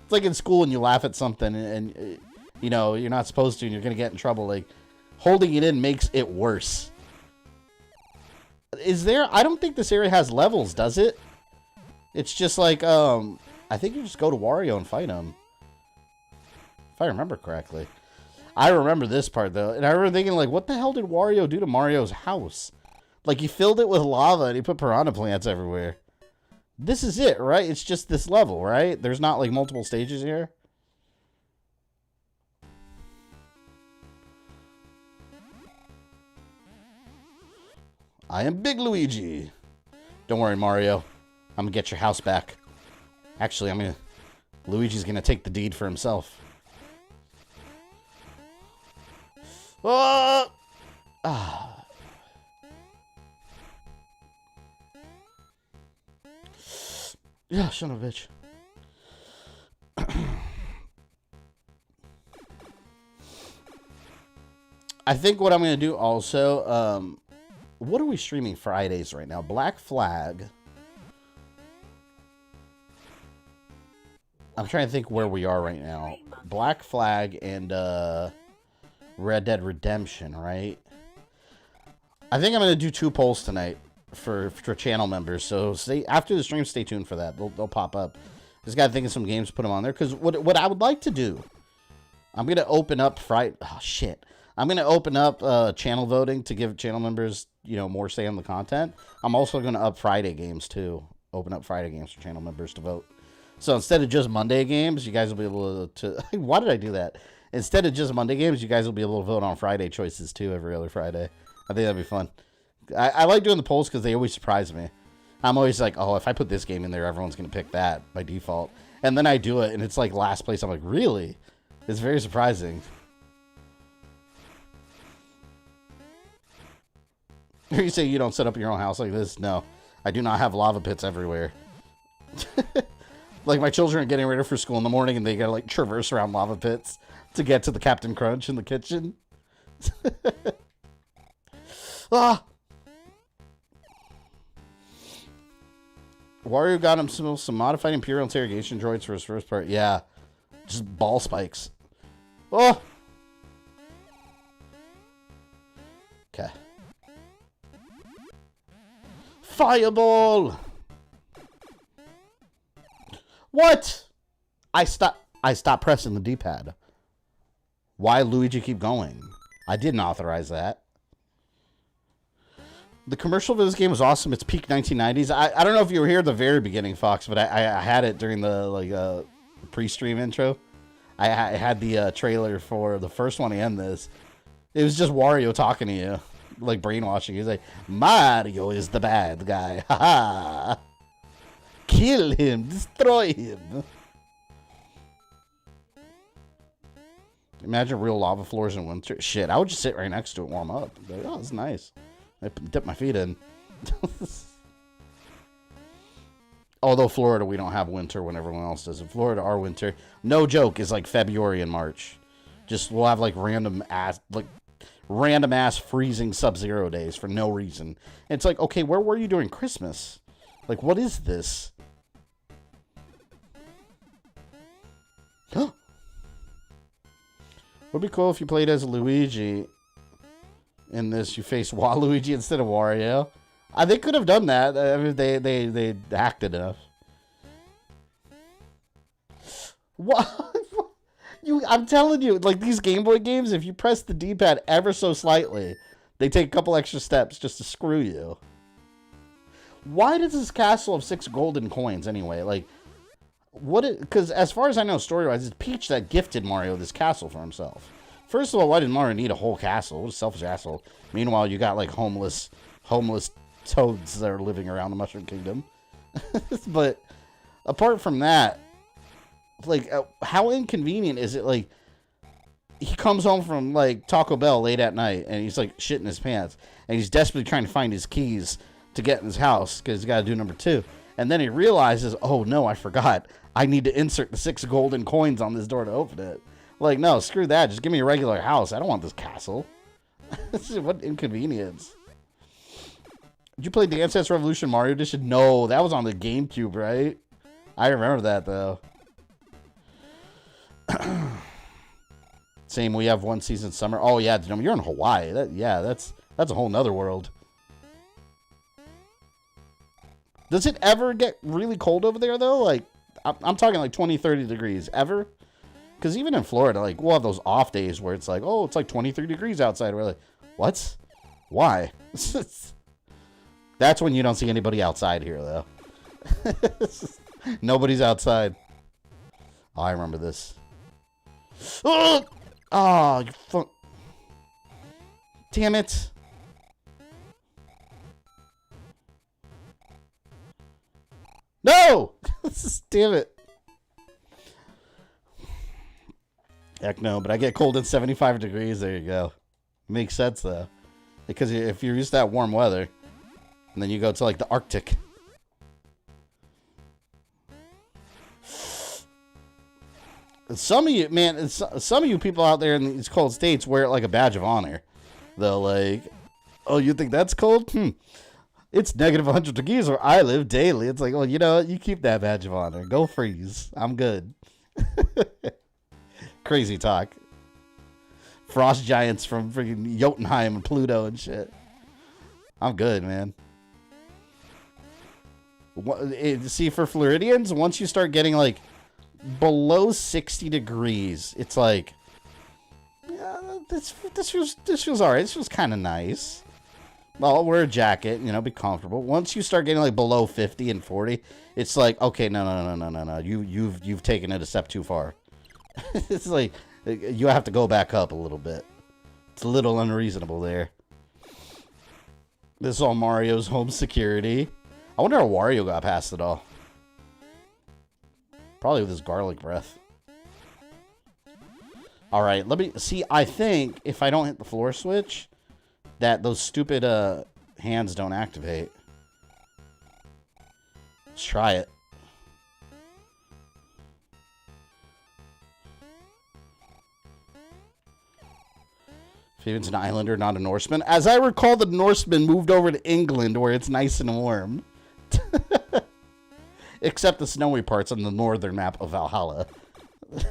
It's like in school and you laugh at something and you're not supposed to and you're going to get in trouble. Like holding it in makes it worse. I don't think this area has levels, does it? It's just like, I think you just go to Wario and fight him. If I remember correctly. I remember this part though. And I remember thinking like, what the hell did Wario do to Mario's house? Like he filled it with lava and he put piranha plants everywhere. This is it, right? It's just this level, right? There's not like multiple stages here. I am Big Luigi. Don't worry, Mario. I'm gonna get your house back. Actually, Luigi's gonna take the deed for himself. Oh! Ah. Yeah, son of a bitch. I think what I'm going to do also, what are we streaming Fridays right now? Black Flag. I'm trying to think where we are right now. Black Flag and Red Dead Redemption, right? I think I'm going to do 2 polls tonight for channel members. So after the stream, stay tuned for that. They'll pop up. Just got to think of some games to put them on there. Because what I would like to do, I'm going to open up Friday. Oh, shit. I'm going to open up channel voting to give channel members, more say on the content. I'm also going to up Friday games, too. Open up Friday games for channel members to vote. So instead of just Monday games, you guys will be able to... Why did I do that? Instead of just Monday games, you guys will be able to vote on Friday choices, too, every other Friday. I think that'd be fun. I like doing the polls because they always surprise me. I'm always like, oh, if I put this game in there, everyone's going to pick that by default. And then I do it, and it's like last place. I'm like, really? It's very surprising. You say you don't set up your own house like this? No. I do not have lava pits everywhere. Like, my children are getting ready for school in the morning, and they got to, like, traverse around lava pits to get to the Captain Crunch in the kitchen. Ah! Wario got him some modified Imperial interrogation droids for his first part. Yeah. Just ball spikes. Oh! Okay. Fireball! What? I stopped pressing the D-pad. Why Luigi keep going? I didn't authorize that. The commercial for this game was awesome. It's peak 1990s. I don't know if you were here at the very beginning, Fox, but I had it during the pre-stream intro. I had the trailer for the first one and this. It was just Wario talking to you, like brainwashing. He's like, Mario is the bad guy. Ha ha. Kill him. Destroy him. Imagine real lava floors in winter. Shit, I would just sit right next to it and warm up. Like, oh, it's nice. I dip my feet in. Although Florida, we don't have winter when everyone else does. In Florida, our winter, no joke, is like February and March. Just we'll have like random ass freezing sub-zero days for no reason. And it's like, okay, where were you during Christmas? Like, what is this? Would be cool if you played as Luigi. In this, you face Waluigi instead of Wario. They could have done that. I mean, they acted enough. What? I'm telling you, like these Game Boy games, if you press the D-pad ever so slightly, they take a couple extra steps just to screw you. Why does this castle have 6 golden coins anyway? Like, what? Because as far as I know, story-wise, it's Peach that gifted Mario this castle for himself. First of all, why did Mario need a whole castle? What a selfish asshole. Meanwhile, you got like homeless toads that are living around the Mushroom Kingdom. But apart from that, like, how inconvenient is it? Like, he comes home from, like, Taco Bell late at night, and he's, like, shitting his pants. And he's desperately trying to find his keys to get in his house, because he's got to do number 2. And then he realizes, oh, no, I forgot. I need to insert the 6 golden coins on this door to open it. Like, no, screw that. Just give me a regular house. I don't want this castle. What inconvenience. Did you play Dance Dance Revolution Mario Edition? No, that was on the GameCube, right? I remember that, though. Same, we have one season summer. Oh, yeah, you're in Hawaii. That's a whole nother world. Does it ever get really cold over there, though? Like, I'm talking like 20, 30 degrees. Ever? Because even in Florida, like, we'll have those off days where it's like, oh, it's like 23 degrees outside. We're like, what? Why? That's when you don't see anybody outside here, though. Nobody's outside. Oh, I remember this. Oh, you fuck. Damn it. No! Damn it. Heck no, but I get cold at 75 degrees. There you go. Makes sense, though. Because if you're used to that warm weather, and then you go to, like, the Arctic. Some of you, man, some of you people out there in these cold states wear it like a badge of honor. Though, like, oh, you think that's cold? It's negative 100 degrees where I live daily. It's like, well, you know what? You keep that badge of honor. Go freeze. I'm good. Crazy talk. Frost giants from freaking Jotunheim and Pluto and shit. I'm good, man. See, for Floridians, once you start getting, like, below 60 degrees, it's like, yeah, this feels alright. This feels kind of nice. Well, wear a jacket, you know, be comfortable. Once you start getting like below 50 and 40, it's like, okay, no. You've taken it a step too far. It's like you have to go back up a little bit. It's a little unreasonable there. This is all Mario's home security. I wonder how Wario got past it all. Probably with his garlic breath. All right, let me see. I think if I don't hit the floor switch, that those stupid hands don't activate. Let's try it. Fabian's an islander, not a Norseman. As I recall, the Norseman moved over to England where it's nice and warm. Except the snowy parts on the northern map of Valhalla.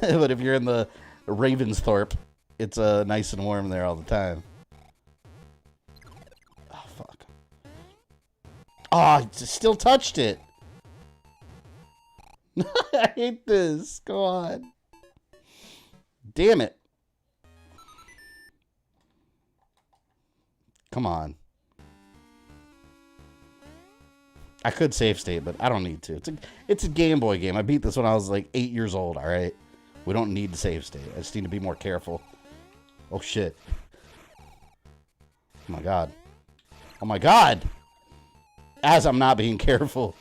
But if you're in the Ravensthorpe, it's nice and warm there all the time. Oh, fuck. Oh, I still touched it. I hate this. Go on. Damn it. Come on. I could save state, but I don't need to. It's a Game Boy game. I beat this when I was like 8 years old, alright? We don't need to save state. I just need to be more careful. Oh, shit. Oh, my God. Oh, my God! As I'm not being careful.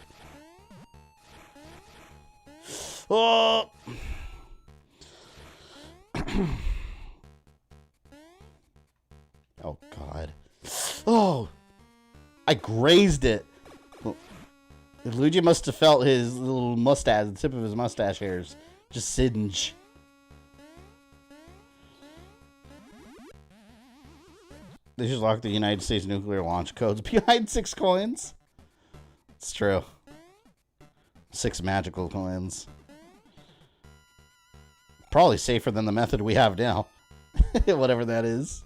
Oh! Oh, God. Oh! I grazed it. Luigi must have felt his little mustache, the tip of his mustache hairs, just singe. They just locked the United States nuclear launch codes behind 6 coins. It's true. 6 magical coins. Probably safer than the method we have now. Whatever that is.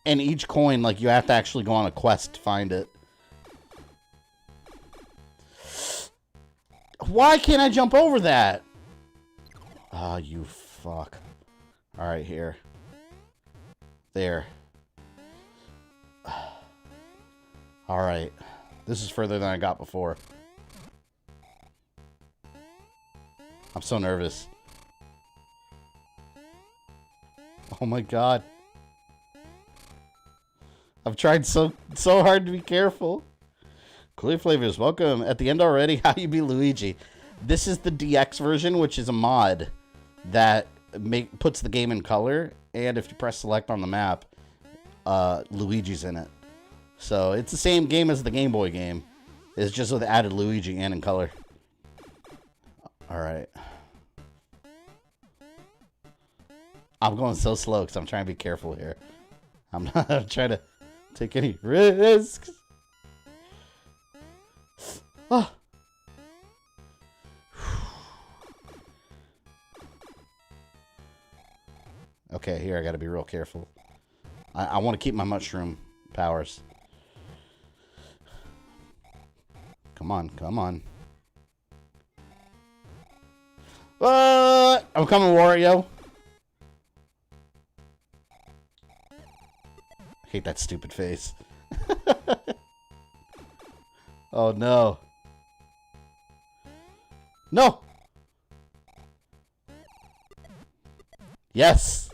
And each coin, like, you have to actually go on a quest to find it. Why can't I jump over that? Ah, oh, you fuck. Alright, here. There. Alright. This is further than I got before. I'm so nervous. Oh my God. I've tried so hard to be careful. Clear Flavors, welcome. At the end already, how you be Luigi? This is the DX version, which is a mod that puts the game in color, and if you press select on the map, Luigi's in it. So it's the same game as the Game Boy game. It's just with added Luigi and in color. Alright. I'm going so slow because I'm trying to be careful here. I'm not trying to take any risks. Oh. Okay, here I gotta be real careful. I want to keep my mushroom powers. Come on, come on. I'm coming, Wario. Hate that stupid face. Oh no. No! Yes!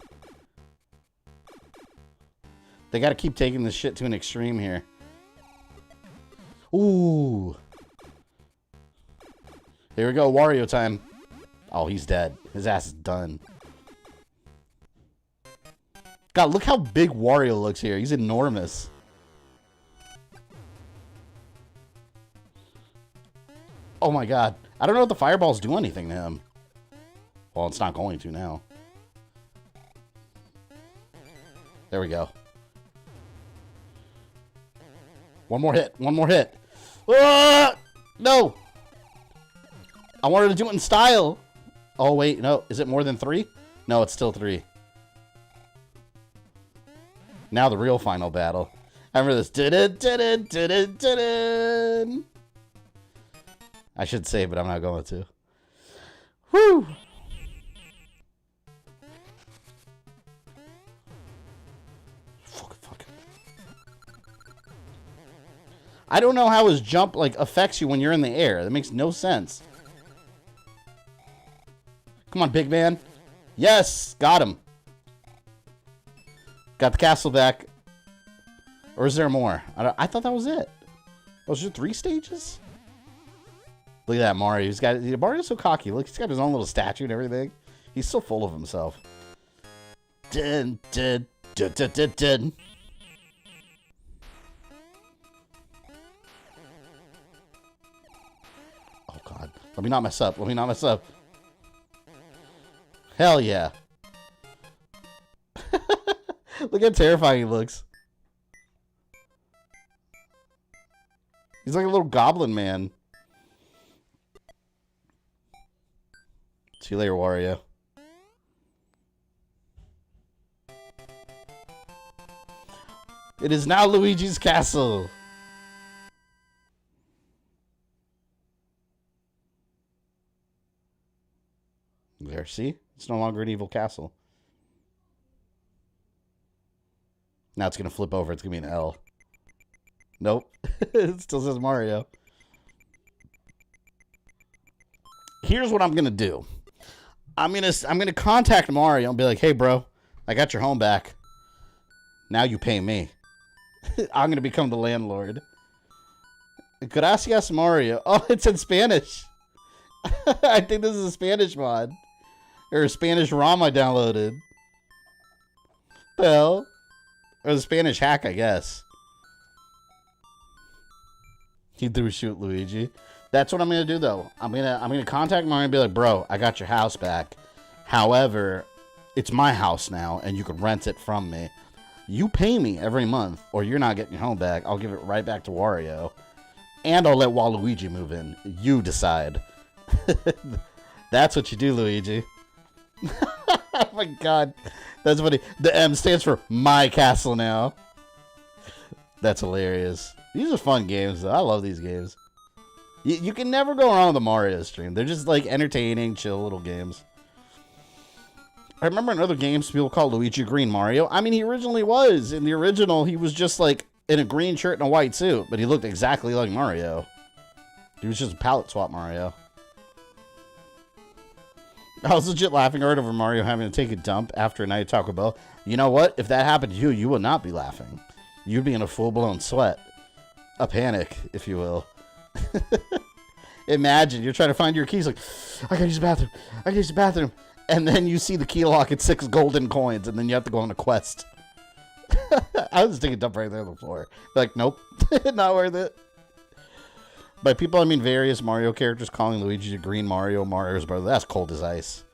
They gotta keep taking this shit to an extreme here. Ooh. Here we go, Wario time. Oh, he's dead. His ass is done. God, look how big Wario looks here. He's enormous. Oh my god. I don't know if the fireballs do anything to him. Well, it's not going to now. There we go. One more hit. One more hit. Ah! No! I wanted to do it in style. Oh, wait. No. Is it more than 3? No, it's still 3. Now the real final battle. I remember this. I should say, but I'm not going to. Woo! Fuck. I don't know how his jump like affects you when you're in the air. That makes no sense. Come on, big man. Yes! Got him. Got the castle back. Or is there more? I thought that was it. Was there 3 stages? Look at that Mario. Mario's so cocky. Look, he's got his own little statue and everything. He's so full of himself. Dun, dun, dun, dun, dun, dun. Oh god. Let me not mess up. Let me not mess up. Hell yeah. Look how terrifying he looks. He's like a little goblin man. See you later, Wario. It is now Luigi's castle. There, see? It's no longer an evil castle. Now it's going to flip over. It's going to be an L. Nope. It still says Mario. Here's what I'm going to do. I'm gonna contact Mario and be like, hey, bro, I got your home back. Now you pay me. I'm going to become the landlord. Gracias, Mario. Oh, it's in Spanish. I think this is a Spanish mod. Or a Spanish ROM I downloaded. Well, or the Spanish hack, I guess. He threw shoot Luigi. That's what I'm gonna do though. I'm gonna contact Mario and be like, bro, I got your house back. However, it's my house now, and you can rent it from me. You pay me every month, or you're not getting your home back. I'll give it right back to Wario, and I'll let Waluigi move in. You decide. That's what you do, Luigi. Oh my god, that's funny. The M stands for my castle now. That's hilarious. These are fun games though. I love these games. You can never go wrong with the Mario stream. They're just like entertaining, chill little games. I remember in other games people call Luigi Green Mario. I mean, he originally was. In the original, he was just like in a green shirt and a white suit, but he looked exactly like Mario. He was just a palette swap Mario. I was legit laughing hard over Mario having to take a dump after a night at Taco Bell. You know what? If that happened to you, you would not be laughing. You'd be in a full-blown sweat. A panic, if you will. Imagine you're trying to find your keys, like, I gotta use the bathroom. I gotta use the bathroom. And then you see the key lock at 6 golden coins, and then you have to go on a quest. I was taking a dump right there on the floor. Like, nope, not worth it. By people, I mean various Mario characters calling Luigi a green Mario, Mario's brother. That's cold as ice.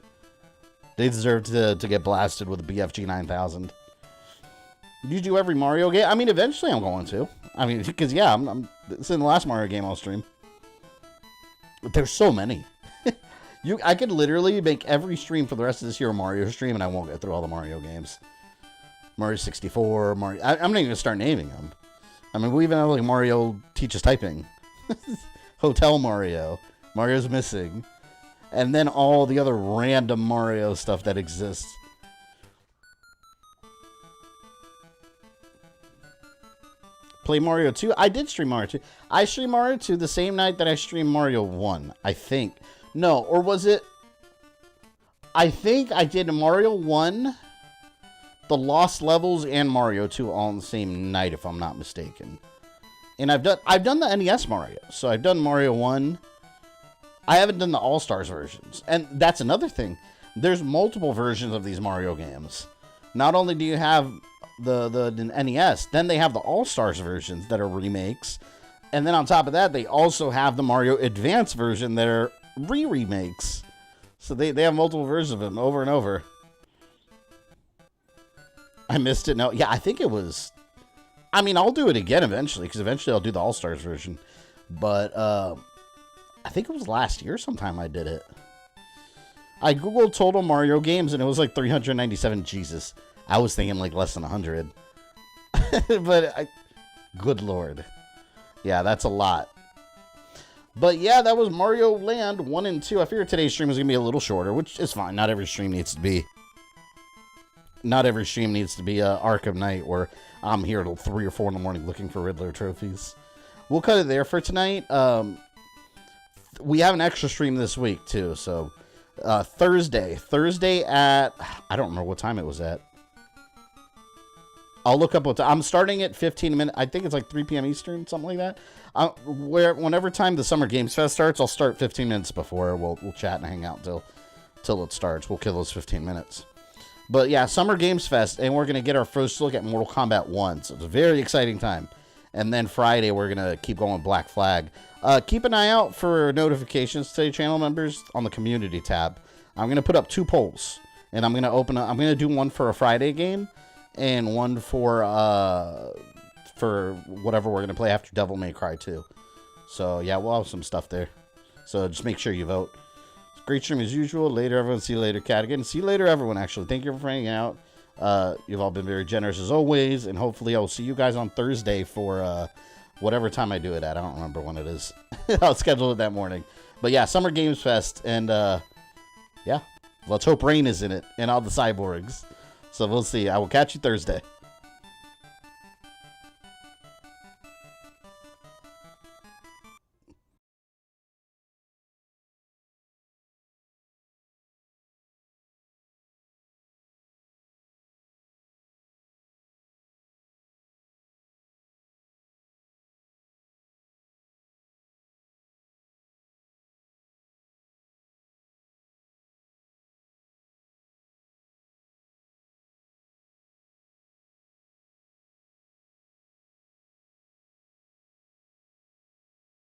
They deserve to get blasted with a BFG 9000. Do you do every Mario game? I mean, eventually I'm going to. I mean, because, yeah, it's in the last Mario game I'll stream. But there's so many. I could literally make every stream for the rest of this year a Mario stream, and I won't get through all the Mario games. Mario 64, Mario... I'm not even going to start naming them. I mean, we even have, like, Mario Teaches Typing. Hotel Mario. Mario's Missing. And then all the other random Mario stuff that exists. Play Mario 2? I did stream Mario 2. I streamed Mario 2 the same night that I streamed Mario 1, I think. No, or was it... I think I did Mario 1, the Lost Levels, and Mario 2 all on the same night, if I'm not mistaken. And I've done the NES Mario. So I've done Mario 1. I haven't done the All-Stars versions. And that's another thing. There's multiple versions of these Mario games. Not only do you have the NES, then they have the All-Stars versions that are remakes. And then on top of that, they also have the Mario Advance version that are re-remakes. So they have multiple versions of them over and over. I missed it. No, yeah, I think it was... I mean, I'll do it again eventually, because eventually I'll do the All-Stars version. But, I think it was last year sometime I did it. I googled total Mario games, and it was like 397. Jesus. I was thinking like less than 100. But, good lord. Yeah, that's a lot. But yeah, that was Mario Land 1 and 2. I figured today's stream was going to be a little shorter, which is fine. Not every stream needs to be... Not every stream needs to be Arkham Knight, where I'm here till 3 or 4 in the morning looking for Riddler trophies. We'll cut it there for tonight. We have an extra stream this week, too. So, Thursday at... I don't remember what time it was at. I'll look up what time. I'm starting at 15 minutes. I think it's like 3 p.m. Eastern, something like that. Whenever time the Summer Games Fest starts, I'll start 15 minutes before. We'll chat and hang out till it starts. We'll kill those 15 minutes. But yeah, Summer Games Fest, and we're going to get our first look at Mortal Kombat 1. So it's a very exciting time. And then Friday, we're going to keep going with Black Flag. Keep an eye out for notifications to channel members on the community tab. I'm going to put up 2 polls. And I'm going to do one for a Friday game. And one for whatever we're going to play after Devil May Cry 2. So yeah, we'll have some stuff there. So just make sure you vote. Great stream as usual. Later, everyone. See you later, Cat. Again, see you later, everyone, actually. Thank you for hanging out. You've all been very generous as always. And hopefully I'll see you guys on Thursday for whatever time I do it at. I don't remember when it is. I'll schedule it that morning. But yeah, Summer Games Fest. And yeah, let's hope Rain is in it. And all the cyborgs. So we'll see. I will catch you Thursday.